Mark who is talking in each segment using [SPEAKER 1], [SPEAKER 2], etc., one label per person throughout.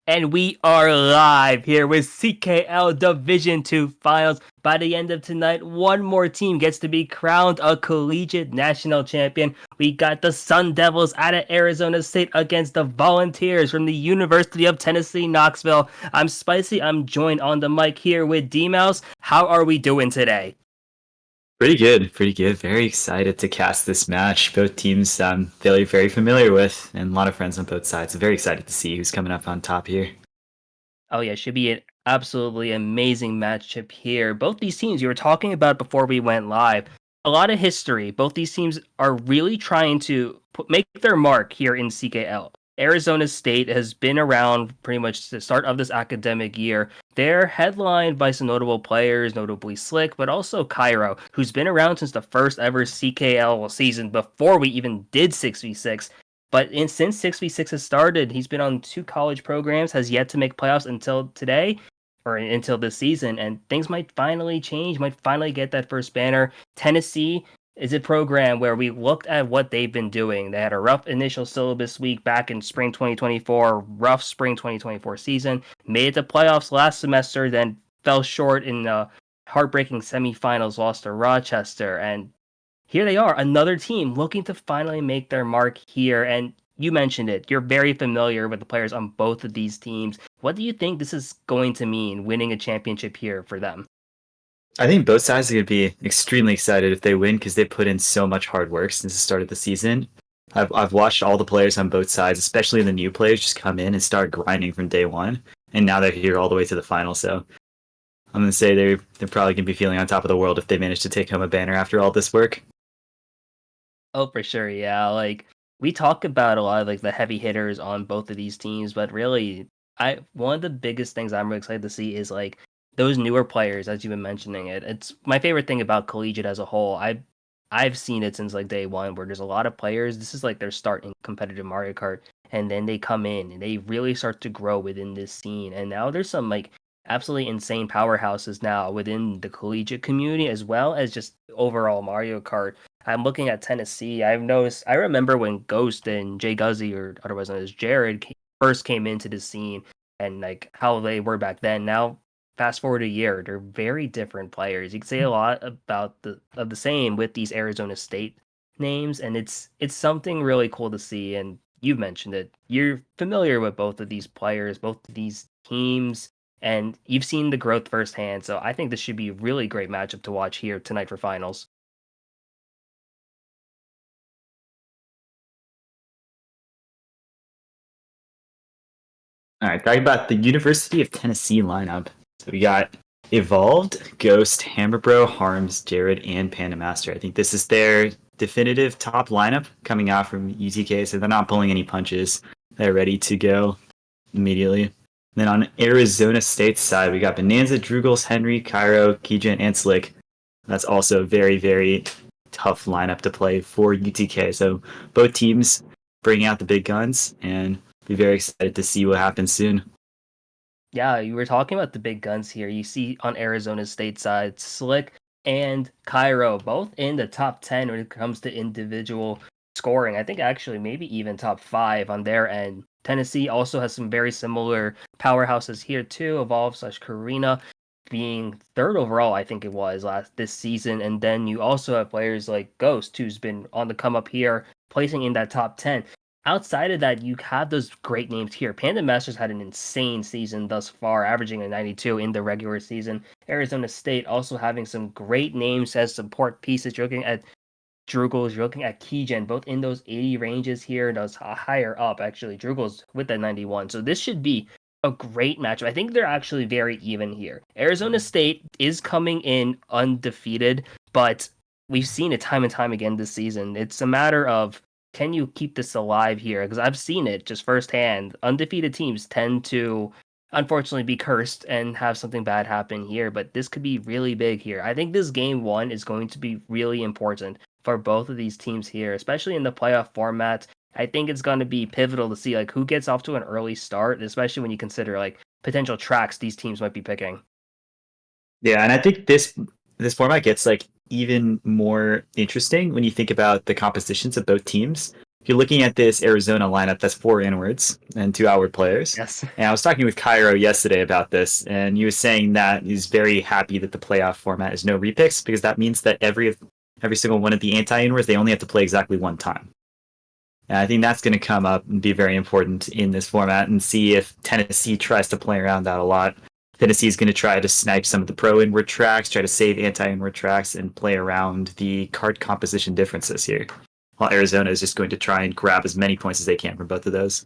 [SPEAKER 1] And we are live here with CKL Division 2 Finals. By the end of tonight, one more team gets to be crowned a collegiate national champion. We got the Sun Devils out of Arizona State against the Volunteers from the University of Tennessee, Knoxville. I'm Spicy. I'm joined on the mic here with D-Mouse. How are we doing today?
[SPEAKER 2] Pretty good, pretty good. Very excited to cast this match. Both teams I'm very familiar with, and a lot of friends on both sides. So very excited to see who's coming up on top here.
[SPEAKER 1] Oh yeah, should be an absolutely amazing matchup here. Both these teams you were talking about before we went live, a lot of history. Both these teams are really trying to make their mark here in CKL. Arizona State has been around pretty much the start of this academic year. They're headlined by some notable players, notably Slick, but also Cairo, who's been around since the first ever CKL season before we even did 6v6. But since 6v6 has started, he's been on two college programs, has yet to make playoffs until today or until this season, and things might finally change, might finally get that first banner. Tennessee is a program where we looked at what they've been doing. They had a rough initial syllabus week back in spring 2024, rough spring 2024 season, made it to playoffs last semester, then fell short in the heartbreaking semifinals, lost to Rochester, and here they are, another team looking to finally make their mark here. And you mentioned it. You're very familiar with the players on both of these teams. What do you think this is going to mean, winning a championship here for them?
[SPEAKER 2] I think both sides are going to be extremely excited if they win because they put in so much hard work since the start of the season. I've watched all the players on both sides, especially the new players, just come in and start grinding from day one, and now they're here all the way to the final. So I'm going to say they're probably going to be feeling on top of the world if they manage to take home a banner after all this work.
[SPEAKER 1] Oh, for sure. Yeah. Like we talk about a lot of like the heavy hitters on both of these teams, but really, I one of the biggest things I'm really excited to see is like those newer players, as you've been mentioning it. It's my favorite thing about collegiate as a whole. I've seen it since like day one, where there's a lot of players. This is like their start in competitive Mario Kart, and then they come in and they really start to grow within this scene. And now there's some like absolutely insane powerhouses now within the collegiate community as well as just overall Mario Kart. I'm looking at Tennessee. I've noticed. I remember when Ghost and Jay Guzzi, or otherwise known as Jared, first came into the scene, and like how they were back then. Now, fast forward a year, they're very different players. You can say a lot about the same with these Arizona State names, and it's something really cool to see. And you mentioned it. You're familiar with both of these players, both of these teams, and you've seen the growth firsthand. So I think this should be a really great matchup to watch here tonight for finals.
[SPEAKER 2] All right, talking about the University of Tennessee lineup. So we got Evolved, Ghost, Hammerbro, Harms, Jared, and Panda Master. I think this is their definitive top lineup coming out from UTK, so they're not pulling any punches. They're ready to go immediately. Then on Arizona State's side, we got Bonanza, Drugels, Henry, Cairo, Kijin, and Slick. That's also a very tough lineup to play for UTK. So both teams bringing out the big guns, and be very excited to see what happens soon.
[SPEAKER 1] Yeah, you were talking about the big guns here. You see on Arizona State side, Slick and Cairo, both in the top 10 when it comes to individual scoring. I think actually maybe even top 5 on their end. Tennessee also has some very similar powerhouses here too. Evolve slash Karina being third overall, I think it was last this season. And then you also have players like Ghost, who's been on the come up here, placing in that top 10. Outside of that, you have those great names here. Panda Masters had an insane season thus far, averaging a 92 in the regular season. Arizona State also having some great names as support pieces. You're looking at Drugels, you're looking at Keygen, both in those 80 ranges here, and those higher up, actually. Drugels with that 91. So this should be a great matchup. I think they're actually very even here. Arizona State is coming in undefeated, but we've seen it time and time again this season. It's a matter of can you keep this alive here? Because I've seen it just firsthand. Undefeated teams tend to unfortunately be cursed and have something bad happen here, but this could be really big here. I think this game one is going to be really important for both of these teams here, especially in the playoff format. I think it's going to be pivotal to see like who gets off to an early start, especially when you consider like potential tracks these teams might be picking.
[SPEAKER 2] Yeah, and I think this format gets like even more interesting when you think about the compositions of both teams you're looking at this Arizona lineup that's 4 inwards and 2 outward players.
[SPEAKER 1] Yes.
[SPEAKER 2] And I was talking with Cairo yesterday about this, and he was saying that he's very happy that the playoff format is no repicks because that means that every single one of the anti-inwards they only have to play exactly one time. And I think that's going to come up and be very important in this format and see if Tennessee tries to play around that a lot. Tennessee's going to try to snipe some of the pro inward tracks, try to save anti inward tracks, and play around the card composition differences here. While Arizona is just going to try and grab as many points as they can from both of those.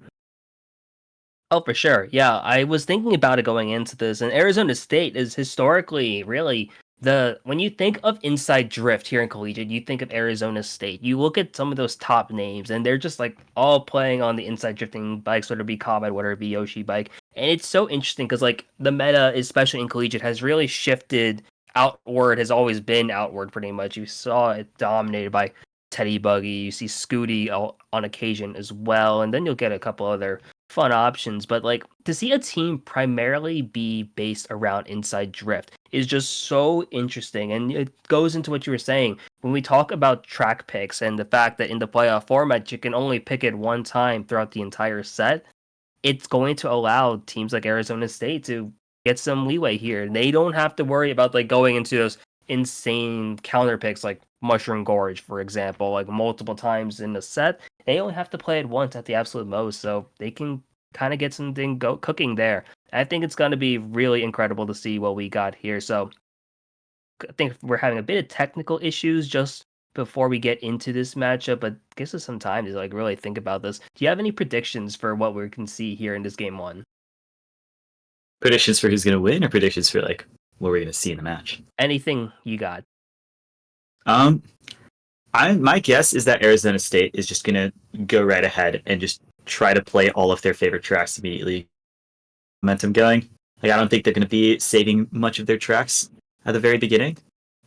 [SPEAKER 1] Oh, for sure. Yeah, I was thinking about it going into this, and Arizona State is historically really the when you think of inside drift here in collegiate, you think of Arizona State. You look at some of those top names, and they're just like all playing on the inside drifting bikes, whether it be Comet, whether it be Yoshi bike, and it's so interesting because like the meta, especially in collegiate, has really shifted outward. Has always been outward pretty much. You saw it dominated by Teddy Buggy. You see Scooty on occasion as well, and then you'll get a couple other fun options, but like to see a team primarily be based around inside drift is just so interesting. And it goes into what you were saying when we talk about track picks and the fact that in the playoff format you can only pick it one time throughout the entire set. It's going to allow teams like Arizona State to get some leeway here. They don't have to worry about like going into those insane counter picks like Mushroom Gorge, for example, like multiple times in the set. They only have to play it once at the absolute most, so they can kind of get something go cooking there. I think it's going to be really incredible to see what we got here. So I think we're having a bit of technical issues just before we get into this matchup, but gives us some time to like really think about this. Do you have any predictions for what we can see here in this game one?
[SPEAKER 2] Predictions for who's going to win, or predictions for like what we're going to see in the match?
[SPEAKER 1] Anything you got?
[SPEAKER 2] Um, my guess is that Arizona State is just going to go right ahead and just try to play all of their favorite tracks immediately. Momentum going. Like I don't think they're going to be saving much of their tracks at the very beginning.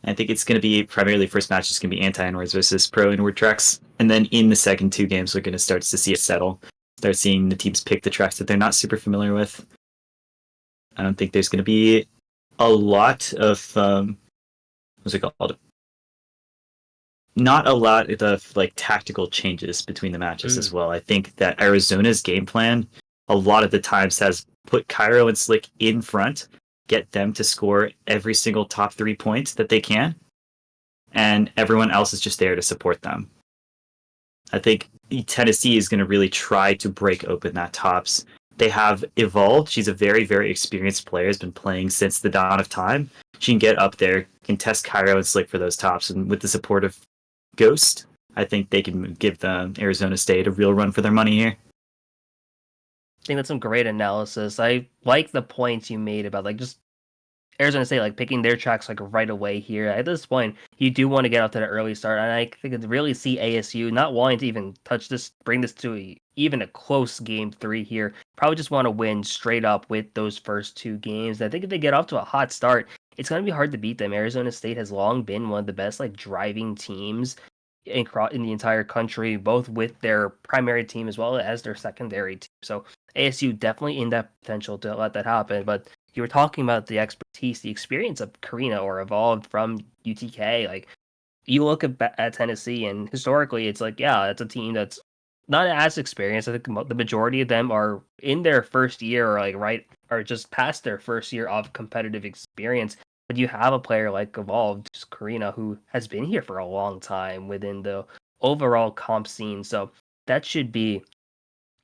[SPEAKER 2] I think it's going to be primarily first match is going to be anti-inwards versus pro-inward tracks, and then in the second 2 games we're going to start to see it settle. Start seeing the teams pick the tracks that they're not super familiar with. I don't think there's going to be a lot of what's it called? Not a lot of like tactical changes between the matches as
[SPEAKER 1] Mm.
[SPEAKER 2] well. I think that Arizona's game plan a lot of the times has put Cairo and Slick in front, get them to score every single top 3 points that they can, and everyone else is just there to support them. I think Tennessee is going to really try to break open that tops. They have evolved. She's a very, very experienced player, has been playing since the dawn of time. She can get up there, can test Cairo and Slick for those tops, and with the support of Ghost, I think they can give the Arizona State a real run for their money here.
[SPEAKER 1] I think that's some great analysis. I like the points you made about like just Arizona State like picking their tracks like right away here. At this point, you do want to get out to the early start, and I think it's really see ASU not wanting to even touch this, bring this to even a close game three here. Probably just want to win straight up with those first 2 games. I think if they get off to a hot start, it's going to be hard to beat them. Arizona State has long been one of the best like driving teams in the entire country, both with their primary team as well as their secondary team. So ASU definitely in that potential to let that happen. But you were talking about the expertise, the experience of Karina or evolved from UTK. Like you look at Tennessee, and historically, it's like yeah, it's a team that's not as experienced. I think the majority of them are in their first year, or like right, or just past their first year of competitive experience. But you have a player like Evolved, just Karina, who has been here for a long time within the overall comp scene. So that should be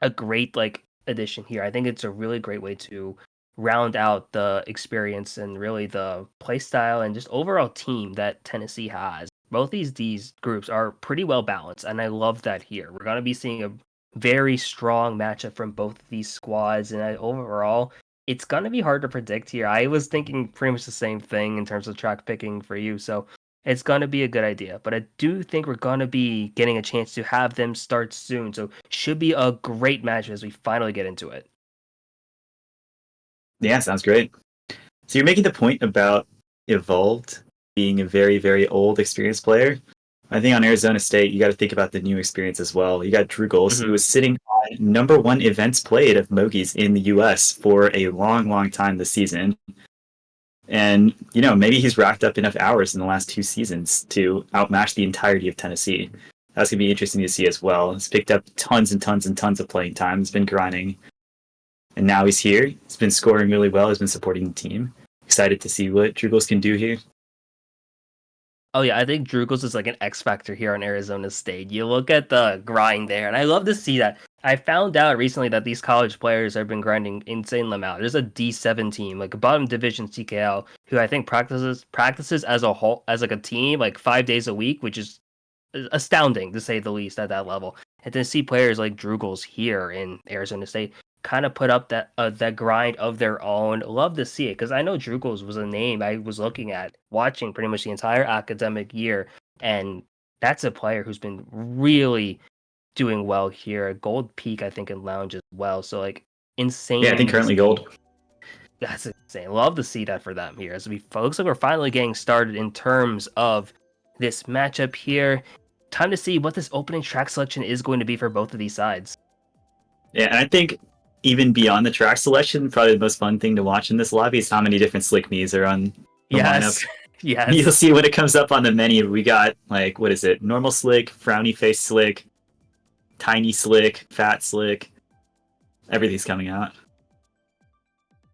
[SPEAKER 1] a great like addition here. I think it's a really great way to round out the experience and really the play style and just overall team that Tennessee has. Both these groups are pretty well balanced, and I love that here. We're gonna be seeing a very strong matchup from both of these squads, and overall, it's gonna be hard to predict here. I was thinking pretty much the same thing in terms of track picking for you, so it's gonna be a good idea. But I do think we're gonna be getting a chance to have them start soon, so should be a great match as we finally get into it.
[SPEAKER 2] Yeah, sounds great. So you're making the point about Evolved being a very, very old, experienced player. I think on Arizona State, you got to think about the new experience as well. You got Drew Gols, who
[SPEAKER 1] Mhm.
[SPEAKER 2] was sitting on #1 events played of Mogies in the U.S. for a long, long time this season. And, maybe he's racked up enough hours in the last 2 seasons to outmatch the entirety of Tennessee. That's gonna be interesting to see as well. He's picked up tons and tons and tons of playing time. He's been grinding, and now he's here. He's been scoring really well. He's been supporting the team. Excited to see what Drugos can do here.
[SPEAKER 1] Oh yeah, I think Drugos is like an X factor here on Arizona State. You look at the grind there, and I love to see that. I found out recently that these college players have been grinding insane amount. There's a D7 team, like a bottom division CKL, who I think practices as a whole, as like a team, like 5 days a week, which is astounding to say the least at that level. And to see players like Drugels here in Arizona State kind of put up that grind of their own. Love to see it because I know Drugels was a name I was looking at watching pretty much the entire academic year, and that's a player who's been really doing well here. Gold Peak, I think, in Lounge as well. So like
[SPEAKER 2] Yeah, I think
[SPEAKER 1] insane to
[SPEAKER 2] currently
[SPEAKER 1] see.
[SPEAKER 2] gold.
[SPEAKER 1] That's insane. Love to see that for them here. As we folks, like we're finally getting started in terms of this matchup here. Time to see what this opening track selection is going to be for both of these sides.
[SPEAKER 2] Yeah, and I think even beyond the track selection, probably the most fun thing to watch in this lobby is how many different slick me's are on the lineup.
[SPEAKER 1] Yes,
[SPEAKER 2] You'll
[SPEAKER 1] yes,
[SPEAKER 2] see when it comes up on the menu, we got like what is it? Normal slick, frowny face slick, tiny slick, fat slick. Everything's coming out.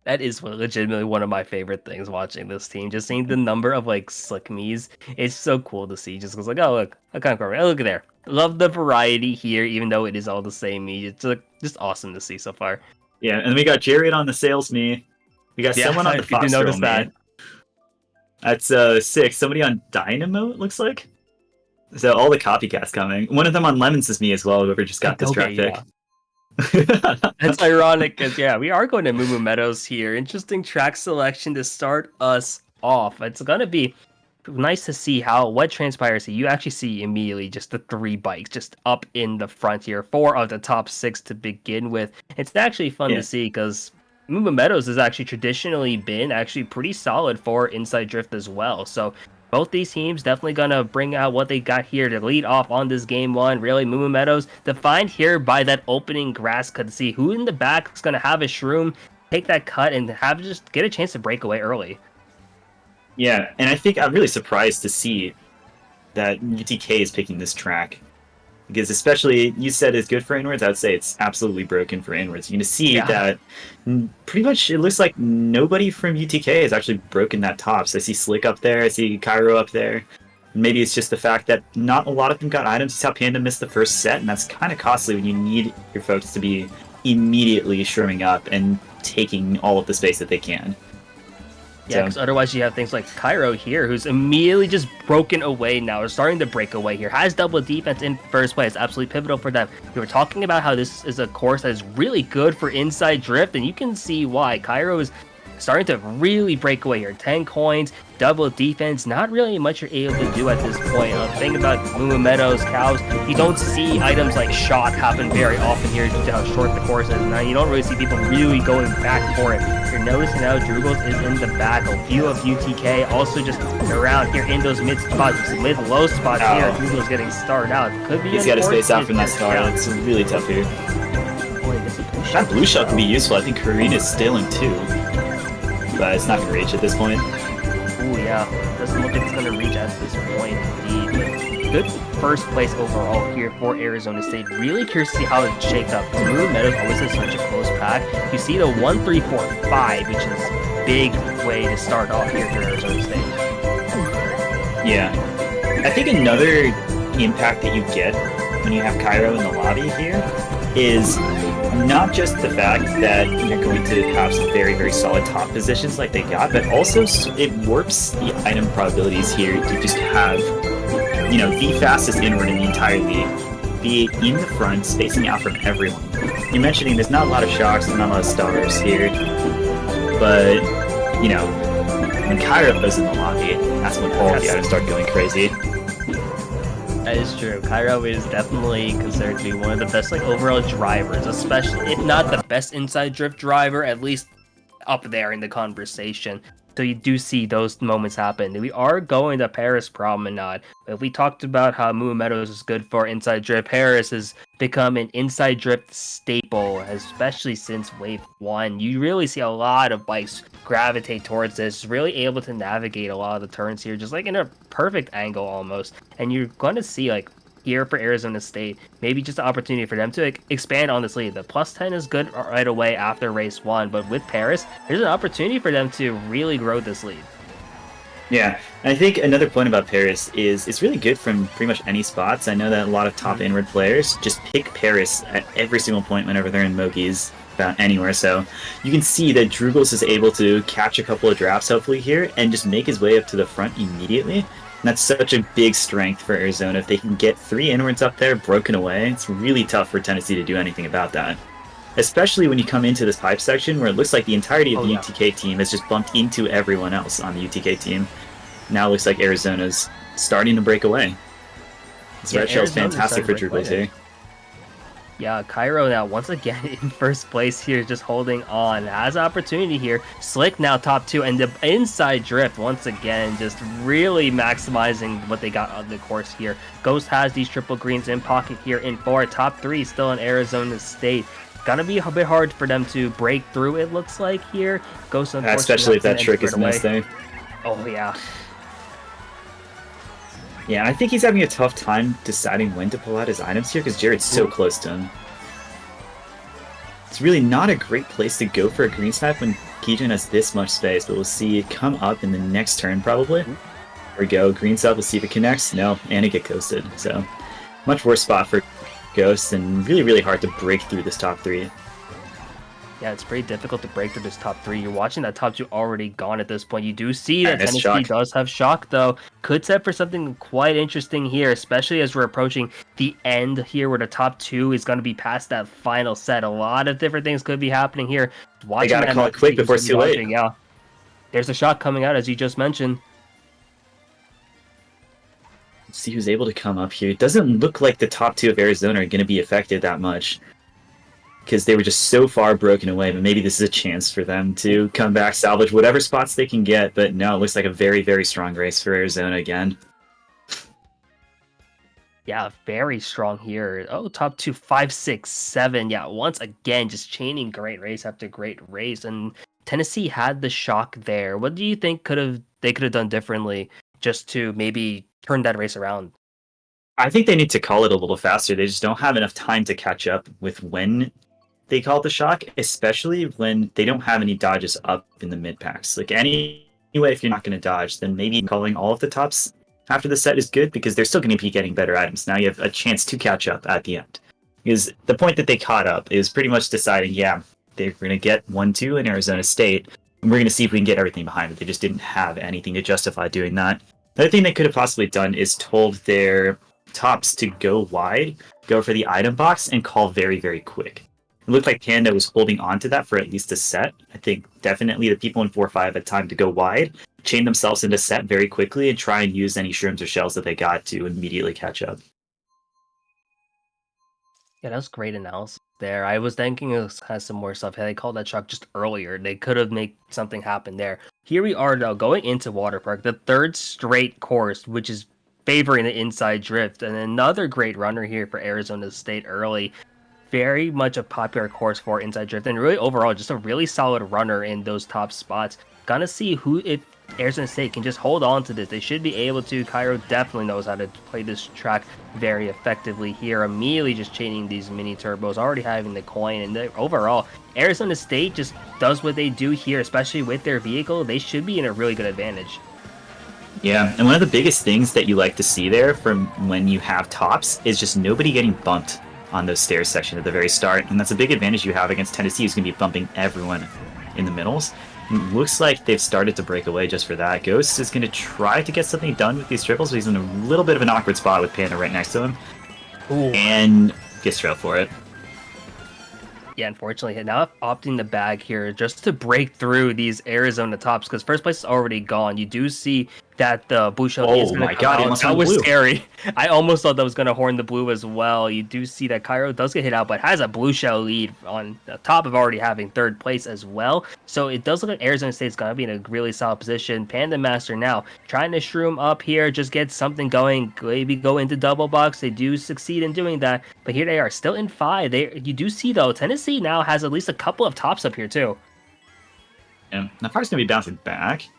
[SPEAKER 1] that is legitimately one of my favorite things watching this team. Just seeing the number of like slick me's, it's so cool to see. Just because like, oh look, I kind of oh, look at there. Love the variety here, even though it is all the same me. It's like, just awesome to see so far.
[SPEAKER 2] Yeah, and we got Jared on the sales me. We got
[SPEAKER 1] Yeah,
[SPEAKER 2] someone on
[SPEAKER 1] I
[SPEAKER 2] the
[SPEAKER 1] do
[SPEAKER 2] Fox Girl
[SPEAKER 1] notice
[SPEAKER 2] me.
[SPEAKER 1] that.
[SPEAKER 2] That's 6. Somebody on Dynamo, it looks like. So all the copycats coming. One of them on Lemons is me as well, whoever just got this
[SPEAKER 1] Okay,
[SPEAKER 2] draft
[SPEAKER 1] yeah.
[SPEAKER 2] pick.
[SPEAKER 1] That's ironic because yeah, we are going to Moo Moo Meadows here. Interesting track selection to start us off. It's gonna be nice to see how what transpires here. You actually see immediately just the three bikes just up in the front here, four of the top six to begin with. It's actually fun to
[SPEAKER 2] Yeah.
[SPEAKER 1] see because Moo Moo Meadows has actually traditionally been actually pretty solid for inside drift as well. So both these teams definitely gonna bring out what they got here to lead off on this game one. Really, Moo Moo Meadows defined here by that opening grass cut to see who in the back is gonna have a shroom, take that cut, and have just get a chance to break away early.
[SPEAKER 2] Yeah, and I think I'm really surprised to see that UTK is picking this track. Because especially, you said it's good for inwards, I would say it's absolutely broken for inwards. You're going to see
[SPEAKER 1] Yeah,
[SPEAKER 2] that pretty much it looks like nobody from UTK has actually broken that top. So I see Slick up there, I see Cairo up there. Maybe it's just the fact that not a lot of them got items. You saw Panda miss the first set, and that's kind of costly when you need your folks to be immediately shrimming up and taking all of the space that they can.
[SPEAKER 1] yeah,
[SPEAKER 2] So
[SPEAKER 1] because otherwise you have things like Cairo here, who's immediately just broken away now, or starting to break away here. Has double defense in first place, absolutely pivotal for them. We were talking about how this is a course that is really good for inside drift, and you can see why. Cairo is starting to really break away here. 10 coins, double defense, not really much you're able to do at this point. Think about Moo Meadows, cows. You don't see items like shot happen very often here due to how short the course is. Now you don't really see people really going back for it. You're noticing now Drugos is in the back. A few of UTK also just around here in those mid spots, mid-low spots here. Drugos getting started out. Could be
[SPEAKER 2] he's got to space out from that start.
[SPEAKER 1] Yeah.
[SPEAKER 2] It's really tough here.
[SPEAKER 1] Boy, this is
[SPEAKER 2] That blue shell can be useful. I think Karina's still in 2. But it's not going to reach at this point.
[SPEAKER 1] Ooh, yeah. Doesn't look like it's going to reach at this point, indeed. But good first place overall here for Arizona State. Really curious to see how it shakes up. Because Moo Meadows always has such a close pack. You see the 1-3-4-5, which is big way to start off here for Arizona State.
[SPEAKER 2] Yeah. I think another impact that you get when you have Cairo in the lobby here is not just the fact that you're going to have some very, very solid top positions like they got, but also it warps the item probabilities here to just have, the fastest inward in the entire league be in the front, spacing out from everyone. You're mentioning there's not a lot of shocks, not a lot of stars here, but, when Cairo goes in the lobby, that's when all the items start going crazy.
[SPEAKER 1] That is true. Cairo is definitely considered to be one of the best overall drivers, especially if not the best inside drift driver, at least up there in the conversation. So you do see those moments happen. We are going to Paris Promenade. If we talked about how Moo Meadows is good for inside drift, Paris has become an inside drift staple, especially since Wave 1. You really see a lot of bikes gravitate towards this, really able to navigate a lot of the turns here, just like in a perfect angle almost. And you're going to see here for Arizona State. Maybe just an opportunity for them to expand on this lead. The plus 10 is good right away after race 1, but with Paris, there's an opportunity for them to really grow this lead.
[SPEAKER 2] Yeah, and I think another point about Paris is it's really good from pretty much any spots. I know that a lot of top inward players just pick Paris at every single point whenever they're in Mokies, about anywhere. So you can see that Drugels is able to catch a couple of drafts hopefully here and just make his way up to the front immediately. And that's such a big strength for Arizona. If they can get 3 inwards up there broken away, it's really tough for Tennessee to do anything about that. Especially when you come into this pipe section where it looks like the entirety of the UTK team has just bumped into everyone else on the UTK team. Now it looks like Arizona's starting to break away. This red shell's fantastic for Drupals here.
[SPEAKER 1] Yeah, Cairo now once again in first place here, just holding on. Has an opportunity here. Slick now top 2, and the inside drift once again, just really maximizing what they got on the course here. Ghost has these triple greens in pocket here in 4. Top 3 still in Arizona State. Gonna be a bit hard for them to break through, it looks like here. Ghost,
[SPEAKER 2] especially if that trick is missed there.
[SPEAKER 1] Oh, yeah.
[SPEAKER 2] Yeah, I think he's having a tough time deciding when to pull out his items here because Jared's so close to him. It's really not a great place to go for a green snipe when Kijun has this much space, but we'll see it come up in the next turn probably. There we go, green sub, we'll see if it connects. No, and it get ghosted. So, much worse spot for Ghost, and really, really hard to break through this top 3.
[SPEAKER 1] Yeah, it's pretty difficult to break through this top 3. You're watching that top 2 already gone at this point. You do see that Tennessee does have shock, though. Could set for something quite interesting here, especially as we're approaching the end here where the top 2 is going to be past that final set. A lot of different things could be happening here.
[SPEAKER 2] They gotta call it quick before it's too late.
[SPEAKER 1] Yeah, there's a shot coming out, as you just mentioned.
[SPEAKER 2] Let's see who's able to come up here. It doesn't look like the top 2 of Arizona are going to be affected that much, because they were just so far broken away, but maybe this is a chance for them to come back, salvage whatever spots they can get, but no, it looks like a very, very strong race for Arizona again.
[SPEAKER 1] Yeah, very strong here. Oh, top 2, 5, 6, 7. Yeah, once again, just chaining great race after great race, and Tennessee had the shock there. What do you think they could have done differently just to maybe turn that race around?
[SPEAKER 2] I think they need to call it a little faster. They just don't have enough time to catch up with when they call it the shock, especially when they don't have any dodges up in the mid packs. Like anyway, if you're not going to dodge, then maybe calling all of the tops after the set is good because they're still going to be getting better items. Now you have a chance to catch up at the end. Because the point that they caught up is pretty much deciding, yeah, they're going to get 1-2 in Arizona State, and we're going to see if we can get everything behind it. They just didn't have anything to justify doing that. The other thing they could have possibly done is told their tops to go wide, go for the item box, and call very, very quick. It looked like Panda was holding on to that for at least a set. I think definitely the people in 4-5 had time to go wide, chain themselves into set very quickly, and try and use any shrooms or shells that they got to immediately catch up.
[SPEAKER 1] Yeah, that was great analysis there. I was thinking it has some more stuff. Had they called that shock just earlier, they could have made something happen there. Here we are now going into Water Park, the 3rd straight course, which is favoring the inside drift, and another great runner here for Arizona State early. Very much a popular course for inside drift, and really overall just a really solid runner in those top spots. Gonna see who, if Arizona State can just hold on to this, they should be able to. Cairo definitely knows how to play this track very effectively here, immediately just chaining these mini turbos, already having the coin, and overall Arizona State just does what they do here, especially with their vehicle. They should be in a really good advantage.
[SPEAKER 2] Yeah, and one of the biggest things that you like to see there from when you have tops is just nobody getting bumped on those stairs section at the very start, and that's a big advantage you have against Tennessee, who's going to be bumping everyone in the middles. And it looks like they've started to break away just for that. Ghost is going to try to get something done with these triples, but he's in a little bit of an awkward spot with Panda right next to him. Ooh. And gets trailed for it.
[SPEAKER 1] Yeah, unfortunately, now opting the bag here just to break through these Arizona tops, because first place is already gone. You do see that the blue shell is going to come out. That was scary. I almost thought that was going to horn the blue as well. You do see that Cairo does get hit out, but has a blue shell lead on the top of already having 3rd place as well. So it does look like Arizona State's going to be in a really solid position. Panda Master now trying to shroom up here, just get something going, maybe go into double box. They do succeed in doing that, but here they are still in 5. You do see, though, Tennessee now has at least a couple of tops up here, too.
[SPEAKER 2] Yeah, Nafar's going to be bouncing back.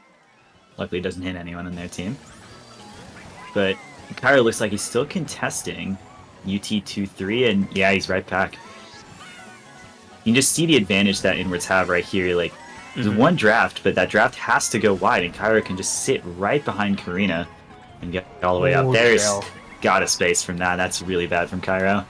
[SPEAKER 2] Luckily, it doesn't hit anyone in their team. But Cairo looks like he's still contesting UT 2-3, and yeah, he's right back. You can just see the advantage that inwards have right here. Like, there's one draft, but that draft has to go wide, and Cairo can just sit right behind Karina and get all the way up. There's got a space from that. That's really bad from Cairo.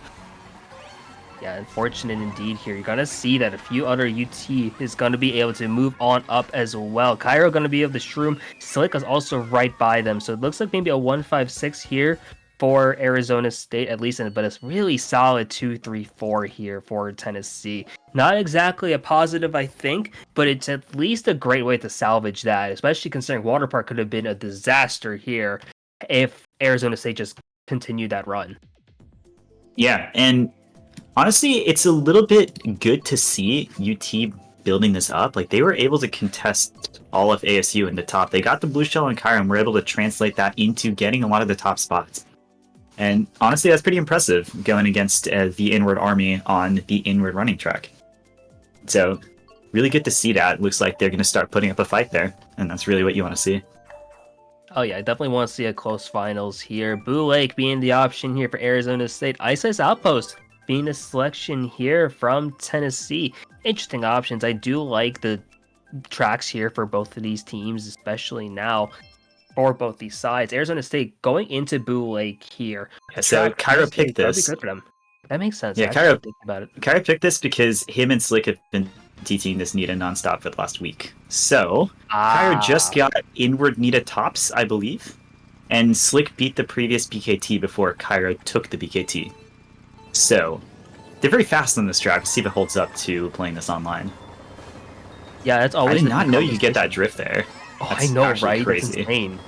[SPEAKER 1] Yeah, unfortunate indeed here. You're going to see that a few other UT is going to be able to move on up as well. Cairo going to be able to shroom. Slick is also right by them. So it looks like maybe a 1-5-6 here for Arizona State, at least, but it's really solid 2-3-4 here for Tennessee. Not exactly a positive, I think, but it's at least a great way to salvage that, especially considering Water Park could have been a disaster here if Arizona State just continued that run.
[SPEAKER 2] Yeah, and honestly, it's a little bit good to see UT building this up. Like, they were able to contest all of ASU in the top. They got the blue shell and Cairo and were able to translate that into getting a lot of the top spots. And honestly, that's pretty impressive going against the Inward Army on the Inward running track. So, really good to see that. Looks like they're going to start putting up a fight there, and that's really what you want to see.
[SPEAKER 1] Oh yeah, I definitely want to see a close finals here. Boo Lake being the option here for Arizona State. Ice Outpost being a selection here from Tennessee. Interesting options. I do like the tracks here for both of these teams, especially now for both these sides. Arizona State going into Boo Lake here.
[SPEAKER 2] Yeah, so Cairo picked this.
[SPEAKER 1] That'd be good for them. That makes sense.
[SPEAKER 2] Yeah, Cairo picked this because him and Slick have been TTing this Nita nonstop for the last week. So, Cairo just got Inward Nita tops, I believe. And Slick beat the previous BKT before Cairo took the BKT. So, they're very fast on this track. Let's see if it holds up to playing this online.
[SPEAKER 1] Yeah, that's always.
[SPEAKER 2] I did not know you could get that drift there.
[SPEAKER 1] Oh, I know, right? Crazy. That's insane.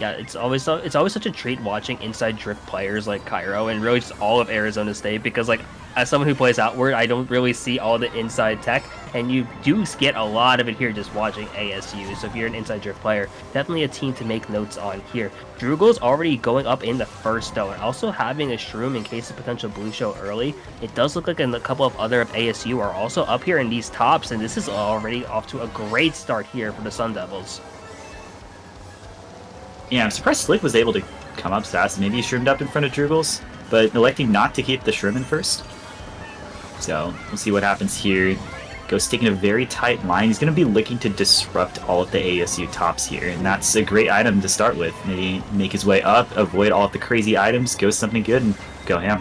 [SPEAKER 1] Yeah, it's always such a treat watching inside drift players like Cairo and really just all of Arizona State, because like as someone who plays outward, I don't really see all the inside tech, and you do get a lot of it here just watching ASU. So if you're an inside drift player, definitely a team to make notes on here. Drugel's already going up in the first though, and also having a shroom in case of potential blue show early. It does look like a couple of other of ASU are also up here in these tops, and this is already off to a great start here for the Sun Devils.
[SPEAKER 2] Yeah, I'm surprised Slick was able to come up fast. Maybe he shroomed up in front of Drugel's, but electing not to keep the shroom in first. So, we'll see what happens here. Ghost taking a very tight line. He's going to be looking to disrupt all of the ASU tops here, and that's a great item to start with. Maybe make his way up, avoid all of the crazy items, go something good, and go ham.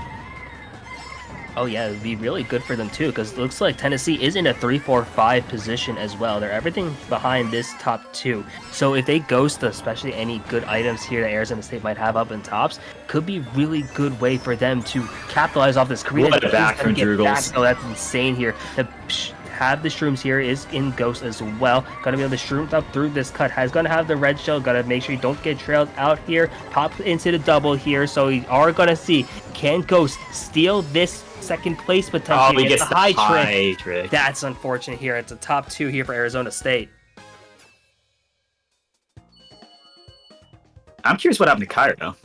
[SPEAKER 1] Oh yeah, it would be really good for them too, because it looks like Tennessee is in a 3-4-5 position as well. They're everything behind this top two. So if they ghost especially any good items here that Arizona State might have up in tops, could be really good way for them to capitalize off this.
[SPEAKER 2] What a back from Drugel's.
[SPEAKER 1] Oh, that's insane here. Have the shrooms here is in ghost as well. Gonna be able to shroom up through this cut. Has gonna have the red shell. Gotta make sure you don't get trailed out here. Pop into the double here. So we are gonna see, can Ghost steal this second place potentially?
[SPEAKER 2] Oh, he gets the high trick.
[SPEAKER 1] That's unfortunate here. It's a top two here for Arizona State.
[SPEAKER 2] I'm curious what happened to Cairo.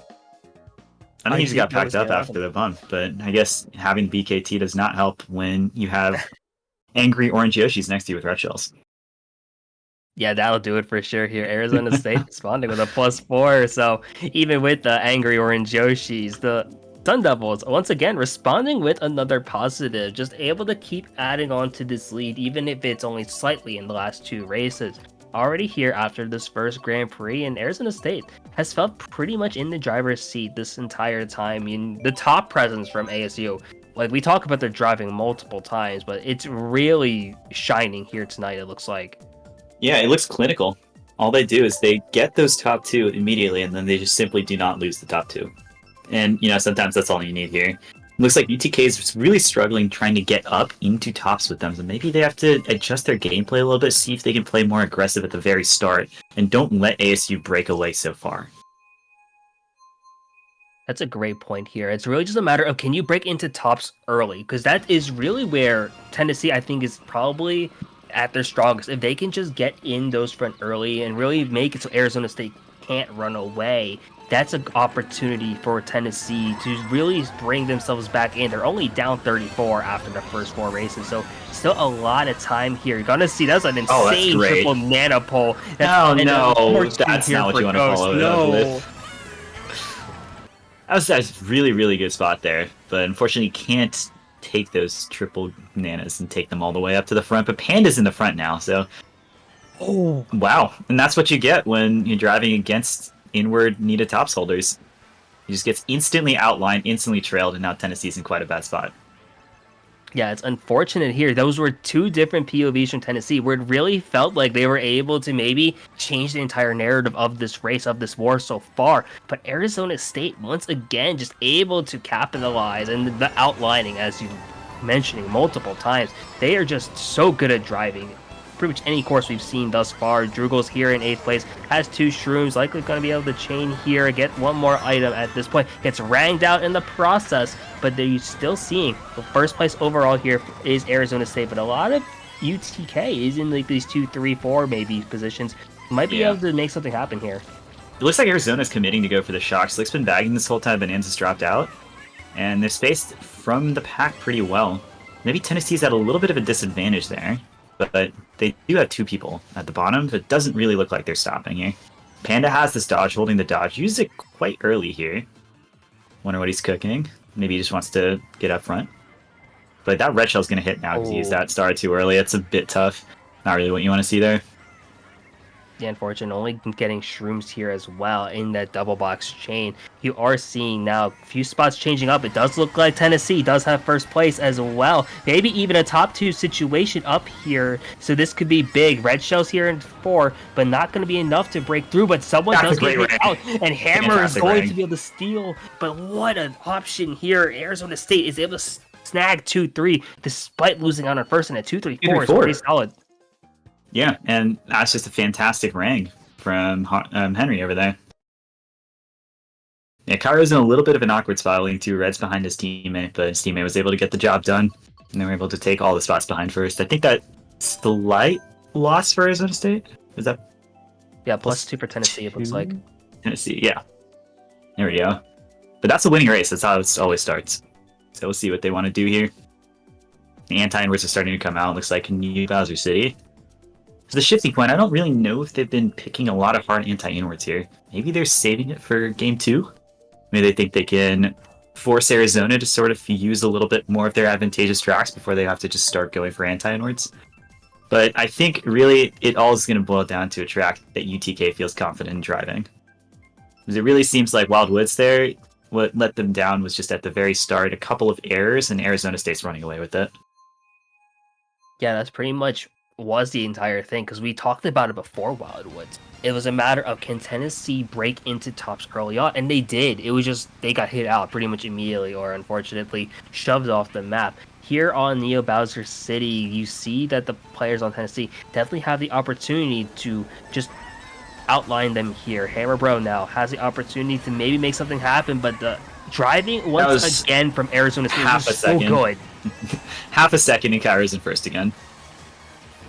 [SPEAKER 2] I think he just got packed up after the bump, but I guess having BKT does not help when you have angry orange Yoshis next to you with red shells.
[SPEAKER 1] Yeah, that'll do it for sure here. Arizona State responding with a +4. So even with the angry orange Yoshis, the Sun Devils once again responding with another positive, just able to keep adding on to this lead, even if it's only slightly in the last two races. Already here after this first Grand Prix, and Arizona State has felt pretty much in the driver's seat this entire time. I mean, the top presence from ASU, like we talk about their driving multiple times, but it's really shining here tonight, it looks like.
[SPEAKER 2] Yeah, it looks clinical. All they do is they get those top two immediately, and then they just simply do not lose the top two. And, you know, sometimes that's all you need here. It looks like UTK is really struggling trying to get up into tops with them, so maybe they have to adjust their gameplay a little bit, see if they can play more aggressive at the very start, and don't let ASU break away so far.
[SPEAKER 1] That's a great point here. It's really just a matter of, can you break into tops early? Because that is really where Tennessee, I think, is probably at their strongest. If they can just get in those front early and really make it so Arizona State can't run away, that's an opportunity for Tennessee to really bring themselves back in. They're only down 34 after the first four races, so still a lot of time here. You're gonna see that's an insane triple nano pole.
[SPEAKER 2] That's not what you want to follow it up with. That was a really, really good spot there, but unfortunately can't take those triple bananas and take them all the way up to the front. But Panda's in the front now, so
[SPEAKER 1] Oh,
[SPEAKER 2] wow. And that's what you get when you're driving against inward Nita tops holders. He just gets instantly outlined, instantly trailed, and now Tennessee's in quite a bad spot.
[SPEAKER 1] yeah, it's unfortunate here. Those were two different POVs from Tennessee where it really felt like they were able to maybe change the entire narrative of this race, of this war so far. But Arizona State, once again, just able to capitalize and the outlining, as you mentioning multiple times, they are just so good at driving. Pretty much any course we've seen thus far. Drugel's here in 8th place, has 2 shrooms, likely going to be able to chain here, get one more item at this point, gets ranged out in the process, but they're still seeing the first place overall here is Arizona State, but a lot of UTK is in like these 2, 3, 4 maybe positions. Might be able to make something happen here.
[SPEAKER 2] It looks like Arizona's committing to go for the shock. Slick's been bagging this whole time. Bonanza's dropped out, and they're spaced from the pack pretty well. Maybe Tennessee's at a little bit of a disadvantage there, but they do have 2 people at the bottom, but it doesn't really look like they're stopping here. Panda has this dodge, holding the dodge. Used it quite early here. Wonder what he's cooking. Maybe he just wants to get up front. But that red shell's going to hit now because he used that star too early. It's a bit tough. Not really what you want to see there.
[SPEAKER 1] Yeah, unfortunate, only getting shrooms here as well in that double box chain. You are seeing now a few spots changing up. It does look like Tennessee does have first place as well. Maybe even a top 2 situation up here. So this could be big. Red shells here in 4, but not going to be enough to break through. But someone does get hit out, and Hammer is going to be able to steal. But what an option here. Arizona State is able to snag 2-3 despite losing out on first, and at 2-3-4 is pretty solid.
[SPEAKER 2] Yeah, and that's just a fantastic rang from Henry over there. Yeah, Cairo's in a little bit of an awkward spot, leading 2 reds behind his teammate, but his teammate was able to get the job done, and they were able to take all the spots behind first. I think that slight loss for Arizona State? Is that?
[SPEAKER 1] Yeah, +2 for Tennessee, it looks like.
[SPEAKER 2] Tennessee, yeah. There we go. But that's a winning race. That's how it always starts. So we'll see what they want to do here. The anti-inwards are starting to come out. It looks like New Bowser City. So the shifting point, I don't really know if they've been picking a lot of hard anti-inwards here. Maybe they're saving it for game 2. Maybe they think they can force Arizona to sort of use a little bit more of their advantageous tracks before they have to just start going for anti-inwards. But I think really it all is going to boil down to a track that UTK feels confident in driving. Because it really seems like Wildwoods there, what let them down was just at the very start a couple of errors, and Arizona State's running away with it.
[SPEAKER 1] Yeah, that's pretty much was the entire thing, because we talked about it before Wildwoods. It was a matter of, can Tennessee break into tops early on? And they did. It was just they got hit out pretty much immediately, or unfortunately shoved off the map. Here on Neo Bowser City, you see that the players on Tennessee definitely have the opportunity to just outline them here. Hammer Bro now has the opportunity to maybe make something happen, but the driving once again from Arizona State was so good.
[SPEAKER 2] Half a second and Cairo's in first again.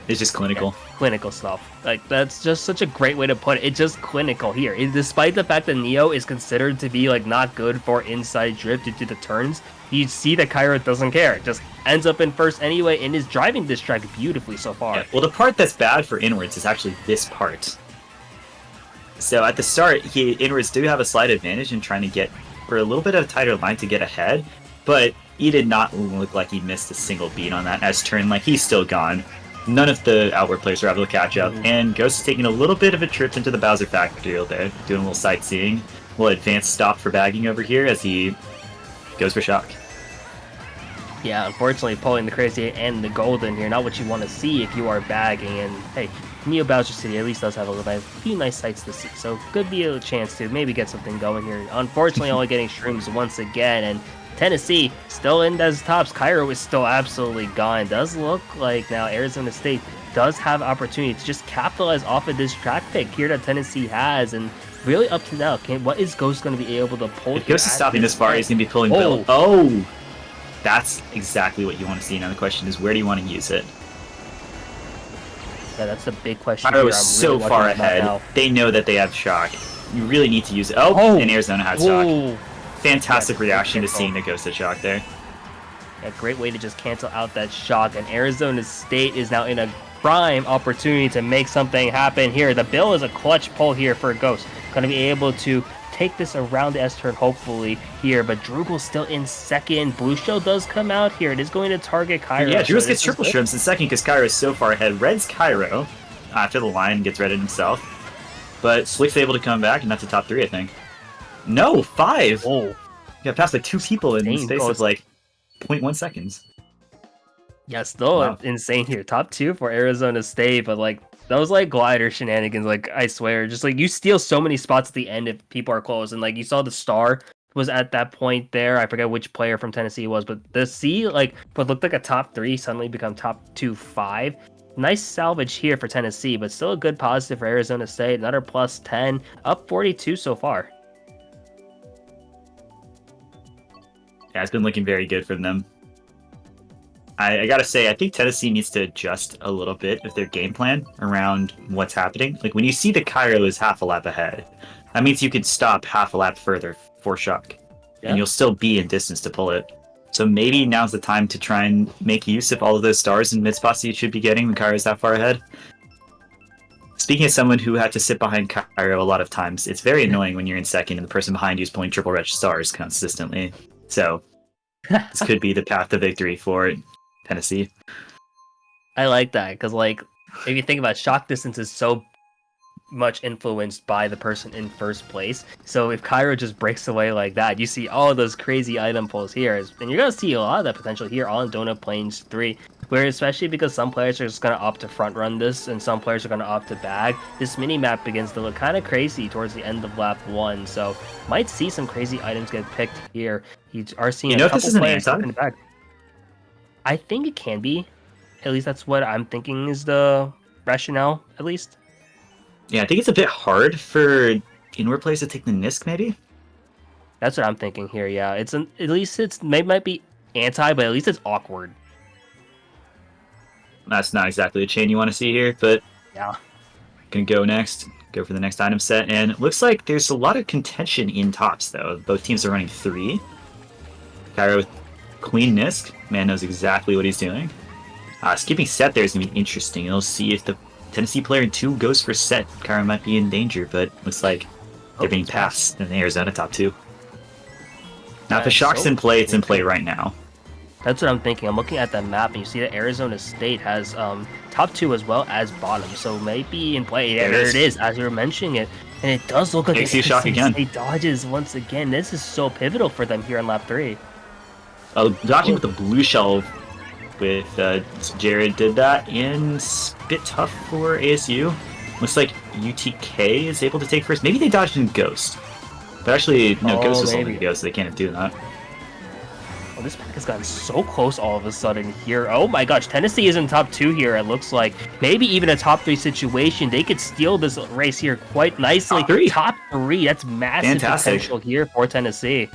[SPEAKER 2] It's just clinical.
[SPEAKER 1] Yeah, clinical stuff. Like, that's just such a great way to put it. It's just clinical here. Despite the fact that Neo is considered to be like not good for inside drift due to the turns, you see that Cairo doesn't care. Just ends up in first anyway and is driving this track beautifully so far.
[SPEAKER 2] Yeah, well, the part that's bad for inwards is actually this part. So at the start, inwards do have a slight advantage in trying to get for a little bit of a tighter line to get ahead, but he did not look like he missed a single beat on that as turn. Like, he's still gone. None of the outward players were able to catch up, and Ghost is taking a little bit of a trip into the Bowser factory there, doing a little sightseeing. A little advanced stop for bagging over here as he goes for shock.
[SPEAKER 1] Yeah, unfortunately pulling the crazy and the golden here, not what you want to see if you are bagging, and hey, Neo Bowser City at least does have a few nice sights to see, so could be a chance to maybe get something going here. Unfortunately, only getting shrooms once again, and Tennessee still in as tops. Cairo is still absolutely gone. Does look like now Arizona State does have opportunity to just capitalize off of this track pick here that Tennessee has, and really up to now, what is Ghost going to be able to pull?
[SPEAKER 2] If Ghost is stopping this far, he's going to be pulling Bill. Oh! That's exactly what you want to see. Now the question is, where do you want to use it?
[SPEAKER 1] Yeah, that's the big question.
[SPEAKER 2] Cairo is so far ahead. They know that they have shock. You really need to use it. Oh! And Arizona has shock. Fantastic reaction to seeing the Ghost at shock there.
[SPEAKER 1] A great way to just cancel out that shock, and Arizona State is now in a prime opportunity to make something happen here. The Bill is a clutch pull here for Ghost. Going to be able to take this around the S turn hopefully here, but Drugel's still in second. Blue Shell does come out here. It is going to target Cairo.
[SPEAKER 2] Yeah, Drugel
[SPEAKER 1] so
[SPEAKER 2] gets triple shrimps in second because Cairo is so far ahead. Red's Cairo after the line gets redded himself. But Slick's able to come back, and that's a top 3, I think. No, 5!
[SPEAKER 1] Oh.
[SPEAKER 2] Got past like 2 people in the space of like 0.1 seconds.
[SPEAKER 1] Yeah, still insane here. Top 2 for Arizona State, but like those like glider shenanigans, like I swear, just like you steal so many spots at the end if people are close. And like you saw the star was at that point there. I forget which player from Tennessee it was, but the C like what looked like a top 3 suddenly become top 2-5. Nice salvage here for Tennessee, but still a good positive for Arizona State. Another plus 10, up 42 so far.
[SPEAKER 2] Yeah, it's been looking very good for them. I gotta say, I think Tennessee needs to adjust a little bit of their game plan around what's happening. Like, when you see that Cairo is half a lap ahead, that means you can stop half a lap further for Shuck, and you'll still be in distance to pull it. So maybe now's the time to try and make use of all of those stars and mid spots that you should be getting when Cairo's that far ahead. Speaking as someone who had to sit behind Cairo a lot of times, it's very annoying when you're in second and the person behind you is pulling triple red stars consistently. So this could be the path to victory for Tennessee.
[SPEAKER 1] I like that because, like, if you think about it, shock distance is so much influenced by the person in first place. So if Cairo just breaks away like that, you see all those crazy item pulls here, and you're gonna see a lot of that potential here on Donut Plains 3. Where especially because some players are just gonna opt to front run this, and some players are gonna opt to bag. This mini map begins to look kind of crazy towards the end of lap 1. So might see some crazy items get picked here. You are seeing a couple players in the bag. I think it can be. At least that's what I'm thinking is the rationale, at least.
[SPEAKER 2] Yeah, I think it's a bit hard for inward players to take the Nisk, maybe?
[SPEAKER 1] That's what I'm thinking here, yeah. At least it's might be anti, but at least it's awkward.
[SPEAKER 2] That's not exactly the chain you want to see here, but
[SPEAKER 1] yeah.
[SPEAKER 2] Gonna go next. Go for the next item set, and it looks like there's a lot of contention in tops, though. Both teams are running 3. Cairo with Queen Nisk. Man knows exactly what he's doing. Skipping set there is going to be interesting. We'll see if the Tennessee player in 2 goes for set. Cairo might be in danger, but looks like they're being passed in the Arizona top 2. Now, if the shock's in play, it's in play right now.
[SPEAKER 1] That's what I'm thinking. I'm looking at the map, and you see that Arizona State has top 2 as well as bottom, so maybe in play. Yeah, there it is, as you were mentioning it. And it does look like
[SPEAKER 2] ASU shock again.
[SPEAKER 1] State dodges once again. This is so pivotal for them here in lap 3.
[SPEAKER 2] Dodging with the blue shell with Jared did that, and it's a bit tough for ASU. Looks like UTK is able to take first. Maybe they dodged in Ghost. But actually, no, Ghost was only Ghost, so they can't do that.
[SPEAKER 1] Oh, this pack has gotten so close all of a sudden here. Oh my gosh, Tennessee is in top 2 here, it looks like. Maybe even a top 3 situation. They could steal this race here quite nicely. Top 3, that's massive potential here for Tennessee.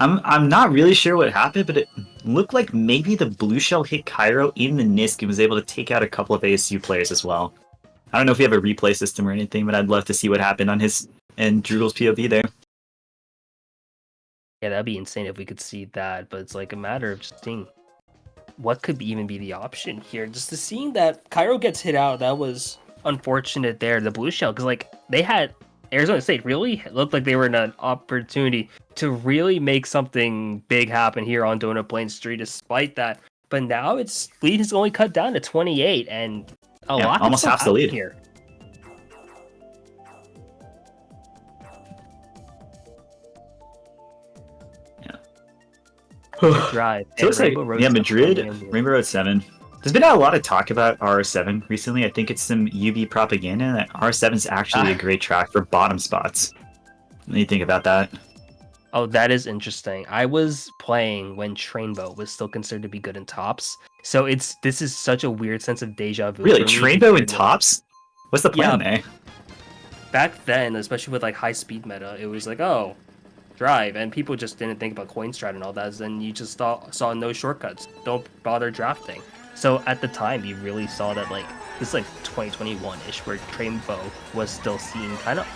[SPEAKER 2] I'm not really sure what happened, but it looked like maybe the blue shell hit Cairo in the Nisk and was able to take out a couple of ASU players as well. I don't know if we have a replay system or anything, but I'd love to see what happened on his and Drugel's POV there.
[SPEAKER 1] Yeah, that'd be insane if we could see that, but it's like a matter of just seeing what could even be the option here. Just to seeing that Cairo gets hit out, that was unfortunate there, the blue shell, because like they had Arizona State really looked like they were in an opportunity to really make something big happen here on Donut Plains 3 despite that. But now its lead is only cut down to 28, and a lot
[SPEAKER 2] almost half the lead
[SPEAKER 1] here.
[SPEAKER 2] Drive. So it's like, yeah, Madrid, Rainbow Road 7. There's been a lot of talk about R7 recently. I think it's some UB propaganda that R7 is actually a great track for bottom spots. What do you think about that?
[SPEAKER 1] Oh, that is interesting. I was playing when Trainbow was still considered to be good in tops. So this is such a weird sense of deja vu.
[SPEAKER 2] Really? Trainbow in tops? What's the plan there?
[SPEAKER 1] Back then, especially with like high speed meta, it was like, oh, drive, and people just didn't think about coin strat and all that, and you just saw no shortcuts. Don't bother drafting. So at the time, you really saw that like this is like 2021-ish, where Trainbow was still seen kind of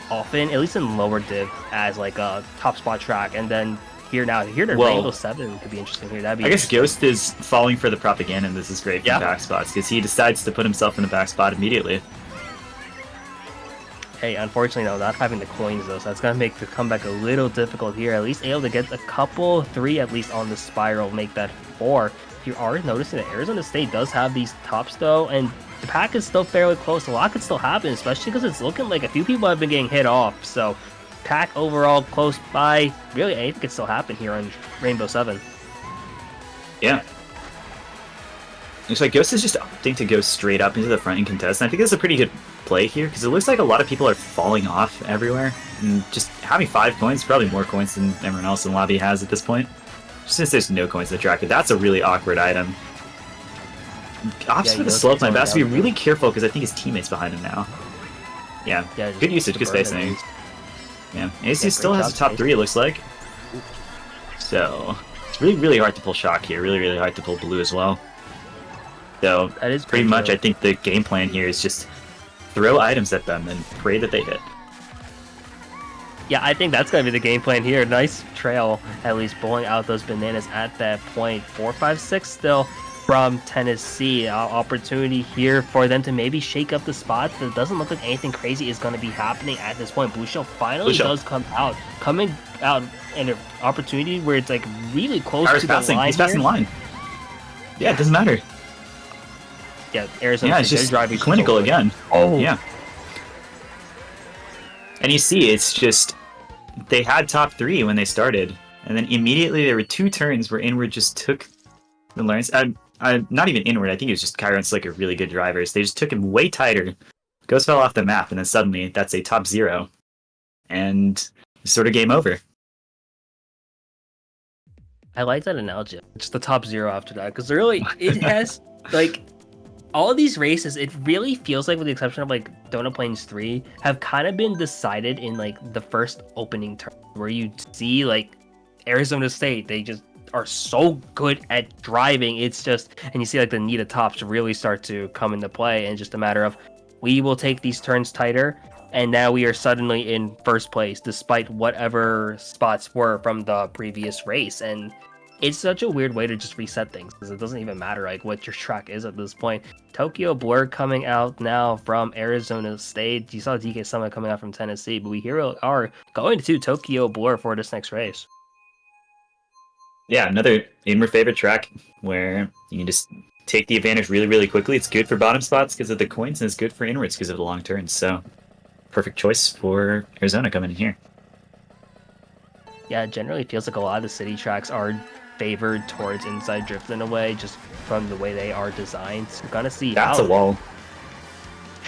[SPEAKER 1] often, at least in lower div, as like a top spot track, and then here the Rainbow 7 could be interesting here. I
[SPEAKER 2] guess Ghost is falling for the propaganda, and this is great for back spots because he decides to put himself in the back spot immediately.
[SPEAKER 1] Hey, unfortunately, no, not having the coins though, so that's gonna make the comeback a little difficult here. At least able to get a couple, three at least on the spiral, make that four. You are noticing that Arizona State does have these tops though, and the pack is still fairly close. A lot could still happen, especially because it's looking like a few people have been getting hit off. So, pack overall close by. Really, anything could still happen here on Rainbow 7.
[SPEAKER 2] Yeah. Looks like Ghost is just opting to go straight up into the front and contest. And I think that's a pretty good play here because it looks like a lot of people are falling off everywhere. And just having 5 coins, probably more coins than everyone else in the lobby has at this point. Since there's no coins to track it, that's a really awkward item. Opts for the slow climb, but has to be really careful because I think his teammate's behind him now. Yeah, good usage, good spacing. Yeah, ASU still has a top 3, it looks like. So, it's really, really hard to pull Shock here. Really, really hard to pull Blue as well. So, that is pretty much, I think the game plan here is just throw items at them and pray that they hit.
[SPEAKER 1] Yeah, I think that's going to be the game plan here. Nice trail, at least pulling out those bananas at that point. 4, 5, 6 still from Tennessee. Opportunity here for them to maybe shake up the spots. It doesn't look like anything crazy is going to be happening at this point. Blue Shell finally does come out. Coming out in an opportunity where it's like really close to the line.
[SPEAKER 2] He's passing the line. Yeah, it doesn't matter.
[SPEAKER 1] Yeah, Arizona
[SPEAKER 2] it's just driving clinical again.
[SPEAKER 1] Oh.
[SPEAKER 2] Yeah. And you see, it's just, they had top 3 when they started, and then immediately there were 2 turns where Inward just took the Lawrence. Not even Inward, I think it was just Kyro and Slick are really good drivers. They just took him way tighter. Ghost fell off the map, and then suddenly that's a top 0. And it's sort of game over.
[SPEAKER 1] I like that analogy. It's the top 0 after that, because really, it has, like, all of these races, it really feels like, with the exception of like Donut Plains 3, have kind of been decided in like the first opening turn, where you see like Arizona State, they just are so good at driving. It's just, and you see like the Nita tops really start to come into play, and just a matter of, we will take these turns tighter, and now we are suddenly in first place despite whatever spots were from the previous race. And it's such a weird way to just reset things, because it doesn't even matter like what your track is at this point. Tokyo Blur coming out now from Arizona State. You saw DK Summit coming out from Tennessee, but we here are going to Tokyo Blur for this next race.
[SPEAKER 2] Yeah, another Inward favorite track where you can just take the advantage really, really quickly. It's good for bottom spots because of the coins, and it's good for Inwards because of the long turns. So, perfect choice for Arizona coming in here.
[SPEAKER 1] Yeah, it generally feels like a lot of the city tracks are favored towards inside drift in a way, just from the way they are designed. So we're gonna see.
[SPEAKER 2] That's a wall.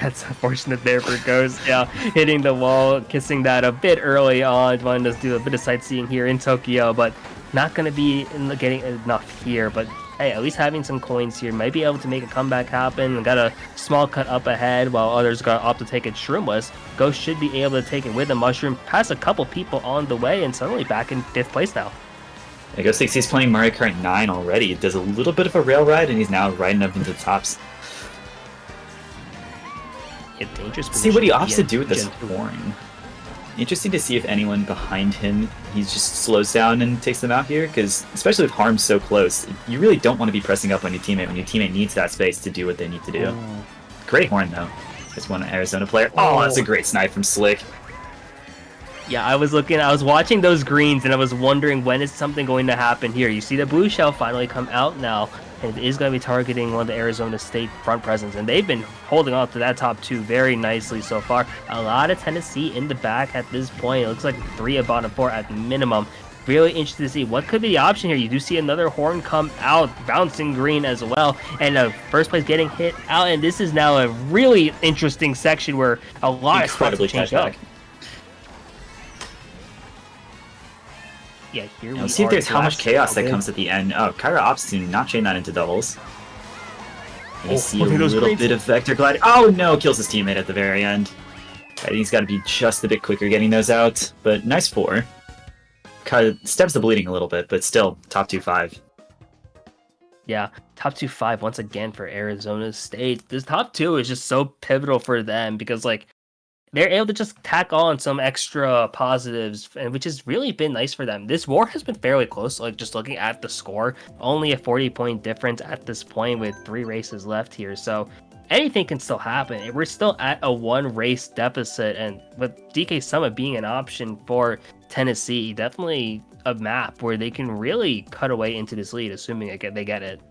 [SPEAKER 1] That's unfortunate there for Ghost. Yeah, hitting the wall, kissing that a bit early on. Wanted to do a bit of sightseeing here in Tokyo, but not gonna be getting enough here. But hey, at least having some coins here might be able to make a comeback happen. Got a small cut up ahead, while others got opt to take it shroomless. Ghost should be able to take it with a mushroom, pass a couple people on the way, and suddenly back in 5th place now.
[SPEAKER 2] I guess he's playing Mario Kart 9 already. It does a little bit of a rail ride, and he's now riding up into the tops.
[SPEAKER 1] Yeah, dangerous.
[SPEAKER 2] See what he opts to do with this horn. Interesting to see if anyone behind him, he just slows down and takes them out here, because especially with Harm so close, you really don't want to be pressing up on your teammate when your teammate needs that space to do what they need to do. Oh. Great horn, though. Just one Arizona player. Oh, that's a great snipe from Slick.
[SPEAKER 1] Yeah, I was watching those greens, and I was wondering, when is something going to happen here? You see the blue shell finally come out now, and it is going to be targeting one of the Arizona State front presence, and they've been holding on to that top 2 very nicely so far. A lot of Tennessee in the back at this point. It looks like 3 of bottom 4 at minimum. Really interested to see what could be the option here. You do see another horn come out, bouncing green as well, and first place getting hit out, and this is now a really interesting section where a lot of spots have changed up. Yeah, here
[SPEAKER 2] let's see if there's how much chaos that comes at the end. Oh, Kyra opts to not chain that into doubles. And you see a little bit of vector glide. Oh no, kills his teammate at the very end. I think he's got to be just a bit quicker getting those out, but nice 4. Kind of steps the bleeding a little bit, but still top 2-5.
[SPEAKER 1] Yeah, top 2-5 once again for Arizona State. This top 2 is just so pivotal for them, because like, they're able to just tack on some extra positives, and which has really been nice for them. This war has been fairly close, like just looking at the score. Only a 40-point difference at this point with 3 races left here. So anything can still happen. We're still at a one race deficit, and with DK Summit being an option for Tennessee, definitely a map where they can really cut away into this lead, assuming they get it.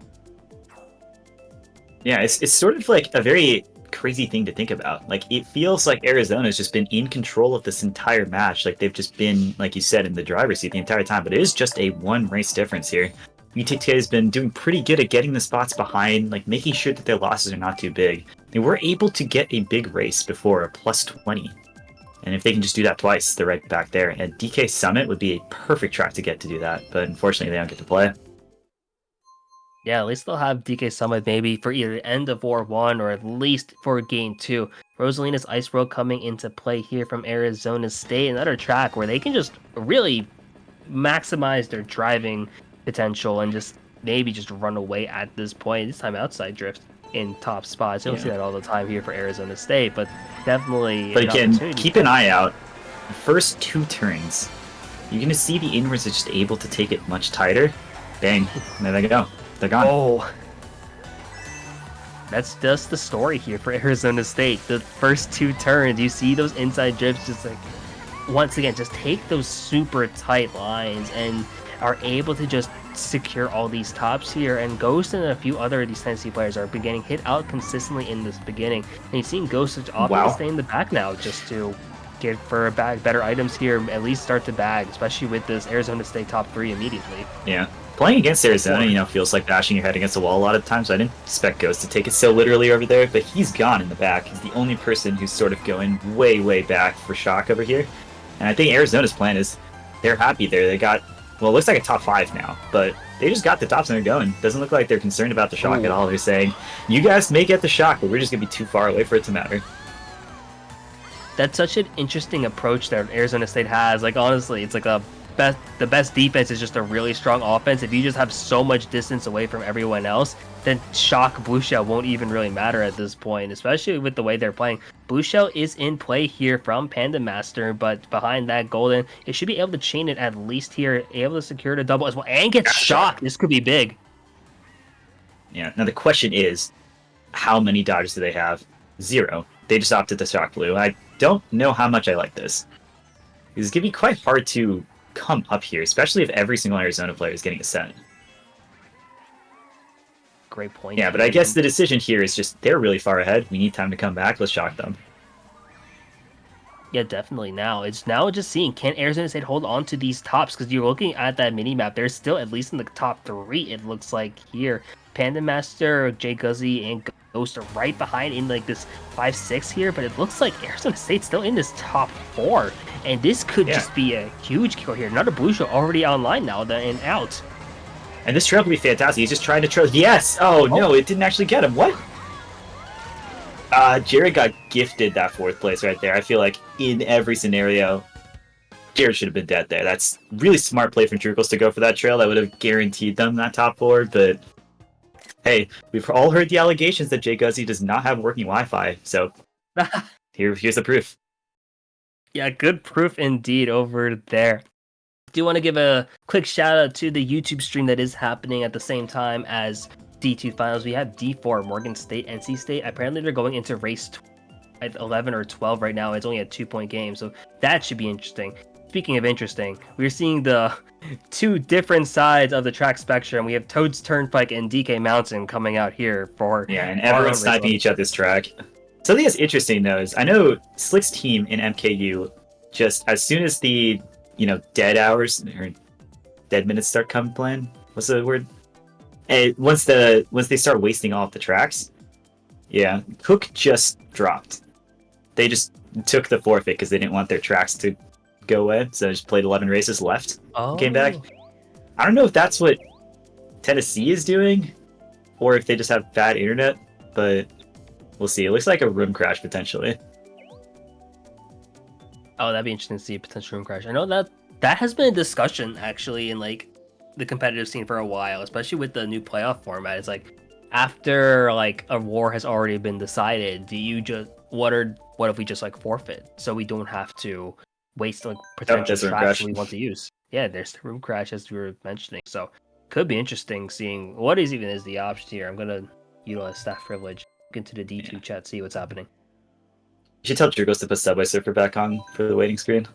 [SPEAKER 2] Yeah, it's sort of like a very crazy thing to think about. Like it feels like Arizona's just been in control of this entire match. Like they've just been, like you said, in the driver's seat the entire time. But it is just a one race difference here. UTT has been doing pretty good at getting the spots behind, like making sure that their losses are not too big. They were able to get a big race before a plus 20. And if they can just do that twice, they're right back there. And DK Summit would be a perfect track to get to do that. But unfortunately, they don't get to play.
[SPEAKER 1] Yeah, at least they'll have DK Summit maybe for either end of War 1 or at least for Game 2. Rosalina's Ice World coming into play here from Arizona State. Another track where they can just really maximize their driving potential and just maybe just run away at this point. This time outside drift in top spots. You don't see that all the time here for Arizona State, but definitely
[SPEAKER 2] But
[SPEAKER 1] an
[SPEAKER 2] again,
[SPEAKER 1] opportunity.
[SPEAKER 2] keep an eye out. The first 2 turns, you're going to see the inwards are just able to take it much tighter. Bang. There they go. They're gone.
[SPEAKER 1] Oh, that's just the story here for Arizona State. The first 2 turns, you see those inside drifts just like, once again, just take those super tight lines and are able to just secure all these tops here. And Ghost and a few other of these Tennessee players are been getting hit out consistently in this beginning. And you've seen Ghost often stay in the back now just to get for better items here, at least start to bag, especially with this Arizona State top 3 immediately.
[SPEAKER 2] Yeah. Playing against Arizona, feels like bashing your head against a wall a lot of times. I didn't expect Ghost to take it so literally over there, but he's gone in the back. He's the only person who's sort of going way, way back for Shock over here. And I think Arizona's plan is they're happy there. They got, well, it looks like a top 5 now, but they just got the tops and they're going. Doesn't look like they're concerned about the Shock at all. They're saying, you guys may get the Shock, but we're just going to be too far away for it to matter.
[SPEAKER 1] That's such an interesting approach that Arizona State has. Like, honestly, it's like the best defense is just a really strong offense. If you just have so much distance away from everyone else, then Shock Blue Shell won't even really matter at this point, especially with the way they're playing. Blue Shell is in play here from Panda Master, but behind that Golden, it should be able to chain it at least here, able to secure the double as well, and get Shock. This could be big.
[SPEAKER 2] Yeah, now the question is, how many dodges do they have? 0. They just opted to Shock Blue. I don't know how much I like this. It's going to be quite hard to come up here, especially if every single Arizona player is getting a set.
[SPEAKER 1] Great point.
[SPEAKER 2] Yeah, but I guess the decision here is just they're really far ahead. We need time to come back. Let's shock them.
[SPEAKER 1] Yeah, definitely now. It's now just seeing, can Arizona State hold on to these tops? Because you're looking at that mini-map, they're still at least in the top 3, it looks like here. Panda Master, Jay Guzzi, and Ghost are right behind in like this 5-6 here, but it looks like Arizona State's still in this top 4. And this could just be a huge kill here. Another Blue Show already online now and out.
[SPEAKER 2] And this trail could be fantastic. He's just trying to trail. Yes! Oh, no, it didn't actually get him. What? Jared got gifted that 4th place right there. I feel like in every scenario, Jared should have been dead there. That's really smart play from Drukels to go for that trail. That would have guaranteed them that top 4, but hey, we've all heard the allegations that Jay Guzzi does not have working Wi-Fi, so here's the proof.
[SPEAKER 1] Yeah, good proof indeed over there. Do want to give a quick shout out to the YouTube stream that is happening at the same time as D2 finals. We have D4, Morgan State, NC State. Apparently they're going into race 11 or 12 right now. It's only a 2-point game, so that should be interesting. Speaking of interesting, we're seeing the 2 different sides of the track spectrum. We have Toad's Turnpike and DK Mountain coming out here for...
[SPEAKER 2] Yeah, and everyone's sniping each other's track. Something that's interesting, though, is I know Slick's team in MKU, just as soon as the, dead hours, or dead minutes start coming playing, what's the word? And once they start wasting all of the tracks, yeah, Cook just dropped. They just took the forfeit because they didn't want their tracks to go away, so they just played 11 races left. Came back. I don't know if that's what Tennessee is doing, or if they just have bad internet, but we'll see. It looks like a room crash potentially.
[SPEAKER 1] Oh, that'd be interesting to see a potential room crash. I know that has been a discussion actually in like the competitive scene for a while, especially with the new playoff format. It's like after like a war has already been decided, do you just what if we just like forfeit so we don't have to waste like potential tracks we want to use? Yeah, there's the room crash as we were mentioning. So could be interesting seeing what is the option here. I'm gonna utilize staff privilege. into the D2 chat, see what's happening.
[SPEAKER 2] You should tell Drugos to put Subway Surfer back on for the waiting screen.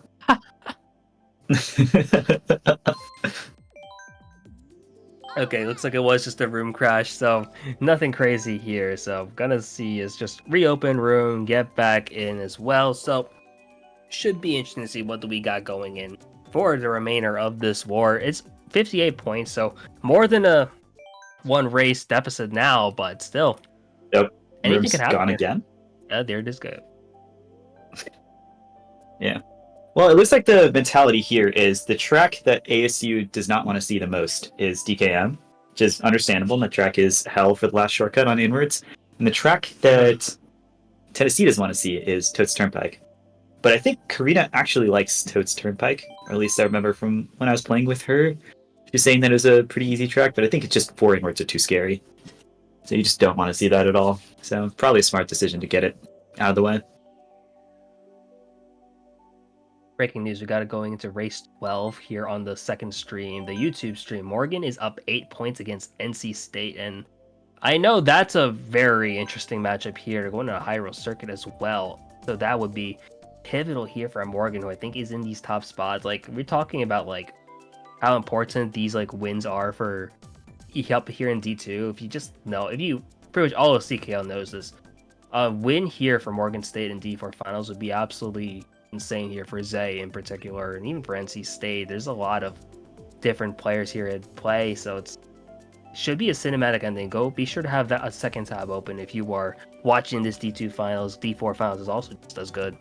[SPEAKER 1] Okay, looks like it was just a room crash, so nothing crazy here. So gonna see is just reopen room, get back in as well. So should be interesting to see what do we got going in for the remainder of this war. It's 58 points, so more than a one race deficit now, but still.
[SPEAKER 2] Yep.
[SPEAKER 1] Anything
[SPEAKER 2] Room's
[SPEAKER 1] can happen
[SPEAKER 2] gone
[SPEAKER 1] here.
[SPEAKER 2] again.
[SPEAKER 1] Yeah, there it is. Good.
[SPEAKER 2] Yeah. Well, it looks like the mentality here is the track that ASU does not want to see the most is DKM, which is understandable. And the track is hell for the last shortcut on inwards. And the track that Tennessee doesn't want to see is Totes Turnpike. But I think Karina actually likes Totes Turnpike, or at least I remember from when I was playing with her. She was saying that it was a pretty easy track, but I think it's just 4 inwards are too scary. So you just don't want to see that at all. So probably a smart decision to get it out of the way.
[SPEAKER 1] Breaking news, we got it going into race 12 here on the second stream, the YouTube stream. Morgan is up 8 points against NC State, and I know that's a very interesting matchup here. They're going to a high roll circuit as well, so that would be pivotal here for Morgan, who I think is in these top spots. Like, we're talking about like how important these like wins are for up here in D2. If you just know, if you pretty much all of CKL knows this, a win here for Morgan State in D4 finals would be absolutely insane here for Zay in particular, and even for NC State. There's a lot of different players here at play, so it's should be a cinematic ending. Go be sure to have that a second tab open if you are watching this D2 finals. D4 finals is also just as good.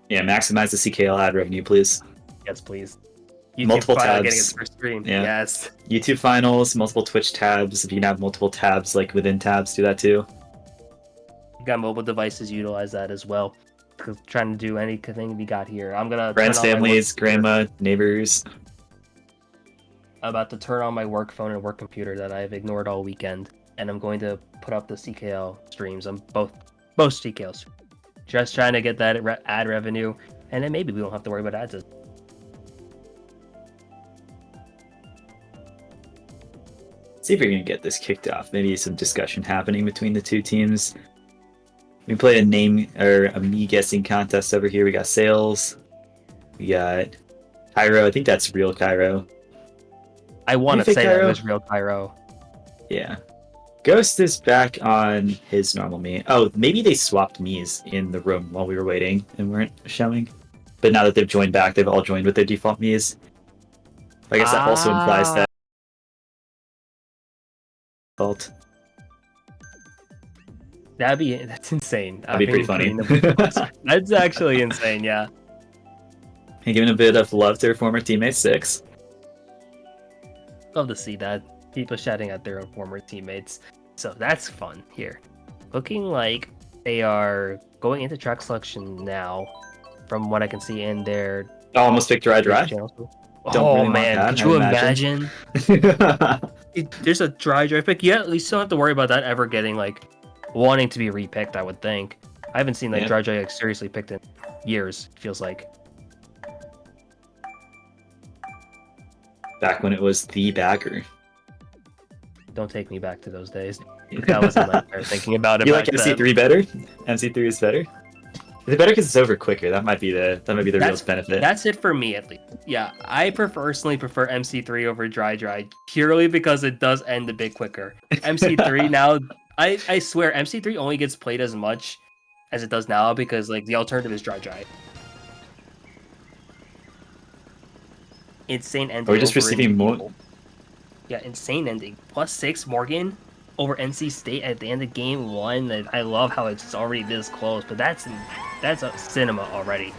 [SPEAKER 2] Yeah, maximize the CKL ad revenue, please.
[SPEAKER 1] Yes, please. YouTube
[SPEAKER 2] Multiple
[SPEAKER 1] getting
[SPEAKER 2] tabs.
[SPEAKER 1] its first stream.
[SPEAKER 2] Yeah.
[SPEAKER 1] Yes.
[SPEAKER 2] YouTube finals, multiple Twitch tabs. If you can have multiple tabs, like within tabs, do that too.
[SPEAKER 1] You got mobile devices, utilize that as well. Trying to do anything we got here. I'm gonna
[SPEAKER 2] Friends, families, grandma, neighbors.
[SPEAKER 1] I'm about to turn on my work phone and work computer that I've ignored all weekend, and I'm going to put up the CKL streams on both CKLs. Just trying to get that ad revenue, and then maybe we won't have to worry about ads.
[SPEAKER 2] See if you're gonna get this kicked off. Maybe some discussion happening between the two teams. We play a name or a me guessing contest over here. We got Sales. We got Cairo. I think that's real Cairo.
[SPEAKER 1] I want to say that it was real Cairo.
[SPEAKER 2] Yeah. Ghost is back on his normal me. Oh, maybe they swapped me's in the room while we were waiting and weren't showing. But now that they've joined back, they've all joined with their default me's. I guess that also implies that.
[SPEAKER 1] That's insane.
[SPEAKER 2] That'd be pretty funny.
[SPEAKER 1] That's actually insane, yeah.
[SPEAKER 2] And giving a bit of love to their former teammate 6.
[SPEAKER 1] Love to see that. People shouting at their former teammates. So that's fun here. Looking like they are going into track selection now, from what I can see in their...
[SPEAKER 2] Oh, almost picked dry.
[SPEAKER 1] Oh really man, could you imagine? There's a dry pick. Yeah, at least you don't have to worry about that ever getting like wanting to be repicked, I would think. I haven't seen like dry like seriously picked in years, it feels like.
[SPEAKER 2] Back when it was the bagger.
[SPEAKER 1] Don't take me back to those days. That was a nightmare thinking about it.
[SPEAKER 2] You like MC3 better? MC3 is better? Is it better because it's over quicker? That might be the real benefit. That's
[SPEAKER 1] it for me, at least. Yeah, I personally prefer MC3 over dry purely because it does end a bit quicker. MC3 now, I swear, MC3 only gets played as much as it does now because like the alternative is dry. Insane ending.
[SPEAKER 2] Are we just receiving more?
[SPEAKER 1] Yeah, insane ending. +6 Morgan over NC State at the end of game 1. I love how it's already this close, but that's a cinema already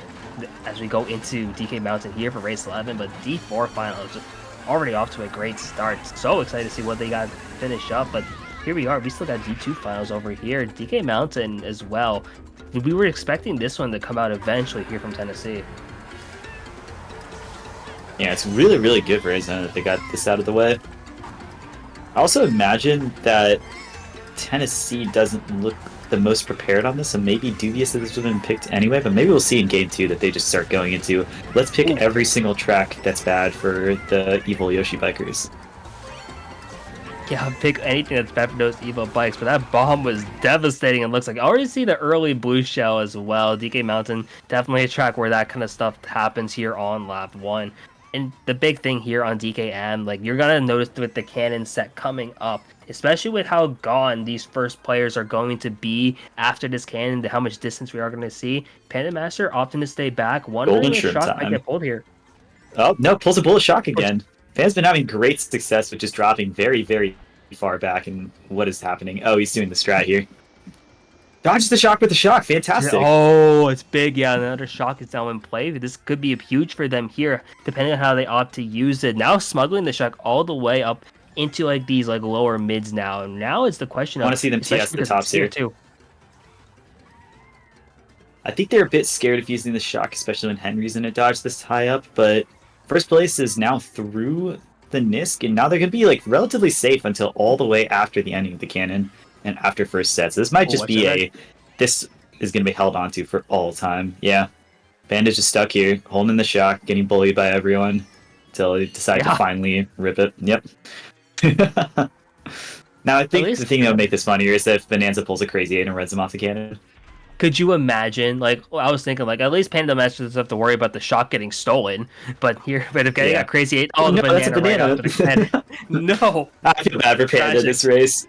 [SPEAKER 1] as we go into DK Mountain here for race 11. But D4 final is just already off to a great start. So excited to see what they got finished up, but here we are. We still got D2 finals over here. DK Mountain as well. We were expecting this one to come out eventually here from Tennessee.
[SPEAKER 2] Yeah, it's really, really good for Arizona that they got this out of the way. I also imagine that Tennessee doesn't look the most prepared on this, and maybe dubious that this would have been picked anyway, but maybe we'll see in game 2 that they just start going into, let's pick every single track that's bad for the evil Yoshi bikers.
[SPEAKER 1] Yeah, pick anything that's bad for those Evo bikes, but that bomb was devastating. It looks like I already see the early blue shell as well. DK Mountain, definitely a track where that kind of stuff happens here on lap one. And the big thing here on DKM, like you're gonna notice with the cannon set coming up, especially with how gone these first players are going to be after this cannon, to how much distance we are gonna see. Panda Master opting to stay back, wondering
[SPEAKER 2] Golden
[SPEAKER 1] if
[SPEAKER 2] shrimp
[SPEAKER 1] Shock might
[SPEAKER 2] time.
[SPEAKER 1] get pulled here.
[SPEAKER 2] Oh, no, pulls a bullet shock again. Fan's been having great success with just dropping very, very far back. And what is happening? Oh, he's doing the strat here. Dodges the shock with the shock. Fantastic.
[SPEAKER 1] Oh, it's big. Yeah, another shock is now in play. This could be huge for them here, depending on how they opt to use it. Now smuggling the shock all the way up into like these like lower mids now. And now it's the question
[SPEAKER 2] I want
[SPEAKER 1] of,
[SPEAKER 2] to see them
[SPEAKER 1] especially
[SPEAKER 2] TS the
[SPEAKER 1] because
[SPEAKER 2] tops
[SPEAKER 1] it's tier
[SPEAKER 2] here.
[SPEAKER 1] two.
[SPEAKER 2] I think they're a bit scared of using the shock, especially when Henry's in a dodge this high up. But first place is now through the Nisk, and now they're going to be like relatively safe until all the way after the ending of the cannon and after first set. So this might just be a... This is going to be held onto for all time. Yeah. Bandage is stuck here, holding the shock, getting bullied by everyone until they decide to finally rip it. Yep. Now, I think the thing that would make this funnier is that if Bonanza pulls a crazy 8 and runs him off the cannon.
[SPEAKER 1] Could you imagine? Like, I was thinking, like, at least Panda Master doesn't have to worry about the shock getting stolen. But here, but if getting a crazy 8,
[SPEAKER 2] no,
[SPEAKER 1] the banana,
[SPEAKER 2] that's a banana.
[SPEAKER 1] right after the cannon. No.
[SPEAKER 2] I feel bad for Panda this race.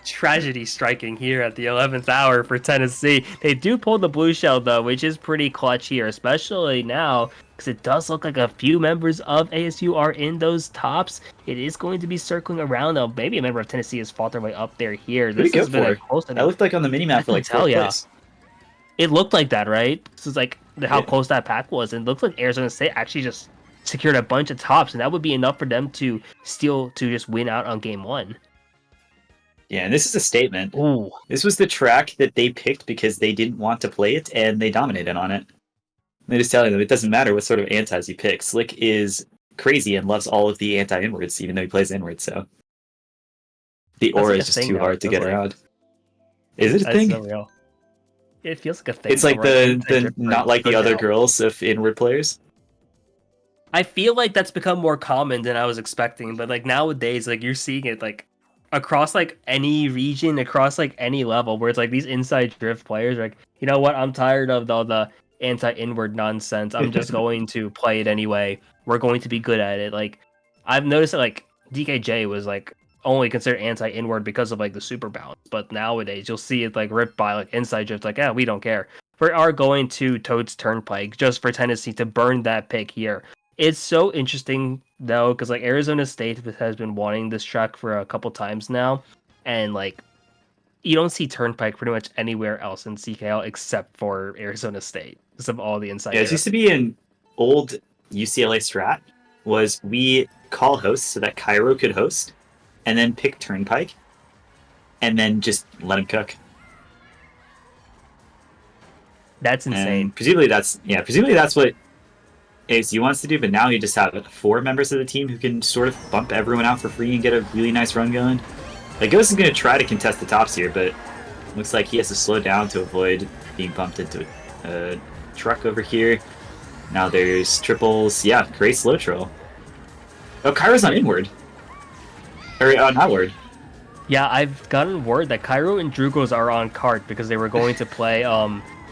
[SPEAKER 1] Tragedy striking here at the 11th hour for Tennessee. They do pull the blue shell though, which is pretty clutch here, especially now because it does look like a few members of ASU are in those tops. It is going to be circling around though. Maybe a member of Tennessee has fought their way up there here.
[SPEAKER 2] This has been close. That looked like on the minimap for like fourth place.
[SPEAKER 1] It looked like that, right? This is like how close that pack was, and it looks like Arizona State actually just secured a bunch of tops, and that would be enough for them to just win out on game one.
[SPEAKER 2] Yeah, and this is a statement.
[SPEAKER 1] Ooh.
[SPEAKER 2] This was the track that they picked because they didn't want to play it, and they dominated on it. They just telling them it doesn't matter what sort of antis you pick. Slick is crazy and loves all of the anti-inwards, even though he plays inwards, so... The aura is just too hard to get around. Is it a thing?
[SPEAKER 1] So real. It feels like a thing.
[SPEAKER 2] It's like the not like the other girls of inward players.
[SPEAKER 1] I feel like that's become more common than I was expecting, but like nowadays, like you're seeing it like across like any region, across like any level, where it's like these inside drift players are like, you know what, I'm tired of all the anti-inward nonsense. I'm just going to play it anyway. We're going to be good at it. Like I've noticed that like DKJ was like only considered anti-inward because of like the super balance, but nowadays you'll see it like ripped by like inside drift, like, yeah, we don't care. We are going to Toad's Turnpike just for Tennessee to burn that pick here. It's so interesting though, because like Arizona State has been wanting this track for a couple times now, and like you don't see Turnpike pretty much anywhere else in CKL except for Arizona State because of all the inside.
[SPEAKER 2] Yeah, it used to be an old UCLA strat. Was we call hosts so that Cairo could host, and then pick Turnpike, and then just let him cook.
[SPEAKER 1] That's insane.
[SPEAKER 2] And presumably that's what ASU wants to do, but now you just have 4 members of the team who can sort of bump everyone out for free and get a really nice run going. Like Ghost is going to try to contest the tops here, but looks like he has to slow down to avoid being bumped into a truck over here. Now there's triples. Yeah, great slow troll. Oh, Cairo's on inward. Or on outward.
[SPEAKER 1] Yeah, I've gotten word that Cairo and Drugos are on cart because they were going to play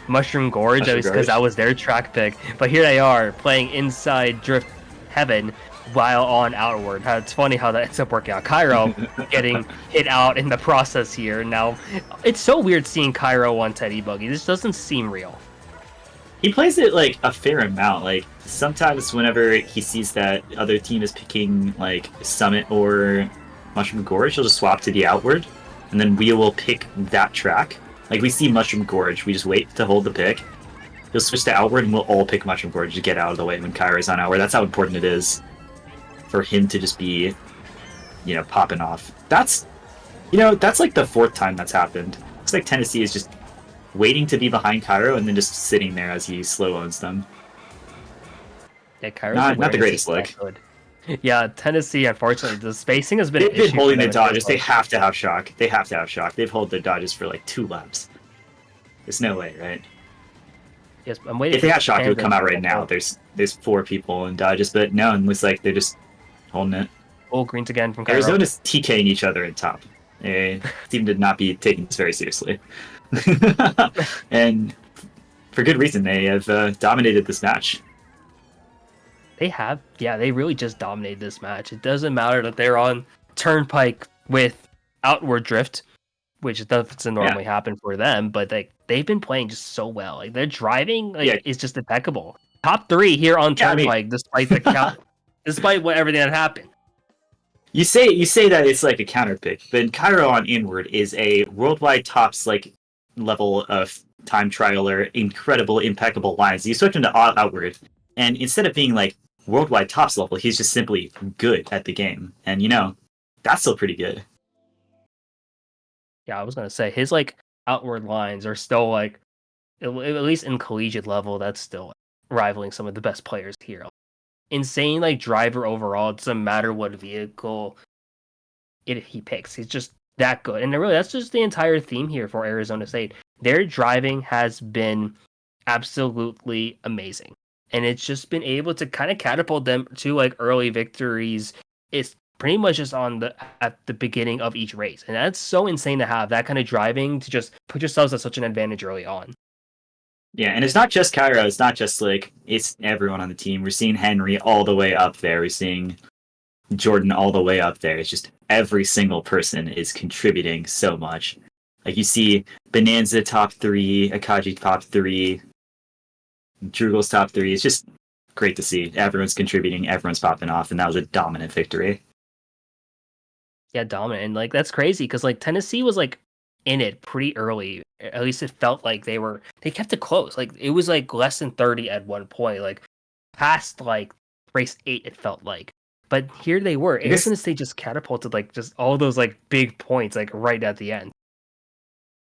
[SPEAKER 1] Mushroom Gorge because that was their track pick. But here they are playing inside Drift Heaven while on outward. It's funny how that ends up working out. Cairo getting hit out in the process here. Now, it's so weird seeing Cairo on Teddy Buggy. This doesn't seem real.
[SPEAKER 2] He plays it like a fair amount. Like sometimes whenever he sees that other team is picking like Summit or Mushroom Gorge, he'll just swap to the outward, and then we will pick that track. Like we see Mushroom Gorge, we just wait to hold the pick. He'll switch to outward, and we'll all pick Mushroom Gorge to get out of the way when Kyrie's on outward. That's how important it is for him to just be, popping off. That's like the 4th time that's happened. Looks like Tennessee is just waiting to be behind Cairo and then just sitting there as he slow owns them.
[SPEAKER 1] Yeah, Cairo's
[SPEAKER 2] not the greatest look.
[SPEAKER 1] Yeah, Tennessee, unfortunately, the spacing has been
[SPEAKER 2] They've been holding their dodges. They have to have shock. They've held their dodges for like 2 laps. There's no way, right?
[SPEAKER 1] Yes, I'm waiting.
[SPEAKER 2] If they had shock, it would come out right now. There's 4 people in dodges, but no, it looks like they're just holding it.
[SPEAKER 1] All greens again from Cairo.
[SPEAKER 2] Arizona's TKing each other in top. They seem to not be taking this very seriously. And for good reason, they have dominated this match.
[SPEAKER 1] They have, yeah, they really just dominated this match. It doesn't matter that they're on Turnpike with outward drift, which doesn't
[SPEAKER 2] Yeah,
[SPEAKER 1] normally happen for them, but they've been playing just so well. Like their driving
[SPEAKER 2] yeah,
[SPEAKER 1] is just impeccable. Top three here on
[SPEAKER 2] yeah. I mean,
[SPEAKER 1] Turnpike, despite the count, despite what everything that happened.
[SPEAKER 2] you say that it's like a counter pick, but Cairo on inward is a worldwide tops like level of time trialer, incredible, impeccable lines. You switch him to outward, and instead of being like worldwide tops level, he's just simply good at the game, and that's still pretty good.
[SPEAKER 1] Yeah, I was gonna say his like outward lines are still like at least in collegiate level, that's still rivaling some of the best players here. Insane like driver overall. It doesn't matter what vehicle he picks. He's just that good. And really, that's just the entire theme here for Arizona State. Their driving has been absolutely amazing. And it's just been able to kind of catapult them to like early victories. It's pretty much just on the at the beginning of each race. And that's so insane to have that kind of driving to just put yourselves at such an advantage early on.
[SPEAKER 2] Yeah, and it's not just Cairo. It's not just like it's everyone on the team. We're seeing Henry all the way up there. We're seeing Jordan all the way up there. It's just every single person is contributing so much. Like you see Bonanza top three, Akaji top three, Drugel's top three. It's just great to see. Everyone's contributing, everyone's popping off, and that was a dominant victory.
[SPEAKER 1] Yeah, dominant. And like that's crazy because like Tennessee was like in it pretty early. At least it felt like they kept it close. Like it was like less than 30 at one point. Like past like race 8 it felt like. But here they were.
[SPEAKER 2] I guess
[SPEAKER 1] Arizona State just catapulted like just all those like big points like right at the end.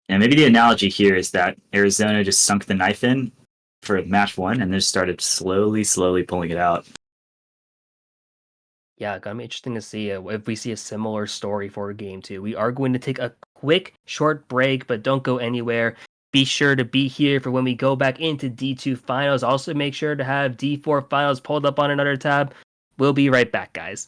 [SPEAKER 2] and maybe the analogy here is that Arizona just sunk the knife in for match one and then just started slowly, slowly pulling it out.
[SPEAKER 1] Yeah, gonna be interesting to see if we see a similar story for game 2. We are going to take a quick short break, but don't go anywhere. Be sure to be here for when we go back into D2 finals. Also, make sure to have D4 finals pulled up on another tab. We'll be right back, guys.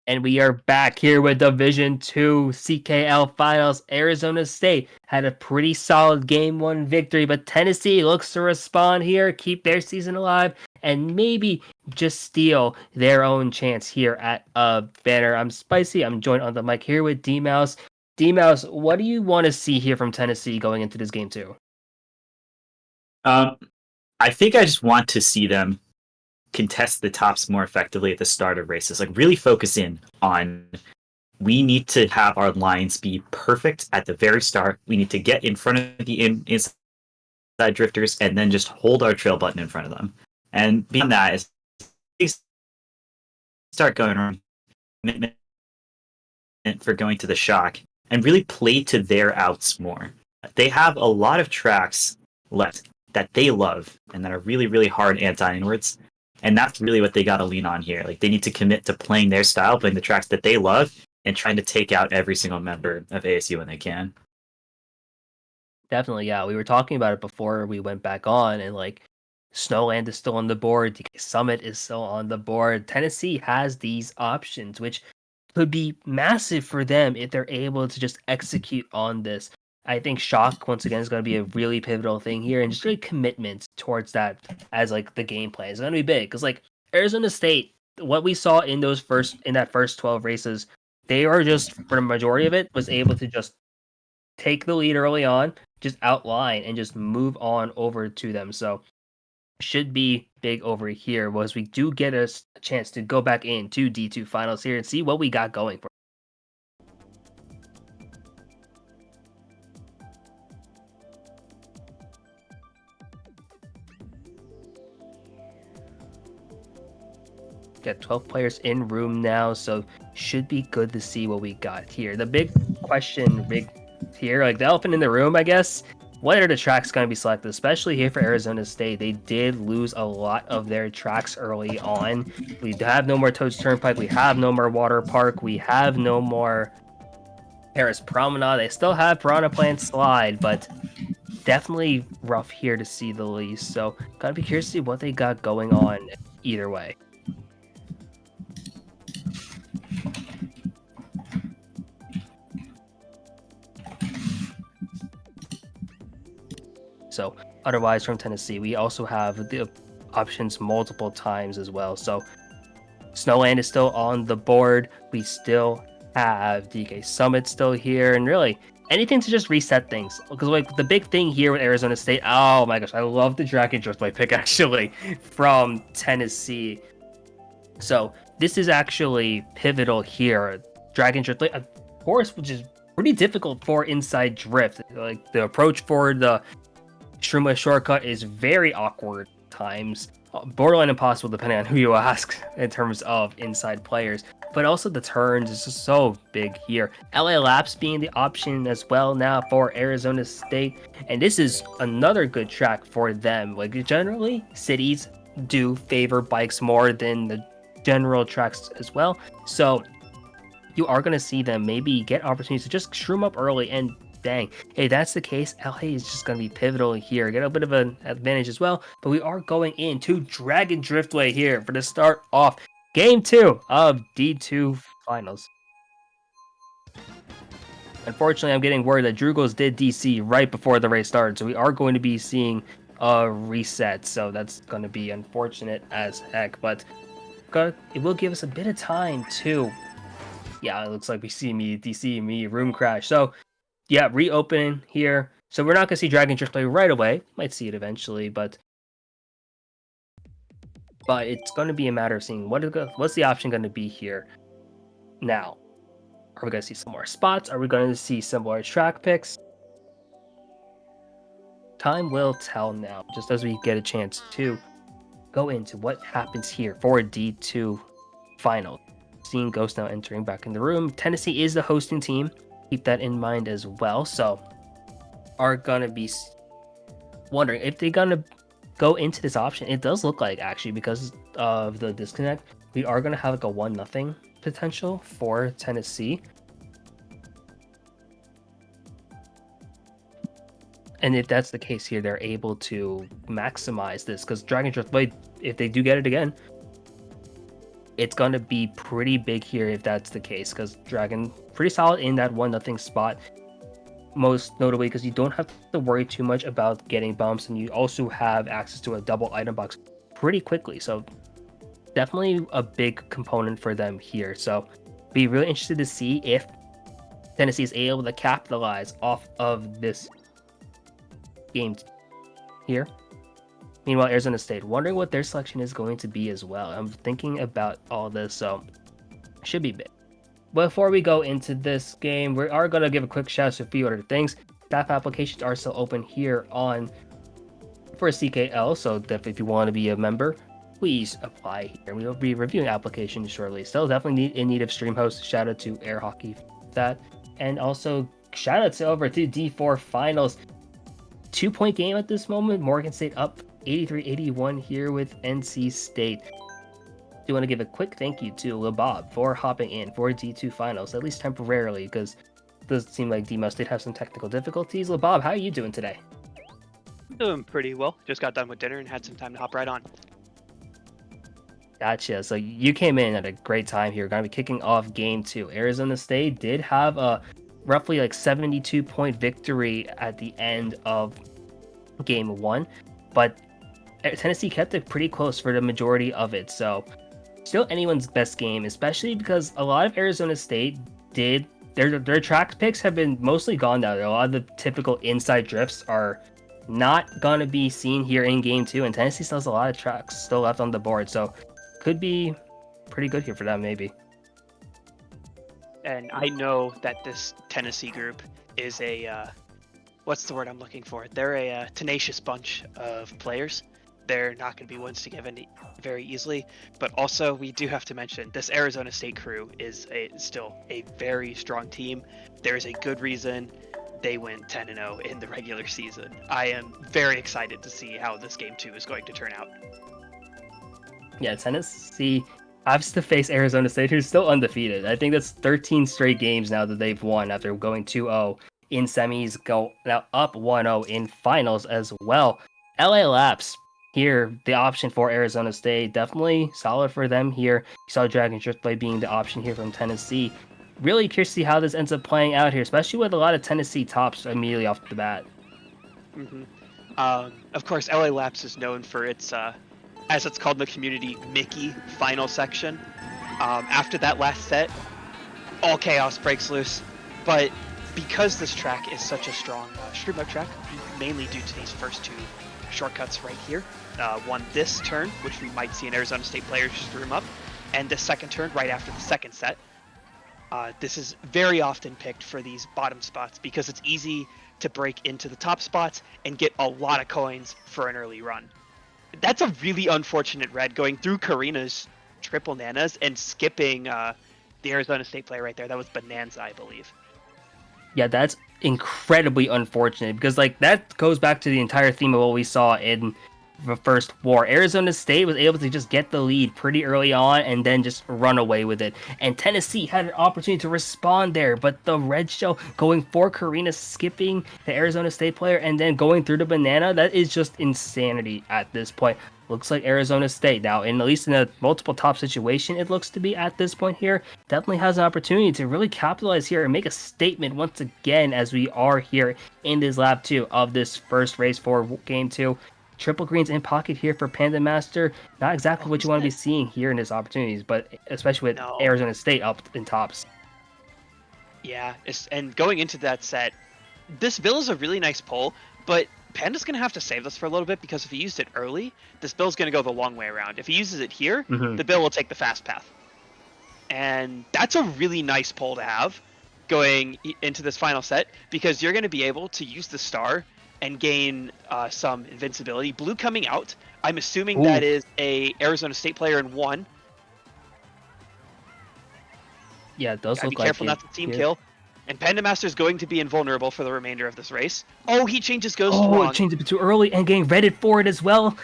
[SPEAKER 1] And we are back here with Division Two CKL Finals. Arizona State had a pretty solid Game 1 victory, but Tennessee looks to respond here, keep their season alive, and maybe just steal their own chance here at banner. I'm Spicy. I'm joined on the mic here with D-Mouse. D-Mouse, what do you want to see here from Tennessee going into this game 2?
[SPEAKER 2] Um, I think I just want to see them contest the tops more effectively at the start of races. Like really focus in on we need to have our lines be perfect at the very start. We need to get in front of the inside drifters and then just hold our trail button in front of them. And beyond that is they start going around commitment for going to the shock and really play to their outs more. They have a lot of tracks left that they love and that are really, really hard anti-inwards. And that's really what they got to lean on here. Like they need to commit to playing their style, playing the tracks that they love, and trying to take out every single member of ASU when they can.
[SPEAKER 1] Definitely, yeah. We were talking about it before we went back on, and like Snowland is still on the board, DK Summit is still on the board. Tennessee has these options, which could be massive for them if they're able to just execute on this. I think Shock once again is going to be a really pivotal thing here, and just really commitment towards that as like the game plan is going to be big. Because like Arizona State, what we saw in that first 12 races, they are just for the majority of it was able to just take the lead early on, just outline and just move on over to them. So should be big over here was we do get us a chance to go back into D2 finals here and see what we got going for. Got 12 players in room now, so should be good to see what we got here. The big question, here, like the elephant in the room, I guess. What are the tracks going to be selected, especially here for Arizona State? They did lose a lot of their tracks early on. We have no more Toads Turnpike. We have no more Water Park. We have no more Paris Promenade. They still have Piranha Plant Slide, but definitely rough here to see the least. So, gotta be curious to see what they got going on either way. So otherwise from Tennessee, we also have the options multiple times as well. So Snowland is still on the board. We still have DK Summit still here, and really anything to just reset things. Because like the big thing here with Arizona State, oh my gosh, I love the Dragon Driftway pick actually from Tennessee. So this is actually pivotal here. Dragon Driftway, of course, which is pretty difficult for inside drift. Like the approach for the Shroomway shortcut is very awkward at times, borderline impossible depending on who you ask in terms of inside players. But also the turns is just so big here. LA Laps being the option as well now for Arizona State, and this is another good track for them. Like generally, cities do favor bikes more than the general tracks as well. So you are going to see them maybe get opportunities to just shroom up early, and dang, if that's the case, LA is just going to be pivotal here. Get a bit of an advantage as well, but we are going into Dragon Driftway here for the start off Game 2 of D2 Finals. Unfortunately, I'm getting word that Drugos did DC right before the race started, so we are going to be seeing a reset, so that's going to be unfortunate as heck, but it will give us a bit of time too. Yeah, it looks like we see me, DC me, room crash. So yeah, reopening here. So we're not going to see Dragon Driftway right away. Might see it eventually, but it's going to be a matter of seeing what's the option going to be here. Now, are we going to see some more spots? Are we going to see some more track picks? Time will tell now, just as we get a chance to go into what happens here for D2 final. Seeing Ghost now entering back in the room. Tennessee is the hosting team. Keep that in mind as well. So, are going to be wondering if they're going to go into this option. It does look like, actually, because of the disconnect, we are going to have like a 1-0 potential for Tennessee. And if that's the case here, they're able to maximize this, because Dragon Driftway, if they do get it again, it's going to be pretty big here if that's the case, because Dragon pretty solid in that 1-0 spot, most notably because you don't have to worry too much about getting bumps, and you also have access to a double item box pretty quickly. So definitely a big component for them here. So be really interested to see if Tennessee is able to capitalize off of this game here. Meanwhile, Arizona State, wondering what their selection is going to be as well. I'm thinking about all this, so should be big. Before we go into this game, we are going to give a quick shout out to a few other things. Staff applications are still open here on for CKL, so if you want to be a member, please apply here. We will be reviewing applications shortly. Still definitely in need of stream hosts. Shout out to Air Hockey for that. And also shout out to over to D4 Finals. 2-point game at this moment. Morgan State up 83-81 here with NC State. Do want to give a quick thank you to LeBob for hopping in for D2 Finals, at least temporarily, because it does seem like Demo State have some technical difficulties. LeBob, how are you doing today?
[SPEAKER 3] Doing pretty well. Just got done with dinner and had some time to hop right on.
[SPEAKER 1] Gotcha. So you came in at a great time here. We're going to be kicking off game 2. Arizona State did have a roughly like 72-point victory at the end of game 1, but Tennessee kept it pretty close for the majority of it. So still anyone's best game, especially because a lot of Arizona State did their track picks have been mostly gone now. A lot of the typical inside drifts are not going to be seen here in game 2, and Tennessee still has a lot of tracks still left on the board. So could be pretty good here for them, maybe.
[SPEAKER 3] And I know that this Tennessee group is a, what's the word I'm looking for? They're a tenacious bunch of players. They're not going to be ones to give in very easily. But also, we do have to mention, this Arizona State crew is still a very strong team. There is a good reason they went 10-0 in the regular season. I am very excited to see how this game 2 is going to turn out.
[SPEAKER 1] Yeah, Tennessee has to face Arizona State, who's still undefeated. I think that's 13 straight games now that they've won after going 2-0 in semis, go now up 1-0 in finals as well. LA Laps here, the option for Arizona State, definitely solid for them here. You saw Dragon Driftblade being the option here from Tennessee. Really curious to see how this ends up playing out here, especially with a lot of Tennessee tops immediately off the bat.
[SPEAKER 3] Mm-hmm. Of course, LA Laps is known for its, as it's called in the community, Mickey final section. After that last set, all chaos breaks loose. But because this track is such a strong stream up track, mainly due to these first 2 shortcuts right here, one this turn, which we might see an Arizona State player stream up, and the second turn right after the second set. This is very often picked for these bottom spots because it's easy to break into the top spots and get a lot of coins for an early run. That's a really unfortunate red going through Karina's triple nanas and skipping the Arizona State player right there. That was Bonanza, I believe.
[SPEAKER 1] Yeah, that's incredibly unfortunate because like that goes back to the entire theme of what we saw in the first war. Arizona State was able to just get the lead pretty early on and then just run away with it. And Tennessee had an opportunity to respond there, but the red shell going for Karina, skipping the Arizona State player and then going through the banana, that is just insanity at this point. Looks like Arizona State now, at least in a multiple top situation, it looks to be at this point here, definitely has an opportunity to really capitalize here and make a statement once again as we are here in this lap 2 of this first race for game 2. Triple greens in pocket here for Panda Master. Not exactly what you want to be seeing here in his opportunities, but especially with Arizona State up in tops.
[SPEAKER 3] Yeah, and going into that set, this bill is a really nice pull, but Panda's going to have to save this for a little bit because if he used it early, this bill's going to go the long way around. If he uses it here, the bill will take the fast path. And that's a really nice pull to have going into this final set because you're going to be able to use the star and gain some invincibility. Blue coming out. I'm assuming that is a Arizona State player in 1.
[SPEAKER 1] Yeah, it does look
[SPEAKER 3] be
[SPEAKER 1] like
[SPEAKER 3] careful not to team kill. And Panda Master is going to be invulnerable for the remainder of this race. Oh, he changes Ghost wrong.
[SPEAKER 1] Oh, changed it too early and getting redded for it as well.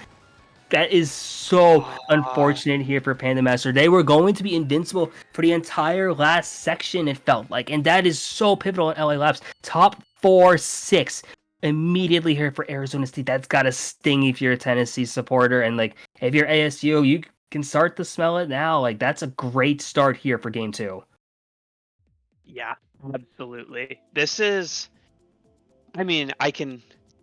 [SPEAKER 1] That is so unfortunate here for Panda Master. They were going to be invincible for the entire last section, it felt like. And that is so pivotal in LA Labs. Top 4-6 immediately here for Arizona State. That's got to sting if you're a Tennessee supporter. And like if you're ASU, you can start to smell it now. Like, that's a great start here for game 2.
[SPEAKER 3] Yeah, absolutely. This is, I mean, I can.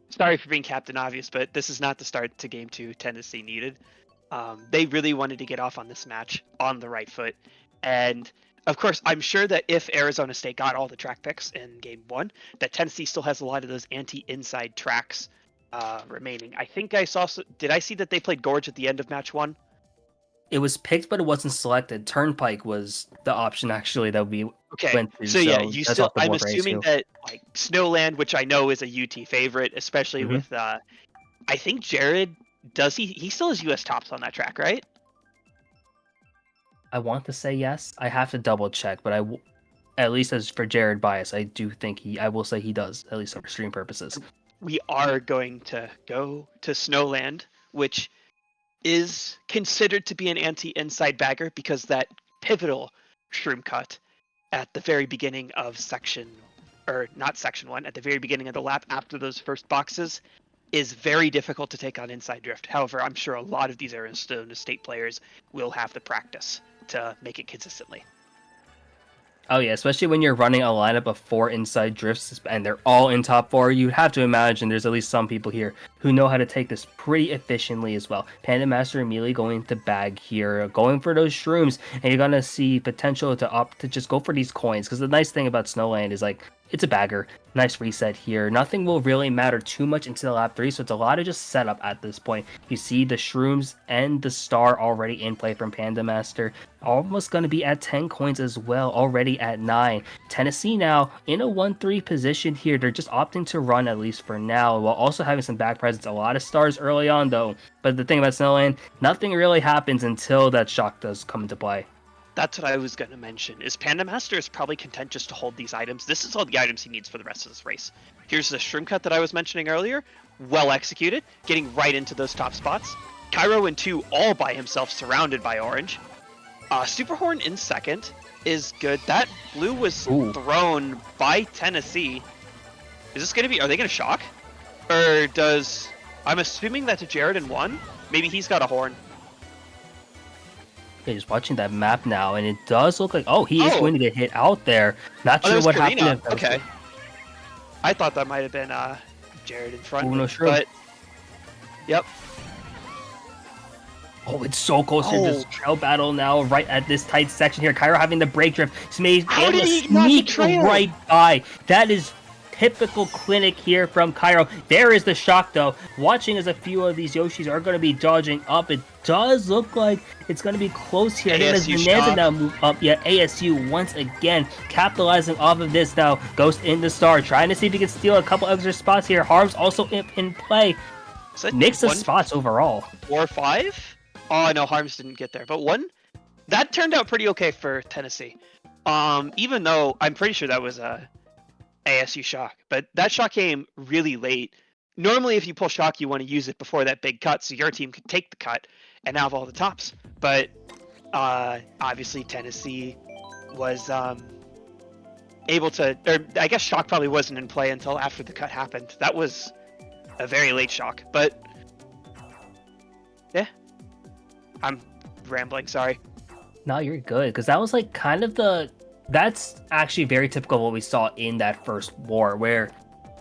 [SPEAKER 3] Sorry for being Captain Obvious, but this is not the start to game 2 Tennessee needed. They really wanted to get off on this match on the right foot. And of course, I'm sure that if Arizona State got all the track picks in game 1, that Tennessee still has a lot of those anti-inside tracks remaining. I think I saw. Did I see that they played Gorge at the end of match 1?
[SPEAKER 1] It was picked, but it wasn't selected. Turnpike was the option actually that we
[SPEAKER 3] Okay,
[SPEAKER 1] went to,
[SPEAKER 3] so yeah,
[SPEAKER 1] so
[SPEAKER 3] you
[SPEAKER 1] that's
[SPEAKER 3] still.
[SPEAKER 1] off the
[SPEAKER 3] I'm
[SPEAKER 1] board for
[SPEAKER 3] assuming
[SPEAKER 1] ASU.
[SPEAKER 3] that like Snowland, which I know is a UT favorite, especially
[SPEAKER 1] Mhm.
[SPEAKER 3] with. I think Jared does he still has US tops on that track, right?
[SPEAKER 1] I want to say yes. I have to double check, but at least as for Jared Bias, I do think I will say he does, at least for stream purposes.
[SPEAKER 3] We are going to go to Snowland, which is considered to be an anti-inside bagger because that pivotal shroom cut at the very beginning of section, or not section 1, at the very beginning of the lap after those first boxes is very difficult to take on inside drift. However, I'm sure a lot of these Arizona State players will have the practice to make it consistently.
[SPEAKER 1] Oh yeah, especially when you're running a lineup of 4 inside drifts and they're all in top 4, you have to imagine there's at least some people here who know how to take this pretty efficiently as well. Panda Master immediately going to bag here, going for those shrooms, and you're gonna see potential to opt to just go for these coins. Because the nice thing about Snowland is like it's a bagger. Nice reset here. Nothing will really matter too much until lap 3, so it's a lot of just setup at this point. You see the shrooms and the star already in play from Panda Master. Almost going to be at 10 coins as well, already at 9. Tennessee now in a 1-3 position here. They're just opting to run at least for now, while also having some back presence. A lot of stars early on though. But the thing about Snowland, nothing really happens until that shock does come into play.
[SPEAKER 3] That's what I was going to mention. Is Panda Master is probably content just to hold these items. This is all the items he needs for the rest of this race. Here's the shroom cut that I was mentioning earlier. Well executed, getting right into those top spots. Cairo in 2 all by himself, surrounded by orange. Superhorn in 2nd is good. That blue was thrown by Tennessee. Is this going to be... Are they going to shock? Or does... I'm assuming that's Jared in 1. Maybe he's got a horn.
[SPEAKER 1] Okay, just watching that map now, and it does look like... Oh, he is going to get hit out there. Not sure what happened.
[SPEAKER 3] Okay. I thought that might have been Jared in front.
[SPEAKER 1] No shroom.
[SPEAKER 3] But... Yep.
[SPEAKER 1] Oh, it's so close to this trail battle now, right at this tight section here. Cairo having the brake drift. He's able to sneak right by. That is typical clinic here from Cairo. There is the shock, though. Watching as a few of these Yoshis are going to be dodging up. It does look like it's going to be close here.
[SPEAKER 3] ASU
[SPEAKER 1] Bonanza now move up. Yeah, ASU once again capitalizing off of this now. Ghost in the star, trying to see if he can steal a couple extra spots here. Harm's also in play. Mix of spots overall.
[SPEAKER 3] 4-5? Oh, no, Harms didn't get there. But 1? That turned out pretty okay for Tennessee. Even though I'm pretty sure that was a ASU shock. But that shock came really late. Normally, if you pull shock, you want to use it before that big cut so your team could take the cut and have all the tops. But obviously, Tennessee was able to... Or I guess shock probably wasn't in play until after the cut happened. That was a very late shock. But yeah. I'm rambling, sorry.
[SPEAKER 1] No, you're good, because that was like kind of that's actually very typical of what we saw in that first war, where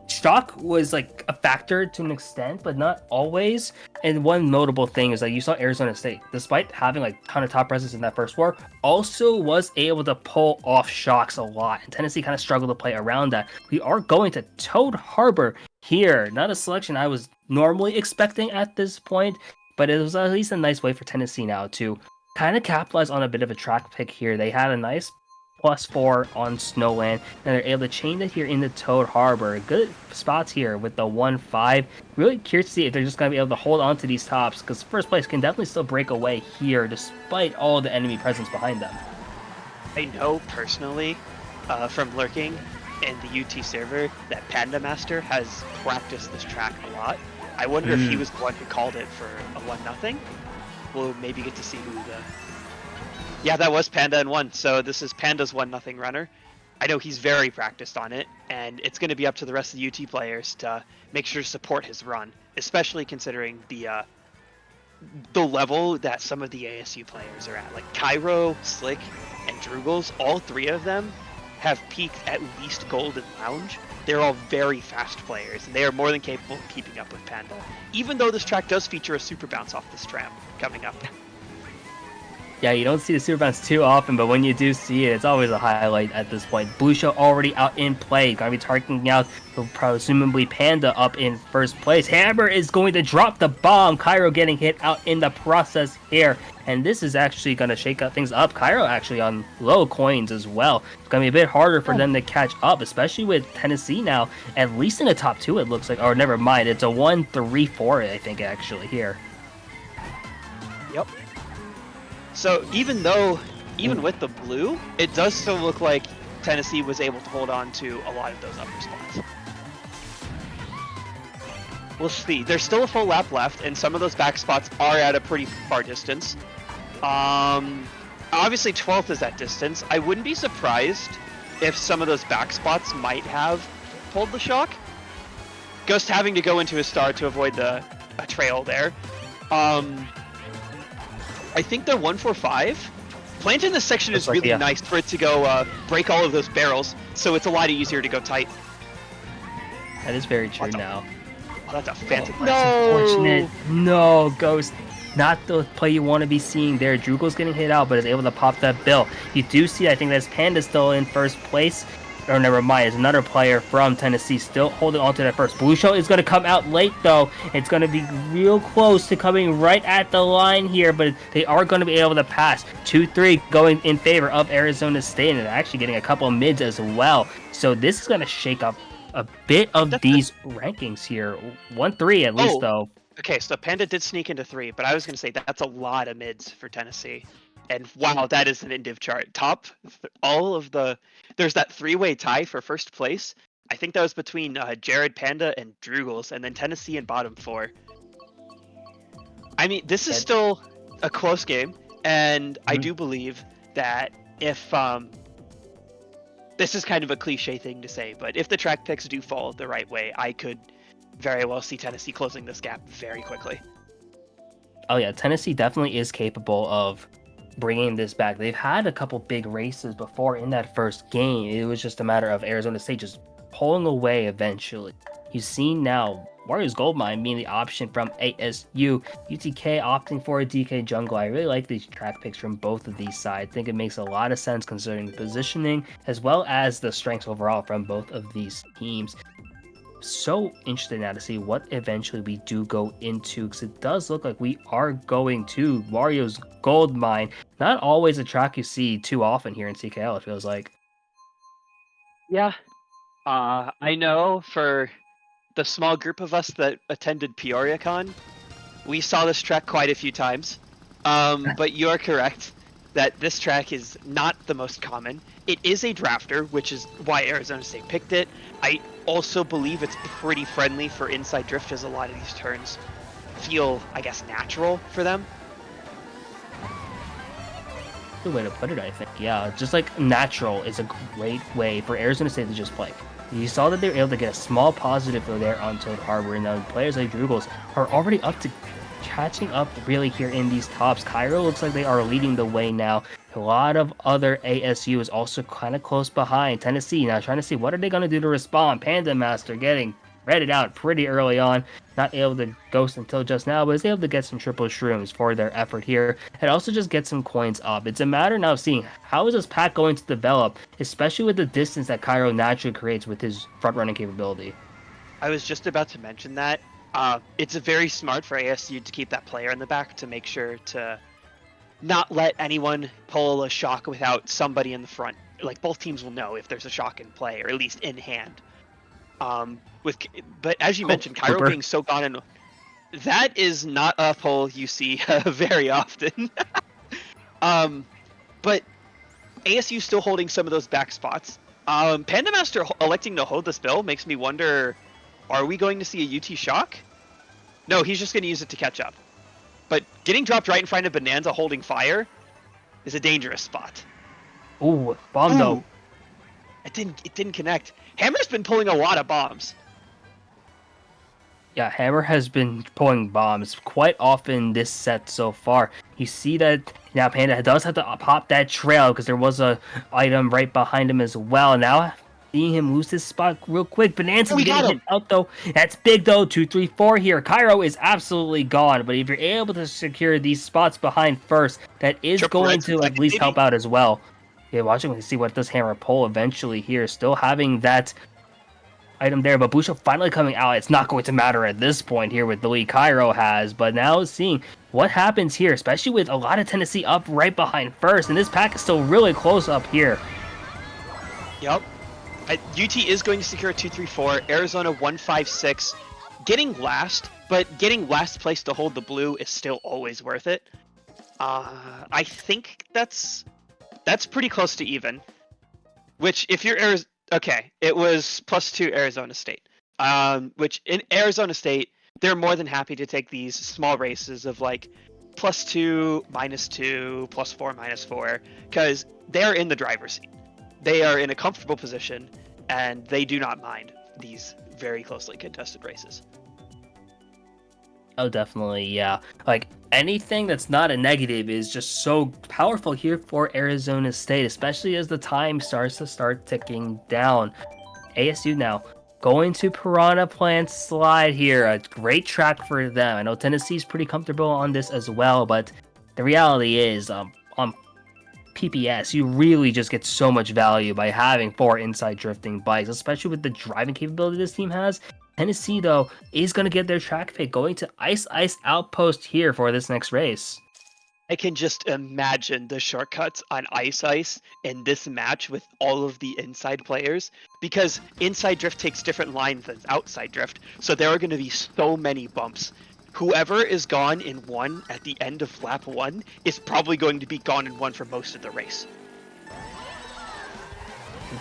[SPEAKER 1] shock was like a factor to an extent, but not always. And one notable thing is that you saw Arizona State, despite having like a ton of top presence in that first war, also was able to pull off shocks a lot. And Tennessee kind of struggled to play around that. We are going to Toad Harbor here. Not a selection I was normally expecting at this point, but it was at least a nice way for Tennessee now to kind of capitalize on a bit of a track pick here. They had a nice +4 on Snowland, and they're able to chain it here into Toad Harbor. Good spots here with the 1-5. Really curious to see if they're just going to be able to hold on to these tops, because first place can definitely still break away here, despite all the enemy presence behind them.
[SPEAKER 3] I know personally from lurking in the UT server that Panda Master has practiced this track a lot. I wonder if he was the one who called it for a 1-0. We'll maybe get to see who the... Yeah, that was Panda in 1, so this is Panda's 1-0 runner. I know he's very practiced on it, and it's going to be up to the rest of the UT players to make sure to support his run, especially considering the the level that some of the ASU players are at. Like Cairo, Slick, and Drugels, all three of them have peaked at least Gold and Lounge. They're all very fast players, and they are more than capable of keeping up with Panda. Even though this track does feature a super bounce off this tram coming up.
[SPEAKER 1] Yeah, you don't see the super bounce too often, but when you do see it, it's always a highlight at this point. Blue Shell already out in play, gonna be targeting out presumably Panda up in first place. Hammer is going to drop the bomb. Cairo getting hit out in the process here, and this is actually gonna shake up things up. Cairo actually on low coins as well. It's gonna be a bit harder for them to catch up, especially with Tennessee now, at least in the top two it looks like. Or never mind, it's a 1-3-4 I think actually here.
[SPEAKER 3] Yep. So even with the blue, it does still look like Tennessee was able to hold on to a lot of those upper spots. We'll see. There's still a full lap left, and some of those back spots are at a pretty far distance. Obviously 12th is that distance. I wouldn't be surprised if some of those back spots might have pulled the shock. Ghost having to go into his star to avoid a trail there. I think they're 145. Plant in this section is really nice for it to go break all of those barrels, so it's a lot easier to go tight.
[SPEAKER 1] That is very true now.
[SPEAKER 3] Oh, that's a phantom.
[SPEAKER 1] No! Unfortunate. No, Ghost. Not the play you want to be seeing there. Drugel's getting hit out, but is able to pop that bill. You do see, I think that's Panda still in first place. Or never mind, it's another player from Tennessee still holding on to that first. Blue Shell is going to come out late, though. It's going to be real close to coming right at the line here, but they are going to be able to pass. 2-3 going in favor of Arizona State, and actually getting a couple of mids as well. So this is going to shake up a bit of these rankings here. 1-3 at least, though.
[SPEAKER 3] Okay, so Panda did sneak into 3, but I was going to say that's a lot of mids for Tennessee. And wow, that is an indiv chart. There's that 3-way tie for first place. I think that was between Jared, Panda, and Drugels, and then Tennessee in bottom 4. I mean, this is still a close game, and I do believe that if this is kind of a cliche thing to say, but if the track picks do fall the right way, I could very well see Tennessee closing this gap very quickly.
[SPEAKER 1] Oh yeah, Tennessee definitely is capable of bringing this back. They've had a couple big races before in that first game. It was just a matter of Arizona State just pulling away eventually. You've seen now Warriors Goldmine being the option from ASU, UTK opting for a DK jungle. I really like these track picks from both of these sides. I think it makes a lot of sense considering the positioning as well as the strengths overall from both of these teams. So interested now to see what eventually we do go into, because it does look like we are going to Wario's Gold Mine. Not always a track you see too often here in CKL, it feels like.
[SPEAKER 3] Yeah. I know for the small group of us that attended PeoriaCon, we saw this track quite a few times. But you're correct that this track is not the most common. It is a drafter, which is why Arizona State picked it. I also believe it's pretty friendly for inside drift, as a lot of these turns feel, I guess, natural for them.
[SPEAKER 1] Good way to put it, I think. Yeah, just like natural is a great way for Arizona State to just play. You saw that they were able to get a small positive there on Toad Harbor, and now players like Drugels are already up to catching up really here in these tops. Cairo looks like they are leading the way now. A lot of other ASU is also kind of close behind. Tennessee now trying to see what are they going to do to respond. Panda Master getting redded out pretty early on. Not able to ghost until just now, but is able to get some triple shrooms for their effort here. And also just get some coins up. It's a matter now of seeing how is this pack going to develop, especially with the distance that Cairo naturally creates with his front running capability.
[SPEAKER 3] I was just about to mention that. It's very smart for ASU to keep that player in the back to make sure to not let anyone pull a shock without somebody in the front. Like, both teams will know if there's a shock in play, or at least in hand. But as you mentioned, Cairo being so gone, and that is not a pull you see very often. But ASU still holding some of those back spots. Panda Master electing to hold this bill makes me wonder, are we going to see a UT shock? No, he's just going to use it to catch up. But getting dropped right in front of Bonanza holding fire is a dangerous spot.
[SPEAKER 1] Ooh, bomb though.
[SPEAKER 3] It didn't connect. Hammer's been pulling a lot of bombs.
[SPEAKER 1] Yeah, Hammer has been pulling bombs quite often this set so far. You see that now Panda does have to pop that trail because there was a item right behind him as well. Now seeing him lose his spot real quick.
[SPEAKER 3] Oh,
[SPEAKER 1] Bonanza's
[SPEAKER 3] we
[SPEAKER 1] getting
[SPEAKER 3] got
[SPEAKER 1] hit
[SPEAKER 3] him.
[SPEAKER 1] out though. That's big though. 2, 3, 4 here. Cairo is absolutely gone. But if you're able to secure these spots behind first, that is
[SPEAKER 3] Triple
[SPEAKER 1] going
[SPEAKER 3] reds in
[SPEAKER 1] to at
[SPEAKER 3] second,
[SPEAKER 1] least help
[SPEAKER 3] baby.
[SPEAKER 1] out as well. Yeah, watching to see what does Hammer pull eventually here. Still having that item there, but Busho finally coming out. It's not going to matter at this point here with the lead Cairo has, but now seeing what happens here, especially with a lot of Tennessee up right behind first, and this pack is still really close up here.
[SPEAKER 3] Yep. UT is going to secure a 2-3-4. Arizona 1-5-6. Getting last, but getting last place to hold the blue is still always worth it. I think that's pretty close to even. Which, if you're okay, it was +2 Arizona State. Which in Arizona State, they're more than happy to take these small races of like +2, -2, +4, -4, because they're in the driver's seat. They are in a comfortable position, and they do not mind these very closely contested races.
[SPEAKER 1] Oh, definitely, yeah. Like, anything that's not a negative is just so powerful here for Arizona State, especially as the time starts to ticking down. ASU now going to Piranha Plant Slide here. A great track for them. I know Tennessee's pretty comfortable on this as well, but the reality is, on PPS, you really just get so much value by having 4 inside drifting bikes, especially with the driving capability this team has. Tennessee, though, is going to get their track pick, going to Ice Outpost here for this next race.
[SPEAKER 3] I can just imagine the shortcuts on Ice in this match with all of the inside players, because inside drift takes different lines than outside drift, so there are going to be so many bumps. Whoever is gone in 1 at the end of lap 1 is probably going to be gone in 1 for most of the race.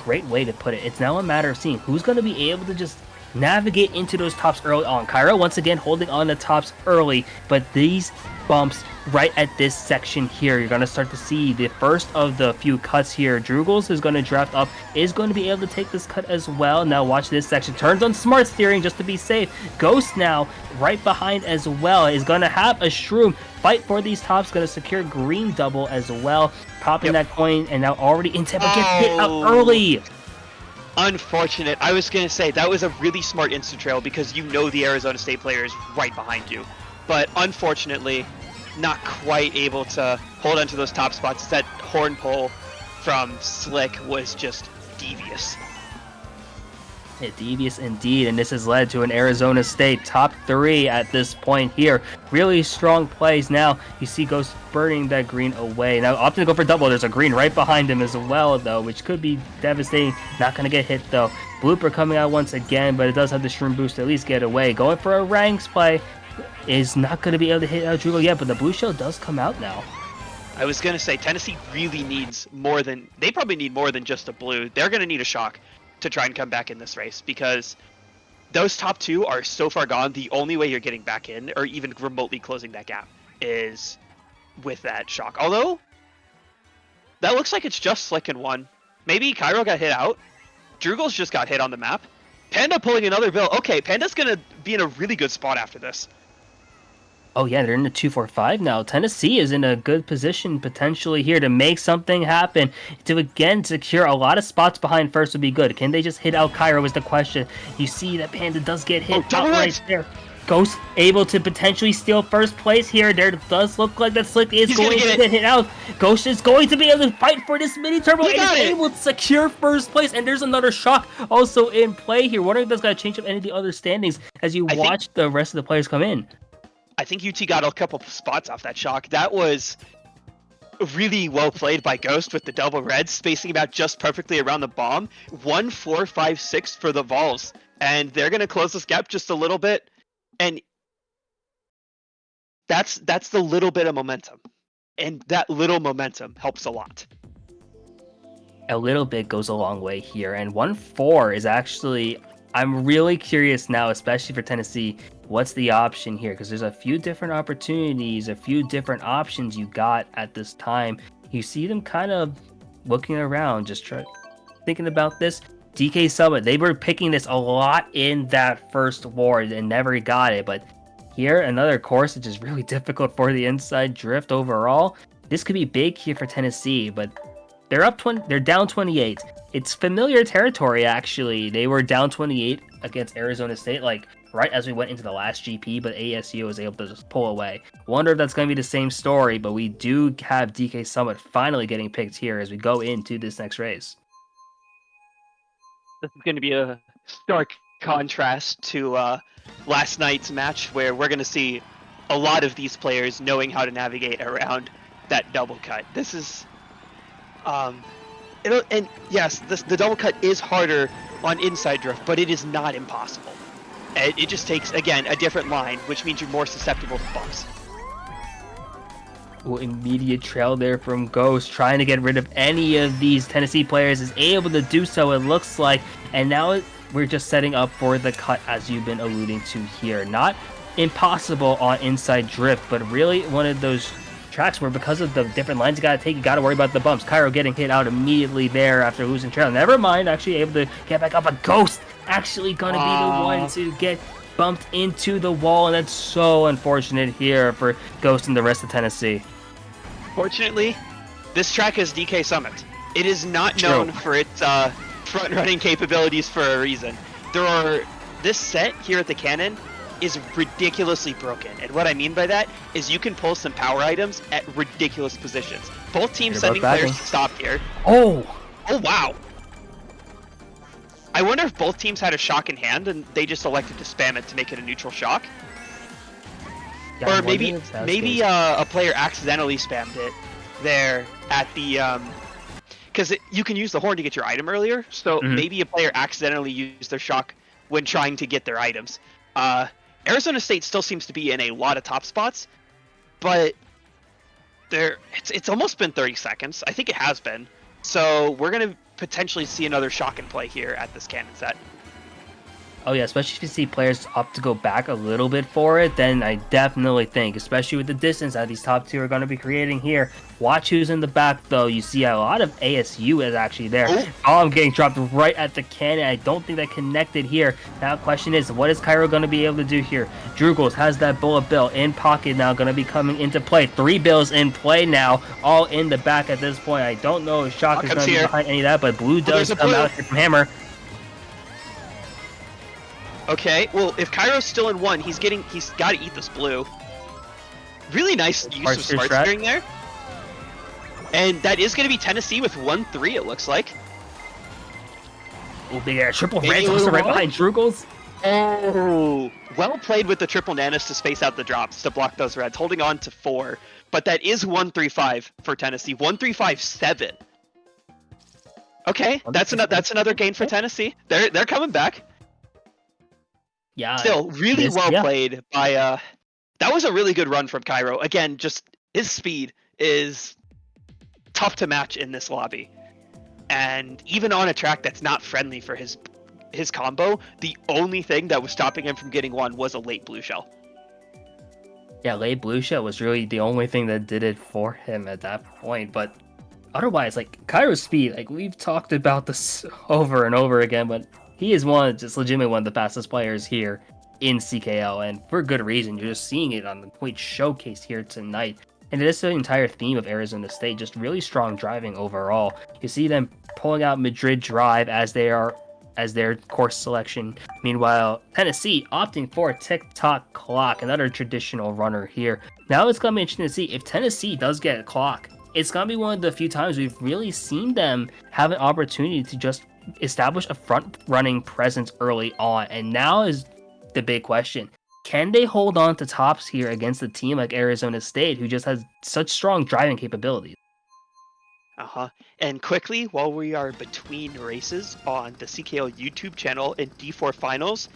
[SPEAKER 1] Great way to put it. It's now a matter of seeing who's going to be able to just navigate into those tops early on. Cairo once again holding on the tops early, but these bumps right at this section here, you're going to start to see the first of the few cuts here. Drugels is going to draft up, is going to be able to take this cut as well. Now watch this section. Turns on smart steering just to be safe. Ghost now right behind as well is going to have a Shroom fight for these tops, going to secure green double as well. Popping that coin, and now already in tip, but gets hit out early.
[SPEAKER 3] Unfortunate. I was going to say, that was a really smart instant trail because you know the Arizona State player is right behind you. But unfortunately, not quite able to hold onto those top spots. That horn pull from Slick was just devious.
[SPEAKER 1] Yeah, devious indeed, and this has led to an Arizona State top 3 at this point here. Really strong plays now. You see Ghost burning that green away. Now opting to go for double. There's a green right behind him as well, though, which could be devastating. Not going to get hit, though. Blooper coming out once again, but it does have the Shroom boost to at least get away. Going for a ranks play is not going to be able to hit out Drugo yet, but the blue shell does come out now.
[SPEAKER 3] I was going to say, Tennessee really needs more than... They probably need more than just a blue. They're going to need a shock to try and come back in this race, because those top 2 are so far gone. The only way you're getting back in, or even remotely closing that gap, is with that shock. Although, that looks like it's just Slick in 1. Maybe Cairo got hit out. Drugel's just got hit on the map. Panda pulling another bill. Okay, Panda's going to be in a really good spot after this.
[SPEAKER 1] Oh yeah, they're in the 2-4-5 now. Tennessee is in a good position potentially here to make something happen. To again secure a lot of spots behind first would be good. Can they just hit out Cairo is the question. You see that Panda does get hit out right there. Ghost able to potentially steal first place here. There does look like that Slick is going to get hit out. Ghost is going to be able to fight for this mini turbo and is able to secure first place. And there's another shock also in play here. Wondering if that's going to change up any of the other standings as you watch the rest of the players come in.
[SPEAKER 3] I think UT got a couple spots off that shock. That was really well played by Ghost with the double reds, spacing him out just perfectly around the bomb. 1, 4, 5, 6 for the Vols. And they're going to close this gap just a little bit. And that's the little bit of momentum. And that little momentum helps a lot.
[SPEAKER 1] A little bit goes a long way here. And 1-4 is actually... I'm really curious now, especially for Tennessee, what's the option here? Because there's a few different opportunities, a few different options you got at this time. You see them kind of looking around, just thinking about this. DK Summit, they were picking this a lot in that first ward and never got it, but here, another course which is really difficult for the inside drift overall. This could be big here for Tennessee, but they're down 28. It's familiar territory, actually. They were down 28 against Arizona State, like right as we went into the last GP, but ASU was able to just pull away. Wonder if that's going to be the same story, but we do have DK Summit finally getting picked here as we go into this next race.
[SPEAKER 3] This is going to be a stark contrast to last night's match, where we're going to see a lot of these players knowing how to navigate around that double cut. This is, and yes, the double cut is harder on inside drift, but it is not impossible. It just takes, again, a different line, which means you're more susceptible to bumps.
[SPEAKER 1] Well, immediate trail there from Ghost, trying to get rid of any of these Tennessee players, is able to do so, it looks like, and now we're just setting up for the cut, as you've been alluding to here. Not impossible on inside drift, but really one of those tracks where, because of the different lines you gotta take, you gotta worry about the bumps. Cairo getting hit out immediately there after losing trail. Never mind, actually able to get back up, but Ghost actually gonna be the one to get bumped into the wall, and that's so unfortunate here for Ghost and the rest of Tennessee.
[SPEAKER 3] Fortunately, this track is DK Summit. It is not known for its front-running capabilities for a reason. This set here at the Cannon is ridiculously broken, and what I mean by that is you can pull some power items at ridiculous positions. Both teams sending players to stop here.
[SPEAKER 1] Oh
[SPEAKER 3] wow. I wonder if both teams had a shock in hand and they just elected to spam it to make it a neutral shock. Yeah, or maybe a player accidentally spammed it there at the because you can use the horn to get your item earlier, so maybe a player accidentally used their shock when trying to get their items. Arizona State still seems to be in a lot of top spots, but it's almost been 30 seconds. I think it has been. So we're gonna potentially see another shock and play here at this Cannon set.
[SPEAKER 1] Oh yeah, especially if you see players opt to go back a little bit for it, then I definitely think, especially with the distance that these top two are going to be creating here. Watch who's in the back, though. You see a lot of ASU is actually there. Oh, I'm getting dropped right at the cannon. I don't think that connected here. Now, question is, what is Cairo going to be able to do here? Drugels has that bullet bill in pocket now, going to be coming into play. 3 bills in play now, all in the back at this point. I don't know if Shock is going to be behind any of that, but Blue does come out here from Hammer.
[SPEAKER 3] Okay, well, if Cairo's still in 1, he's got to eat this blue. Really nice use of smart steering there. And that is going to be Tennessee with 1-3, it looks like.
[SPEAKER 1] Oh, big air. Triple Reds also right behind Drugels.
[SPEAKER 3] Oh, well played with the triple nanos to space out the drops to block those Reds, holding on to 4. But that is 1-3-5 for Tennessee. 1-3-5-7. Okay, that's another gain for Tennessee. They're coming back.
[SPEAKER 1] Yeah.
[SPEAKER 3] Still, really well played by that was a really good run from Cairo. Again, just his speed is tough to match in this lobby. And even on a track that's not friendly for his combo, the only thing that was stopping him from getting 1 was a late blue shell.
[SPEAKER 1] Yeah, late blue shell was really the only thing that did it for him at that point. But otherwise, like, Cairo's speed, like, we've talked about this over and over again, but he is legitimately one of the fastest players here in CKL, and for good reason. You're just seeing it on the complete showcase here tonight. And it is the entire theme of Arizona State, just really strong driving overall. You see them pulling out Madrid Drive as their course selection. Meanwhile, Tennessee opting for a tick-tock clock, another traditional runner here. Now it's going to be interesting to see if Tennessee does get a clock. It's going to be one of the few times we've really seen them have an opportunity to just establish a front-running presence early on, and now is the big question. Can they hold on to tops here against a team like Arizona State, who just has such strong driving capabilities?
[SPEAKER 3] And quickly, while we are between races on the CKL YouTube channel in D4 Finals,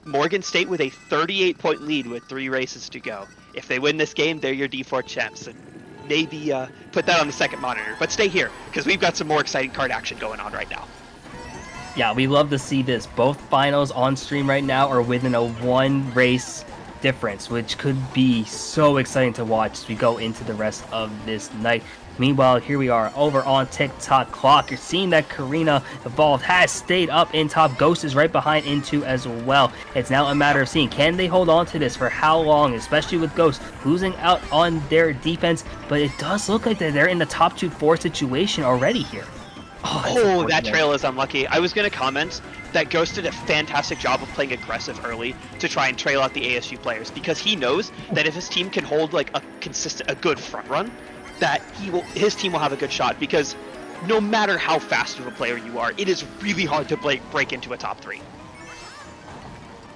[SPEAKER 3] Morgan State with a 38-point lead with 3 races to go. If they win this game, they're your D4 champs. And maybe put that on the second monitor. But stay here, because we've got some more exciting card action going on right now.
[SPEAKER 1] Yeah, we love to see this. Both finals on stream right now are within a 1 race difference, which could be so exciting to watch as we go into the rest of this night. Meanwhile, here we are over on TikTok clock. You're seeing that Karina Evolved has stayed up in top. Ghost is right behind into as well. It's now a matter of seeing, can they hold on to this for how long, especially with Ghost losing out on their defense. But it does look like that they're in the top 2-4 situation already here.
[SPEAKER 3] Oh, that trail is unlucky. I was going to comment that Ghost did a fantastic job of playing aggressive early to try and trail out the ASU players, because he knows that if his team can hold like a good front run, that his team will have a good shot, because no matter how fast of a player you are, it is really hard to break into a top 3.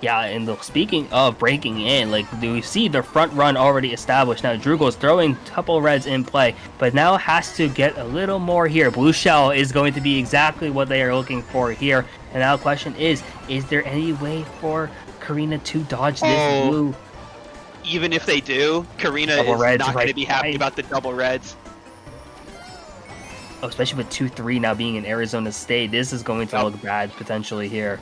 [SPEAKER 1] Yeah, and speaking of breaking in, like, do we see the front run already established? Now, Drugel's throwing a couple reds in play, but now has to get a little more here. Blue Shell is going to be exactly what they are looking for here. And now the question is there any way for Karina to dodge this blue?
[SPEAKER 3] Even if they do, Karina is not going to be happy about the double reds.
[SPEAKER 1] Oh, especially with 2-3 now being in Arizona State. This is going to look bad potentially here.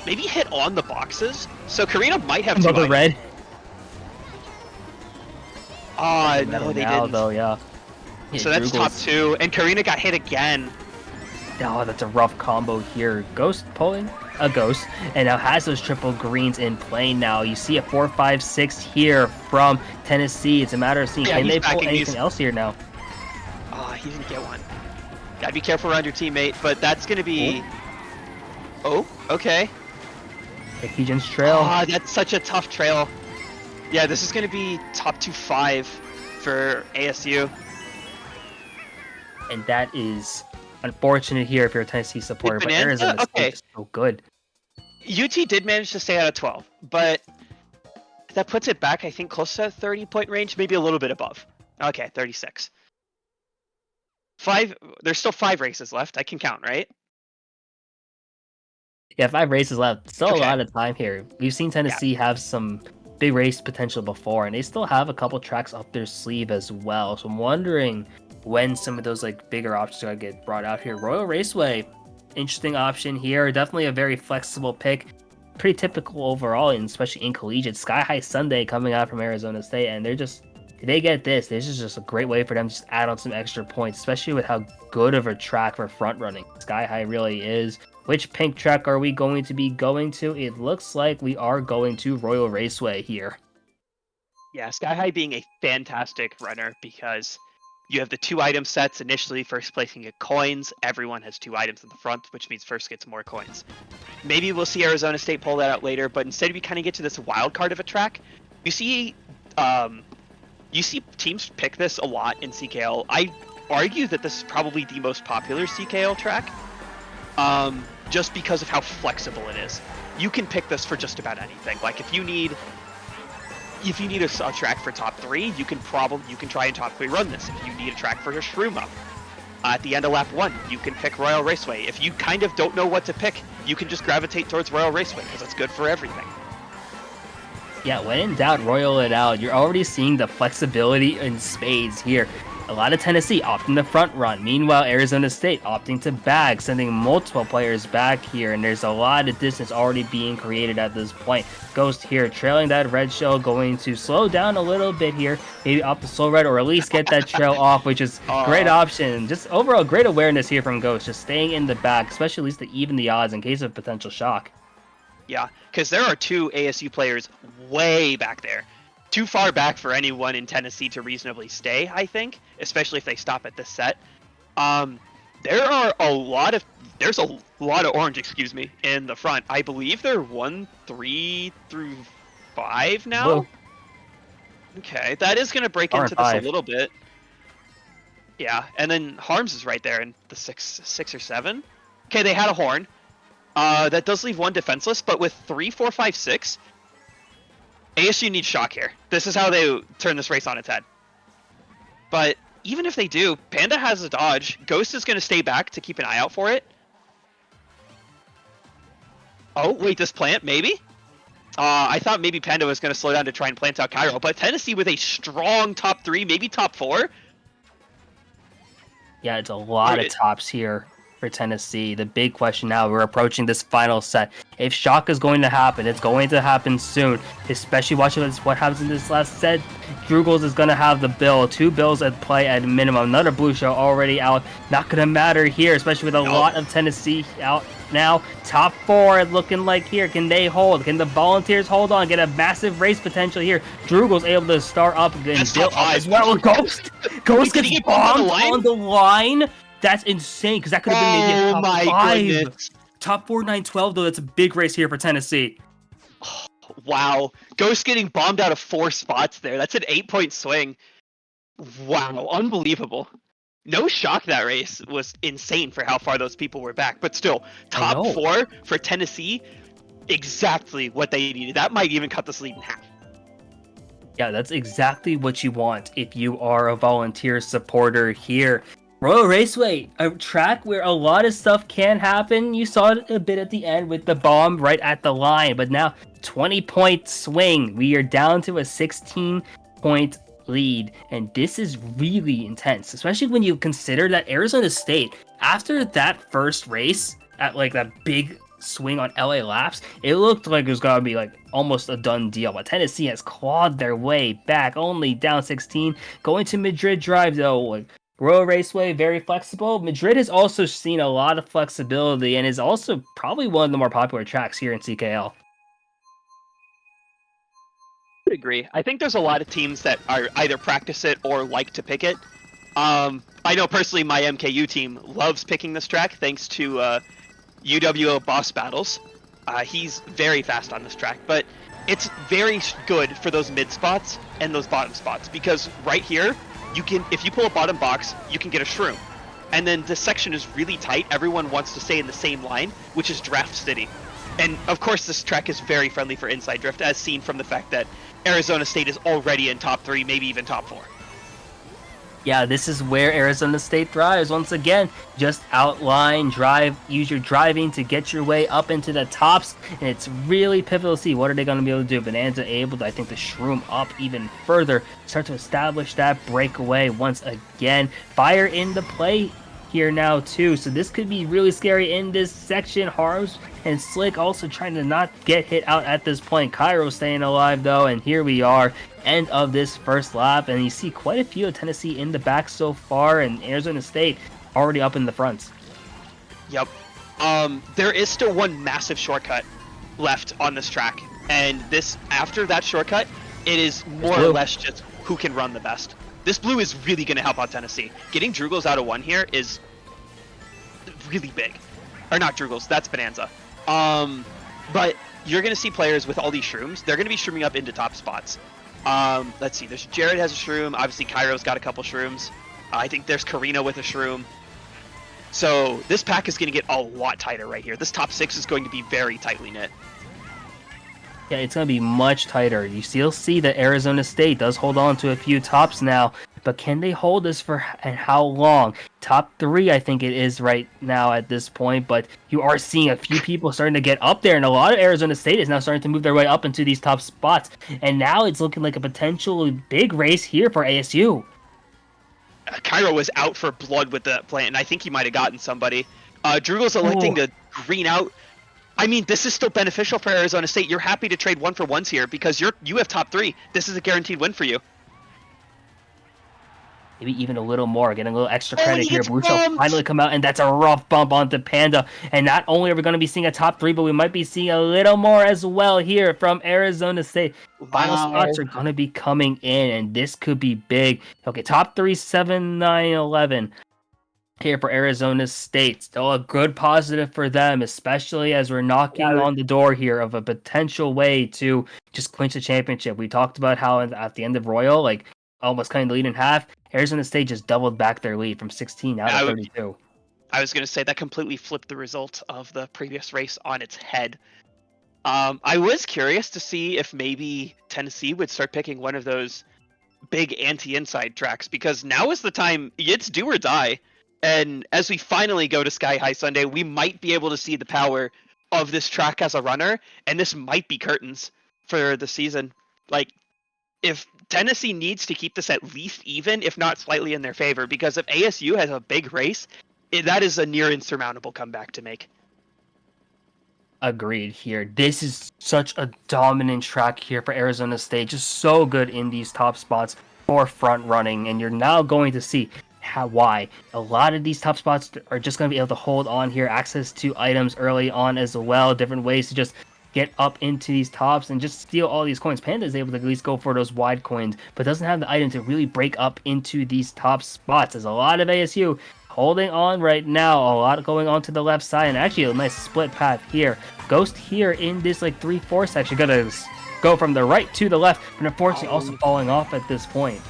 [SPEAKER 3] Maybe hit on the boxes, so Karina might have
[SPEAKER 1] another red.
[SPEAKER 3] No, they didn't.
[SPEAKER 1] Though, yeah.
[SPEAKER 3] So that's top 2, and Karina got hit again.
[SPEAKER 1] Oh, that's a rough combo here. Ghost pulling a Ghost, and now has those triple greens in play now. You see a 4-5-6 here from Tennessee. It's a matter of seeing, can they pull anything else here now?
[SPEAKER 3] Oh, he didn't get one. Gotta be careful around your teammate, but that's gonna be... Oh, okay.
[SPEAKER 1] Heejin's trail.
[SPEAKER 3] Ah, that's such a tough trail. Yeah, this is going to be top 2-5 for ASU.
[SPEAKER 1] And that is unfortunate here if you're a Tennessee supporter, but Arizona State is so good.
[SPEAKER 3] UT did manage to stay out of 12, but that puts it back, I think, close to 30-point range, maybe a little bit above. Okay, 36. There's still 5 races left. I can count, right?
[SPEAKER 1] Yeah, 5 races left. Still a lot of time here. We've seen Tennessee have some big race potential before, and they still have a couple tracks up their sleeve as well. So I'm wondering when some of those like bigger options are gonna get brought out here. Royal Raceway, interesting option here. Definitely a very flexible pick. Pretty typical overall, and especially in collegiate. Sky High Sunday coming out from Arizona State, and they get this. This is just a great way for them to just add on some extra points, especially with how good of a track for front running Sky High really is. Which pink track are we going to be going to? It looks like we are going to Royal Raceway here.
[SPEAKER 3] Yeah, Sky High being a fantastic runner, because you have the 2 item sets. Initially, first place can get coins. Everyone has 2 items in the front, which means first gets more coins. Maybe we'll see Arizona State pull that out later, but instead we kind of get to this wild card of a track. You see teams pick this a lot in CKL. I argue that this is probably the most popular CKL track. Just because of how flexible it is. You can pick this for just about anything. Like if you need a track for top 3, you can try and top 3 run this. If you need a track for a shroom up, at the end of lap 1, you can pick Royal Raceway. If you kind of don't know what to pick, you can just gravitate towards Royal Raceway, because it's good for everything.
[SPEAKER 1] Yeah, when in doubt, royal it out. You're already seeing the flexibility in spades here. A lot of Tennessee opting the front run. Meanwhile, Arizona State opting to bag, sending multiple players back here. And there's a lot of distance already being created at this point. Ghost here trailing that red shell, going to slow down a little bit here. Maybe opt the slow red, or at least get that trail off, which is great option. Just overall great awareness here from Ghost. Just staying in the back, especially at least to even the odds in case of potential shock.
[SPEAKER 3] Yeah, because there are 2 ASU players way back there. Too far back for anyone in Tennessee to reasonably stay, I think, especially if they stop at this set. There's a lot of orange, in the front. I believe they're 1, 3 through 5 now.
[SPEAKER 1] Whoa.
[SPEAKER 3] Okay, that is going to break into this a little bit. Yeah, and then Harms is right there in the 6 or 7. Okay, they had a horn. That does leave 1 defenseless, but with 3, 4, 5, 6, ASU needs shock here. This is how they turn this race on its head. But even if they do, Panda has a dodge. Ghost is going to stay back to keep an eye out for it. Oh, wait, this plant, maybe? I thought maybe Panda was going to slow down to try and plant out Cairo, but Tennessee with a strong top 3, maybe top 4.
[SPEAKER 1] Yeah, it's a lot of tops here. for Tennessee. The big question now, we're approaching this final set. If shock is going to happen, it's going to happen soon. Especially watching what happens in this last set. Drugels is going to have the bill. 2 bills at play at minimum. Another blue shell already out. Not going to matter here, especially with a lot of Tennessee out now. Top 4 looking like here. Can they hold? Can the Volunteers hold on? Get a massive race potential here. Drugel's able to start up and build up as well. Ghost gets bombed on the line. That's insane, because that could have been maybe a top 5. Goodness. Top 4, 9-12, though. That's a big race here for Tennessee.
[SPEAKER 3] Wow. Ghost getting bombed out of 4 spots there. That's an 8-point swing. Wow. Unbelievable. No shock that race was insane for how far those people were back. But still, top 4 for Tennessee, exactly what they needed. That might even cut this lead in half.
[SPEAKER 1] Yeah, that's exactly what you want if you are a Volunteer supporter here. Royal Raceway, a track where a lot of stuff can happen. You saw it a bit at the end with the bomb right at the line, but now 20-point swing. We are down to a 16-point lead, and this is really intense, especially when you consider that Arizona State, after that first race, at like that big swing on LA Laps, it looked like it was gonna be like almost a done deal, but Tennessee has clawed their way back, only down 16, going to Madrid Drive though. Like, Royal Raceway, very flexible. Madrid has also seen a lot of flexibility and is also probably one of the more popular tracks here in CKL.
[SPEAKER 3] I agree. I think there's a lot of teams that are either practice it or like to pick it. I know personally my MKU team loves picking this track thanks to UWO Boss Battles. He's very fast on this track, but it's very good for those mid spots and those bottom spots, because right here, you can, if you pull a bottom box, you can get a shroom. And then this section is really tight. Everyone wants to stay in the same line, which is Draft City. And of course, this track is very friendly for inside drift, as seen from the fact that Arizona State is already in top 3, maybe even top 4.
[SPEAKER 1] Yeah, this is where Arizona State thrives. Once again, just outline, drive, use your driving to get your way up into the tops, and it's really pivotal to see what are they going to be able to do. Bonanza able to, I think, to shroom up even further, start to establish that breakaway once again. Fire into play here now too, so this could be really scary in this section. Harms and Slick also trying to not get hit out at this point. Cairo staying alive though, and here we are, end of this first lap, and you see quite a few of Tennessee in the back so far, and Arizona State already up in the front.
[SPEAKER 3] Yep. There is still one massive shortcut left on this track, and this, after that shortcut, it is more or less just who can run the best. This blue is really going to help out Tennessee. Getting Drugels out of 1 here is really big. Or not Drugels, that's Bonanza. But you're going to see players with all these shrooms. They're going to be shrooming up into top spots. Let's see, there's Jared has a shroom. Obviously, Cairo's got a couple shrooms. I think there's Karina with a shroom. So this pack is going to get a lot tighter right here. This top 6 is going to be very tightly knit.
[SPEAKER 1] Yeah, it's going to be much tighter. You still see that Arizona State does hold on to a few tops now, but can they hold this for and how long? Top 3, I think it is right now at this point, but you are seeing a few people starting to get up there, and a lot of Arizona State is now starting to move their way up into these top spots, and now it's looking like a potentially big race here for ASU.
[SPEAKER 3] Cairo was out for blood with the plant, and I think he might have gotten somebody. Drugel's electing to green out. I mean, this is still beneficial for Arizona State. You're happy to trade 1-for-1s here because you have top 3. This is a guaranteed win for you.
[SPEAKER 1] Maybe even a little more, getting a little extra credit here. Blue shell finally come out, and that's a rough bump onto Panda. And not only are we going to be seeing a top 3, but we might be seeing a little more as well here from Arizona State. Final spots are going to be coming in, and this could be big. Okay, top 3, 7, 9, 11. Here for Arizona State. Still a good positive for them, especially as we're knocking on the door here of a potential way to just clinch the championship. We talked about how at the end of Royal, like almost cutting the lead in half, Arizona State just doubled back their lead from 16 now to 32.
[SPEAKER 3] I was going to say that completely flipped the result of the previous race on its head. I was curious to see if maybe Tennessee would start picking one of those big anti-inside tracks, because now is the time. It's do or die. And as we finally go to Sky High Sunday, we might be able to see the power of this track as a runner, and this might be curtains for the season. Like, if Tennessee needs to keep this at least even, if not slightly in their favor, because if ASU has a big race, that is a near insurmountable comeback to make.
[SPEAKER 1] Agreed here. This is such a dominant track here for Arizona State. Just so good in these top spots for front running. And you're now going to see why. A lot of these top spots are just going to be able to hold on here. Access to items early on as well. Different ways to just get up into these tops and just steal all these coins. Panda is able to at least go for those wide coins, but doesn't have the item to really break up into these top spots. There's a lot of ASU holding on right now, a lot going on to the left side, and actually a nice split path here. Ghost here in this like 3-4 section, gonna go from the right to the left, but unfortunately also falling off at this point.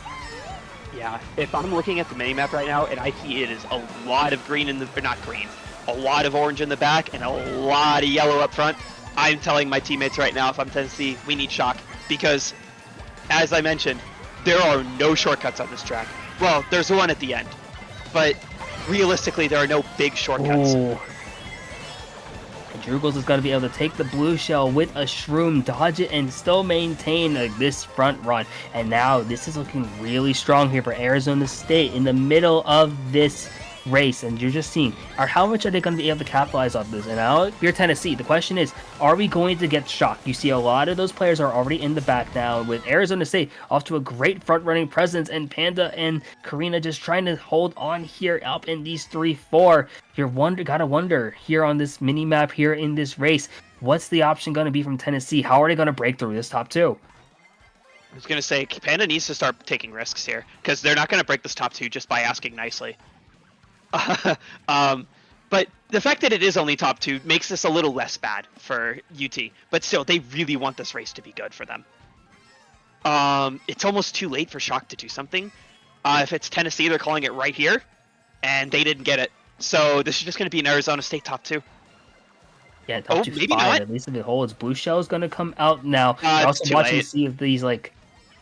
[SPEAKER 3] Yeah, if I'm looking at the minimap right now and I see it is a lot of green in the, or not green, a lot of orange in the back and a lot of yellow up front, I'm telling my teammates right now, if I'm Tennessee, we need shock, because as I mentioned, there are no shortcuts on this track. Well, there's one at the end, but realistically, there are no big shortcuts.
[SPEAKER 1] Ooh. And Drugels is going to be able to take the blue shell with a shroom, dodge it, and still maintain this front run. And now this is looking really strong here for Arizona State in the middle of this race, and you're just seeing how much are they going to be able to capitalize on this. And now if you're Tennessee, the question is, are we going to get shocked? You see a lot of those players are already in the back now, with Arizona State off to a great front running presence, and Panda and Karina just trying to hold on here up in these 3-4. Gotta wonder here on this mini map here in this race, what's the option going to be from Tennessee? How are they going to break through this top two?
[SPEAKER 3] I was going to say, Panda needs to start taking risks here, because they're not going to break this top two just by asking nicely. But the fact that it is only top two makes this a little less bad for UT. But still, they really want this race to be good for them. It's almost too late for Shock to do something. If it's Tennessee, they're calling it right here, and they didn't get it. So this is just going to be an Arizona State top two.
[SPEAKER 1] Yeah, top two,
[SPEAKER 3] maybe
[SPEAKER 1] five.
[SPEAKER 3] not.
[SPEAKER 1] At least if it holds, Blue Shell is going to come out now.
[SPEAKER 3] It's
[SPEAKER 1] also watching to see if these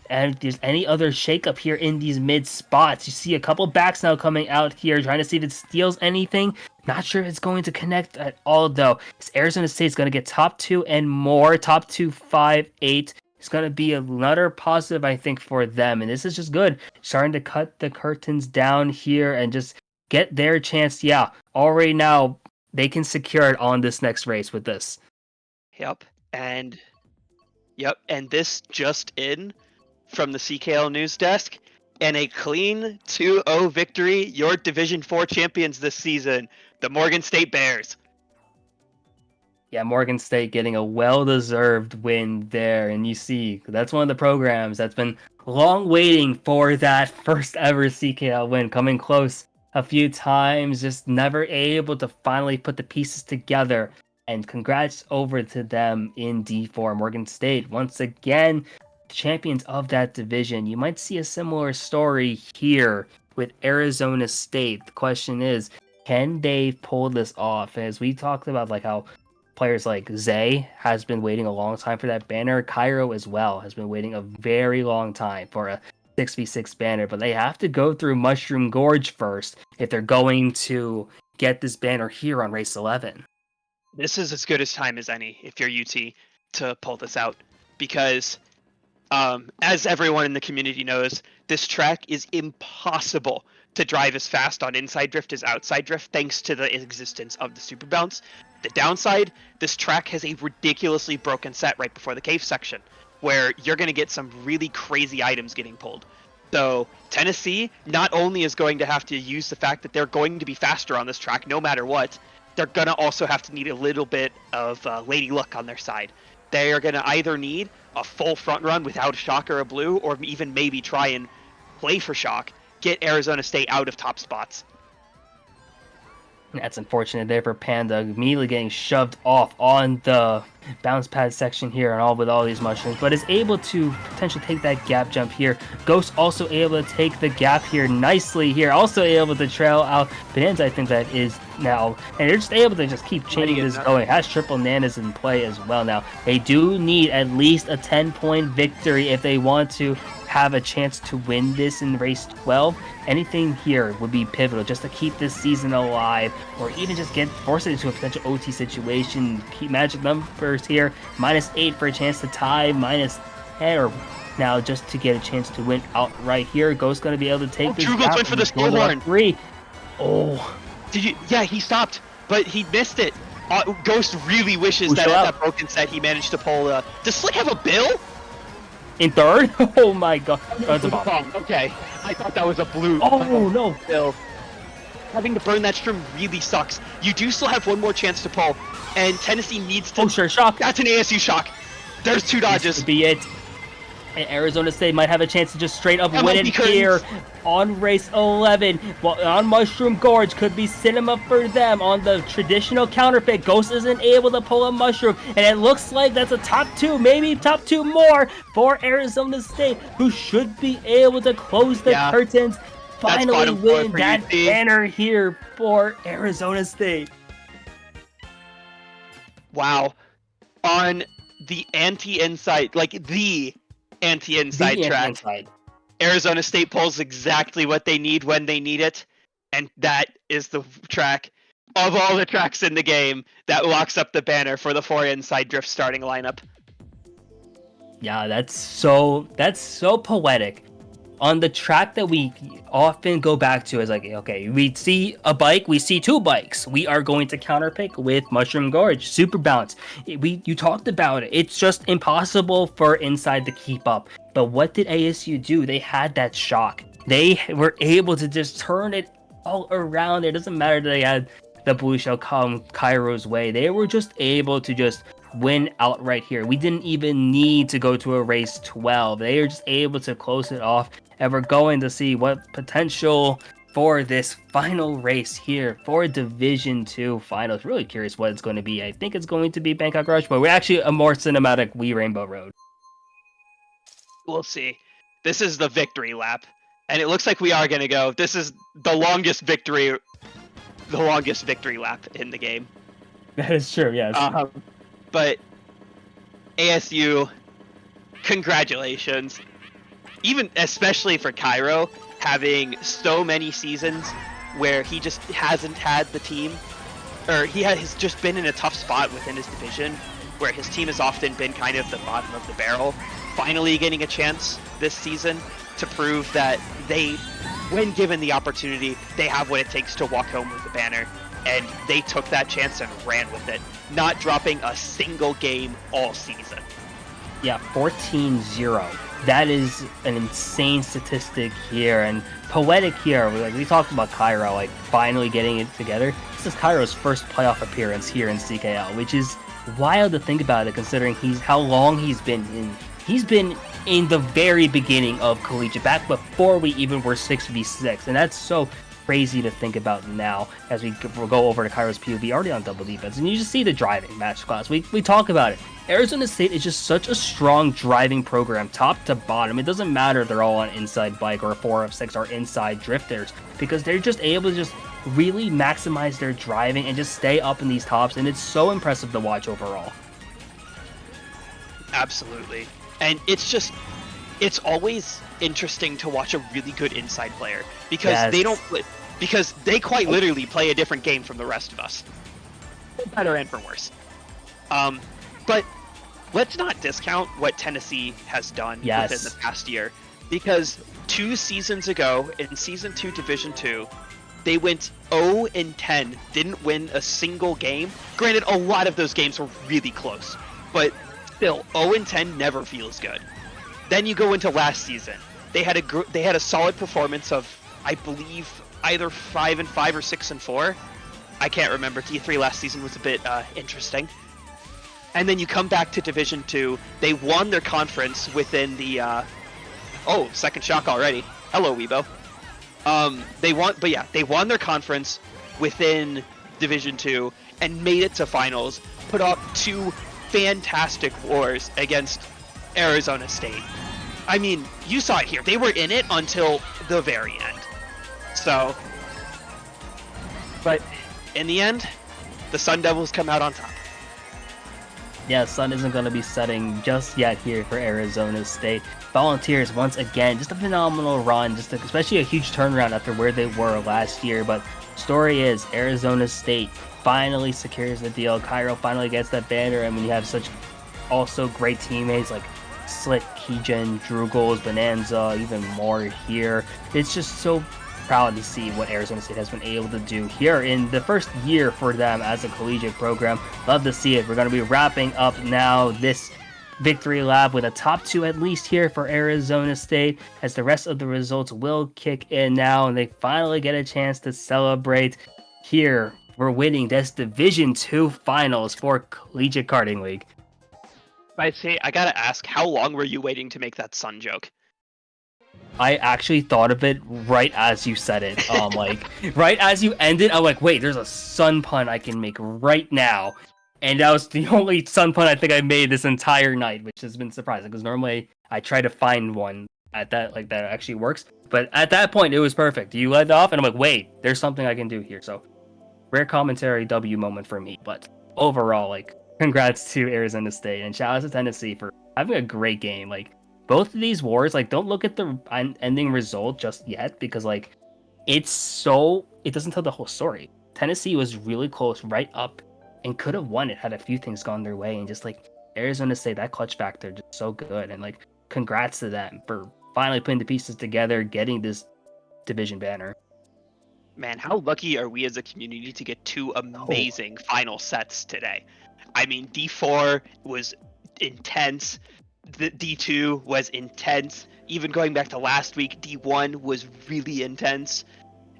[SPEAKER 1] and if there's any other shakeup here in these mid spots. You see a couple backs now coming out here, trying to see if it steals anything. Not sure if it's going to connect at all, though. This Arizona State's going to get top two and more. Top 2, 5, 8. It's going to be another positive, I think, for them. And this is just good. Starting to cut the curtains down here and just get their chance. Yeah, already now they can secure it on this next race with this.
[SPEAKER 3] Yep. And this just in from the CKL news desk, and a clean 2-0 victory. Your Division 4 champions this season, the Morgan State Bears.
[SPEAKER 1] Yeah, Morgan State getting a well-deserved win there. And you see, that's one of the programs that's been long waiting for that first ever CKL win, coming close a few times, just never able to finally put the pieces together. And congrats over to them in D4. Morgan State, once again, champions of that division. You might see a similar story here with Arizona State. The question is, can they pull this off? As we talked about, like how players like Zay has been waiting a long time for that banner. Cairo as well has been waiting a very long time for a 6v6 banner, but they have to go through Mushroom Gorge first if they're going to get this banner here on race 11.
[SPEAKER 3] This is as good as time as any if you're UT to pull this out, because as everyone in the community knows, this track is impossible to drive as fast on inside drift as outside drift, thanks to the existence of the super bounce. The downside, this track has a ridiculously broken set right before the cave section, where you're going to get some really crazy items getting pulled. So Tennessee not only is going to have to use the fact that they're going to be faster on this track no matter what, they're going to also have to need a little bit of lady luck on their side. They are going to either need a full front run without a shock or a blue, or even maybe try and play for shock, get Arizona State out of top spots.
[SPEAKER 1] That's unfortunate there for Panda, immediately getting shoved off on the bounce pad section here and all with all these mushrooms, but is able to potentially take that gap jump here. Ghost also able to take the gap here nicely here, also able to trail out Bonanza, I think that is now, and they're just able to just keep chaining this going. Has triple nanas in play as well now. They do need at least a 10-point victory if they want to have a chance to win this in race 12. Anything here would be pivotal just to keep this season alive, or even just force it into a potential OT situation. Keep magic numbers here, -8 for a chance to tie, -10 or now just to get a chance to win outright here. Ghost going to be able to take this.
[SPEAKER 3] Drugels went for the skull horn.
[SPEAKER 1] 3. Oh,
[SPEAKER 3] Did you? Yeah, he stopped, but he missed it. Ghost really wishes that at that broken set he managed to pull. Does Slick have a bill?
[SPEAKER 1] In third? Oh my god. Oh, that's a bomb.
[SPEAKER 3] Okay, I thought that was a blue.
[SPEAKER 1] Oh no.
[SPEAKER 3] Bill. Having to burn that string really sucks. You do still have one more chance to pull, and Tennessee needs to.
[SPEAKER 1] Oh sure, shock.
[SPEAKER 3] That's an ASU shock. There's 2 dodges.
[SPEAKER 1] This could be it. And Arizona State might have a chance to just straight up
[SPEAKER 3] That
[SPEAKER 1] win
[SPEAKER 3] might
[SPEAKER 1] it
[SPEAKER 3] be
[SPEAKER 1] here on race 11. Well, on Mushroom Gorge could be cinema for them on the traditional counterpick. Ghost isn't able to pull a mushroom, and it looks like that's a top 2, maybe top 2 more for Arizona State, who should be able to close the curtains. Finally win that banner here for Arizona State.
[SPEAKER 3] Wow. On the anti-inside, like the anti-inside track. Arizona State pulls exactly what they need when they need it, and that is the track of all the tracks in the game that locks up the banner for the 4 inside drift starting lineup.
[SPEAKER 1] Yeah, that's so poetic. On the track that we often go back to is like, okay, we see a bike, we see 2 bikes. We are going to counterpick with Mushroom Gorge, Super Bounce. You talked about it. It's just impossible for Inside to keep up. But what did ASU do? They had that shock. They were able to just turn it all around. It doesn't matter that they had the blue shell come Cairo's way. They were just able to just win outright here. We didn't even need to go to a race 12. They are just able to close it off, and we're going to see what potential for this final race here for Division 2 finals. Really curious what it's going to be. I think it's going to be Bangkok Rush, but we're actually a more cinematic Wee Rainbow Road.
[SPEAKER 3] We'll see. This is the victory lap, and it looks like we are going to go. This is the longest victory lap in the game.
[SPEAKER 1] That is true, yes.
[SPEAKER 3] But ASU, congratulations. Even especially for Cairo, having so many seasons where he just hasn't had the team, or he has just been in a tough spot within his division, where his team has often been kind of the bottom of the barrel. Finally getting a chance this season to prove that they, when given the opportunity, they have what it takes to walk home with the banner. And they took that chance and ran with it, not dropping a single game all season.
[SPEAKER 1] Yeah, 14-0. That is an insane statistic here, and poetic here. Like we talked about Cairo, like finally getting it together. This is Cairo's first playoff appearance here in CKL, which is wild to think about it, considering how long he's been in. He's been in the very beginning of collegiate, back before we even were 6v6, and that's so crazy to think about now as we go over to Cairo's POV, already on double defense, and you just see the driving match class. We talk about it. Arizona State is just such a strong driving program, top to bottom. It doesn't matter if they're all on inside bike or 4 of 6 are inside drifters, because they're just able to just really maximize their driving and just stay up in these tops, and it's so impressive to watch overall.
[SPEAKER 3] Absolutely. And it's always interesting to watch a really good inside player, because because they quite literally play a different game from the rest of us, for better and for worse. But let's not discount what Tennessee has done within the past year, because 2 seasons ago in Season 2 Division 2, they went 0-10, didn't win a single game. Granted, a lot of those games were really close, but still, 0-10 never feels good. Then you go into last season. They had a solid performance of, I believe, either 5-5 or 6-4. I can't remember. T3 last season was a bit interesting. And then you come back to Division 2. They won their conference within the second shock already. Hello, Weibo. They won their conference within Division 2 and made it to finals. Put up 2 fantastic wars against Arizona State. I mean, you saw it here. They were in it until the very end. So, but in the end, the Sun Devils come out on top.
[SPEAKER 1] Yeah, sun isn't going to be setting just yet here for Arizona State. Volunteers, once again, just a phenomenal run, especially a huge turnaround after where they were last year. But story is, Arizona State finally secures the deal. Cairo finally gets that banner, and when you have such also great teammates like Slick, Keegan, Drugels, Bonanza, even more here, it's just so proud to see what Arizona State has been able to do here in the first year for them as a collegiate program. Love to see it. We're going to be wrapping up now this victory lap with a top 2 at least here for Arizona State, as the rest of the results will kick in now and they finally get a chance to celebrate here. We're winning this Division 2 finals for Collegiate Karting League.
[SPEAKER 3] I say, I gotta ask, how long were you waiting to make that sun joke?
[SPEAKER 1] I actually thought of it right as you said it. Like right as you ended, I'm like, wait, there's a sun pun I can make right now. And that was the only sun pun I think I made this entire night, which has been surprising because normally I try to find one at that like that actually works. But at that point, it was perfect. You led off, and I'm like, wait, there's something I can do here. So rare commentary W moment for me. But overall, like, congrats to Arizona State and shout out to Tennessee for having a great game. Like, both of these wars, like, don't look at the ending result just yet because like it doesn't tell the whole story. Tennessee was really close right up and could have won it had a few things gone their way, and just like Arizona State, that clutch factor just so good, and like congrats to them for finally putting the pieces together, getting this division banner.
[SPEAKER 3] Man, how lucky are we as a community to get 2 amazing final sets today? I mean, D4 was intense. The D2 was intense. Even going back to last week, D1 was really intense.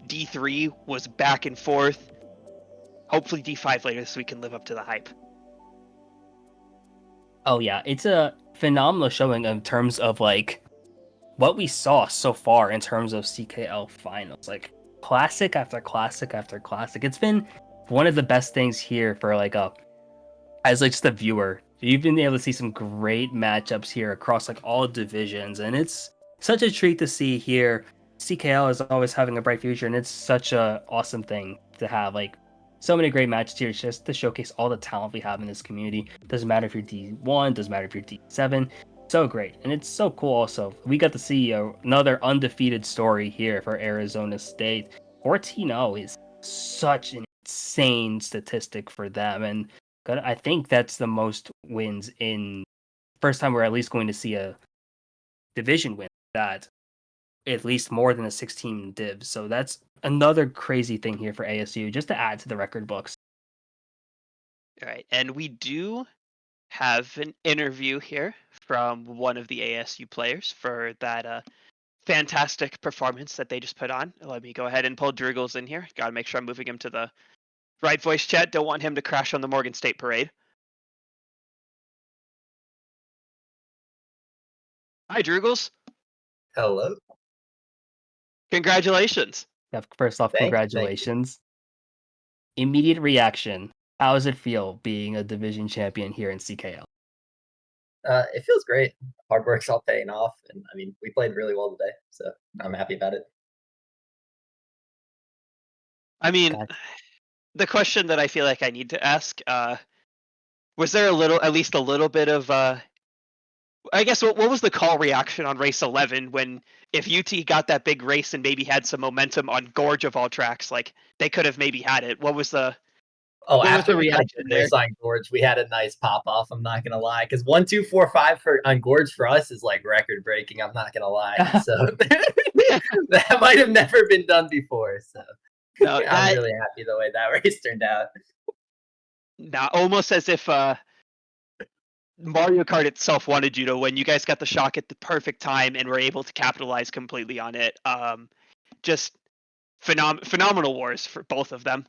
[SPEAKER 3] D3 was back and forth. Hopefully D5 later this week can live up to the hype.
[SPEAKER 1] Oh yeah, it's a phenomenal showing in terms of like what we saw so far in terms of CKL finals. Like classic after classic after classic. It's been one of the best things here for like a as like just a viewer. You've been able to see some great matchups here across like all divisions, and it's such a treat to see here. CKL is always having a bright future, and it's such a awesome thing to have like so many great matches here just to showcase all the talent we have in this community. Doesn't matter if you're D1, doesn't matter if you're D7. So great, and it's so cool. Also, we got to see another undefeated story here for Arizona State. 14-0 is such an insane statistic for them, and I think that's the most wins in first time we're at least going to see a division win that at least more than a 16 div. So that's another crazy thing here for ASU just to add to the record books.
[SPEAKER 3] All right, and we do have an interview here from one of the ASU players for that fantastic performance that they just put on. Let me go ahead and pull Drigles in here. Gotta make sure I'm moving him to the right voice chat. Don't want him to crash on the Morgan State parade. Hi, Drugels.
[SPEAKER 4] Hello.
[SPEAKER 3] Congratulations.
[SPEAKER 1] Yeah, first off,
[SPEAKER 4] Thank you.
[SPEAKER 1] congratulations. Immediate reaction. How does it feel being a division champion here in CKL?
[SPEAKER 4] It feels great. Hard work's all paying off, and I mean, we played really well today, so I'm happy about it.
[SPEAKER 3] I mean,
[SPEAKER 1] God.
[SPEAKER 3] the question that I feel like I need to ask, was there at least a little bit of, I guess, what was the call reaction on race 11 when if UT got that big race and maybe had some momentum on Gorge of all tracks, like they could have maybe had it? What was the
[SPEAKER 4] After we had
[SPEAKER 3] reaction
[SPEAKER 4] the
[SPEAKER 3] there?
[SPEAKER 4] race on Gorge, we had a nice pop off. I'm not gonna lie, because 1, 2, 4, 5 on Gorge for us is like record breaking. I'm not gonna lie. So that might have never been done before. So
[SPEAKER 3] No,
[SPEAKER 4] I'm really happy the way that race turned out.
[SPEAKER 3] now almost as if Mario Kart itself wanted you to win. You guys got the shock at the perfect time and were able to capitalize completely on it. Just phenomenal wars for both of them.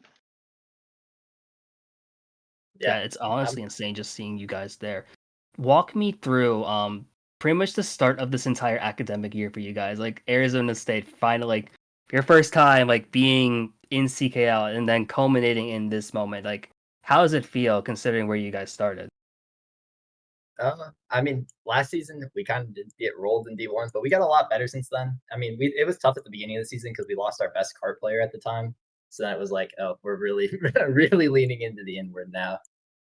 [SPEAKER 1] Yeah, it's honestly insane just seeing you guys there. Walk me through pretty much the start of this entire academic year for you guys. Like Arizona State finally like your first time like being in CKL and then culminating in this moment. Like how does it feel considering where you guys started?
[SPEAKER 4] I mean, last season we kind of did get rolled in D1, but we got a lot better since then. I mean, it was tough at the beginning of the season because we lost our best cart player at the time. So that was like, oh, we're really, really leaning into the inward now.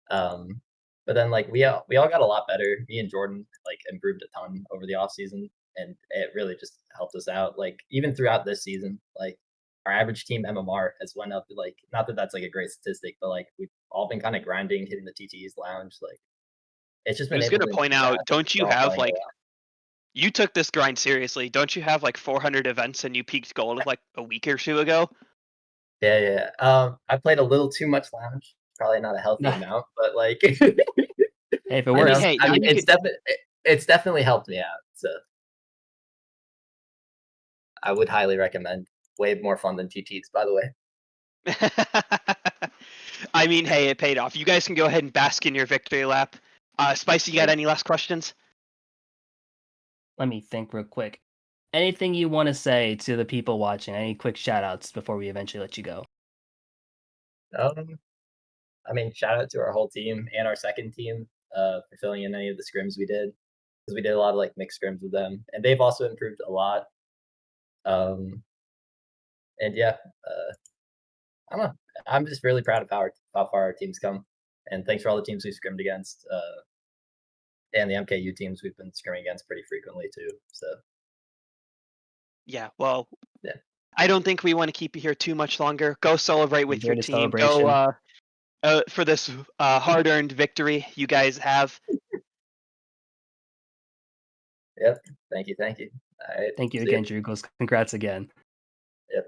[SPEAKER 4] But then like we all got a lot better. Me and Jordan like improved a ton over the off season, and it really just helped us out. Like even throughout this season, like our average team MMR has went up. Like not that that's like a great statistic, but like we've all been kind of grinding, hitting the TTE's lounge. Like it's just
[SPEAKER 3] I
[SPEAKER 4] been
[SPEAKER 3] was
[SPEAKER 4] able
[SPEAKER 3] going to
[SPEAKER 4] to
[SPEAKER 3] point out, don't you
[SPEAKER 4] we're all
[SPEAKER 3] have
[SPEAKER 4] playing
[SPEAKER 3] like
[SPEAKER 4] well.
[SPEAKER 3] You took this grind seriously. Don't you have like 400 events and you peaked gold like a week or two ago?
[SPEAKER 4] Yeah. I played a little too much lounge. Probably not a healthy amount, but like,
[SPEAKER 1] Hey, if it
[SPEAKER 4] you
[SPEAKER 3] I mean,
[SPEAKER 4] know,
[SPEAKER 1] works,
[SPEAKER 3] hey,
[SPEAKER 4] I
[SPEAKER 3] now
[SPEAKER 4] mean,
[SPEAKER 3] you could.
[SPEAKER 4] it's definitely helped me out. So I would highly recommend. Way more fun than TTs, by the way.
[SPEAKER 3] I mean, hey, it paid off. You guys can go ahead and bask in your victory lap. Spicy, you got any last questions?
[SPEAKER 1] let me think real quick. Anything you want to say to the people watching? Any quick shout outs before we eventually let you go?
[SPEAKER 4] Um, I mean, shout out to our whole team and our second team for filling in any of the scrims we did because we did a lot of like mixed scrims with them, and they've also improved a lot. Um, and yeah, I don't know. I'm just really proud of how far our team's come, and thanks for all the teams we've scrimmed against, and the MKU teams we've been scrimming against pretty frequently too. So
[SPEAKER 3] Yeah, well,
[SPEAKER 4] yeah,
[SPEAKER 3] I don't think we want to keep you here too much longer. Go celebrate with
[SPEAKER 1] Enjoy
[SPEAKER 3] your
[SPEAKER 1] the
[SPEAKER 3] team. Go
[SPEAKER 1] celebration.
[SPEAKER 3] for this hard-earned victory you guys have.
[SPEAKER 4] yep. Thank you. All right,
[SPEAKER 1] Thank you
[SPEAKER 4] see ya.
[SPEAKER 1] again, Drugos. Congrats again.
[SPEAKER 4] Yep.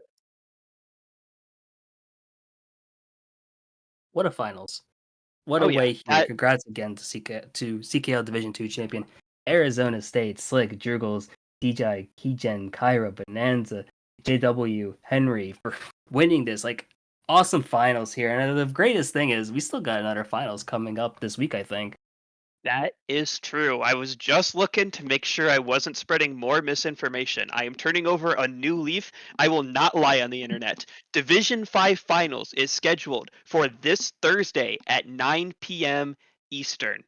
[SPEAKER 1] What a finals. What
[SPEAKER 3] Oh
[SPEAKER 1] a
[SPEAKER 3] yeah,
[SPEAKER 1] way here. Congrats again to CKL Division 2 champion Arizona State, Slick, Jurgles, DJ, Keygen, Kyra, Bonanza, JW, Henry for winning this like awesome finals here. And the greatest thing is we still got another finals coming up this week, I think.
[SPEAKER 3] that is true. I was just looking to make sure I wasn't spreading more misinformation. I am turning over a new leaf. I will not lie on the internet. Division 5 Finals is scheduled for this Thursday at 9 p.m. Eastern.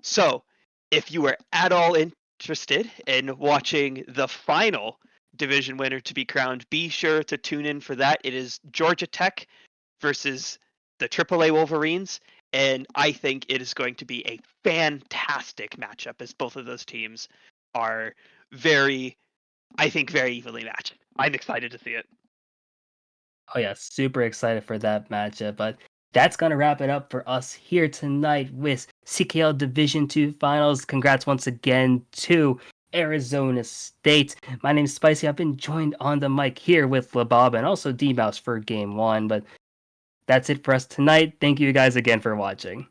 [SPEAKER 3] So, if you are at all interested in watching the final division winner to be crowned, be sure to tune in for that. It is Georgia Tech versus the AAA Wolverines, and I think it is going to be a fantastic matchup as both of those teams are very, I think, very evenly matched. I'm excited to see it.
[SPEAKER 1] Oh yeah, super excited for that matchup. But that's gonna wrap it up for us here tonight with CKL Division 2 Finals. Congrats once again to Arizona State. My name is Spicy. I've been joined on the mic here with LaBob and also D-Mouse for Game 1. But that's it for us tonight. Thank you guys again for watching.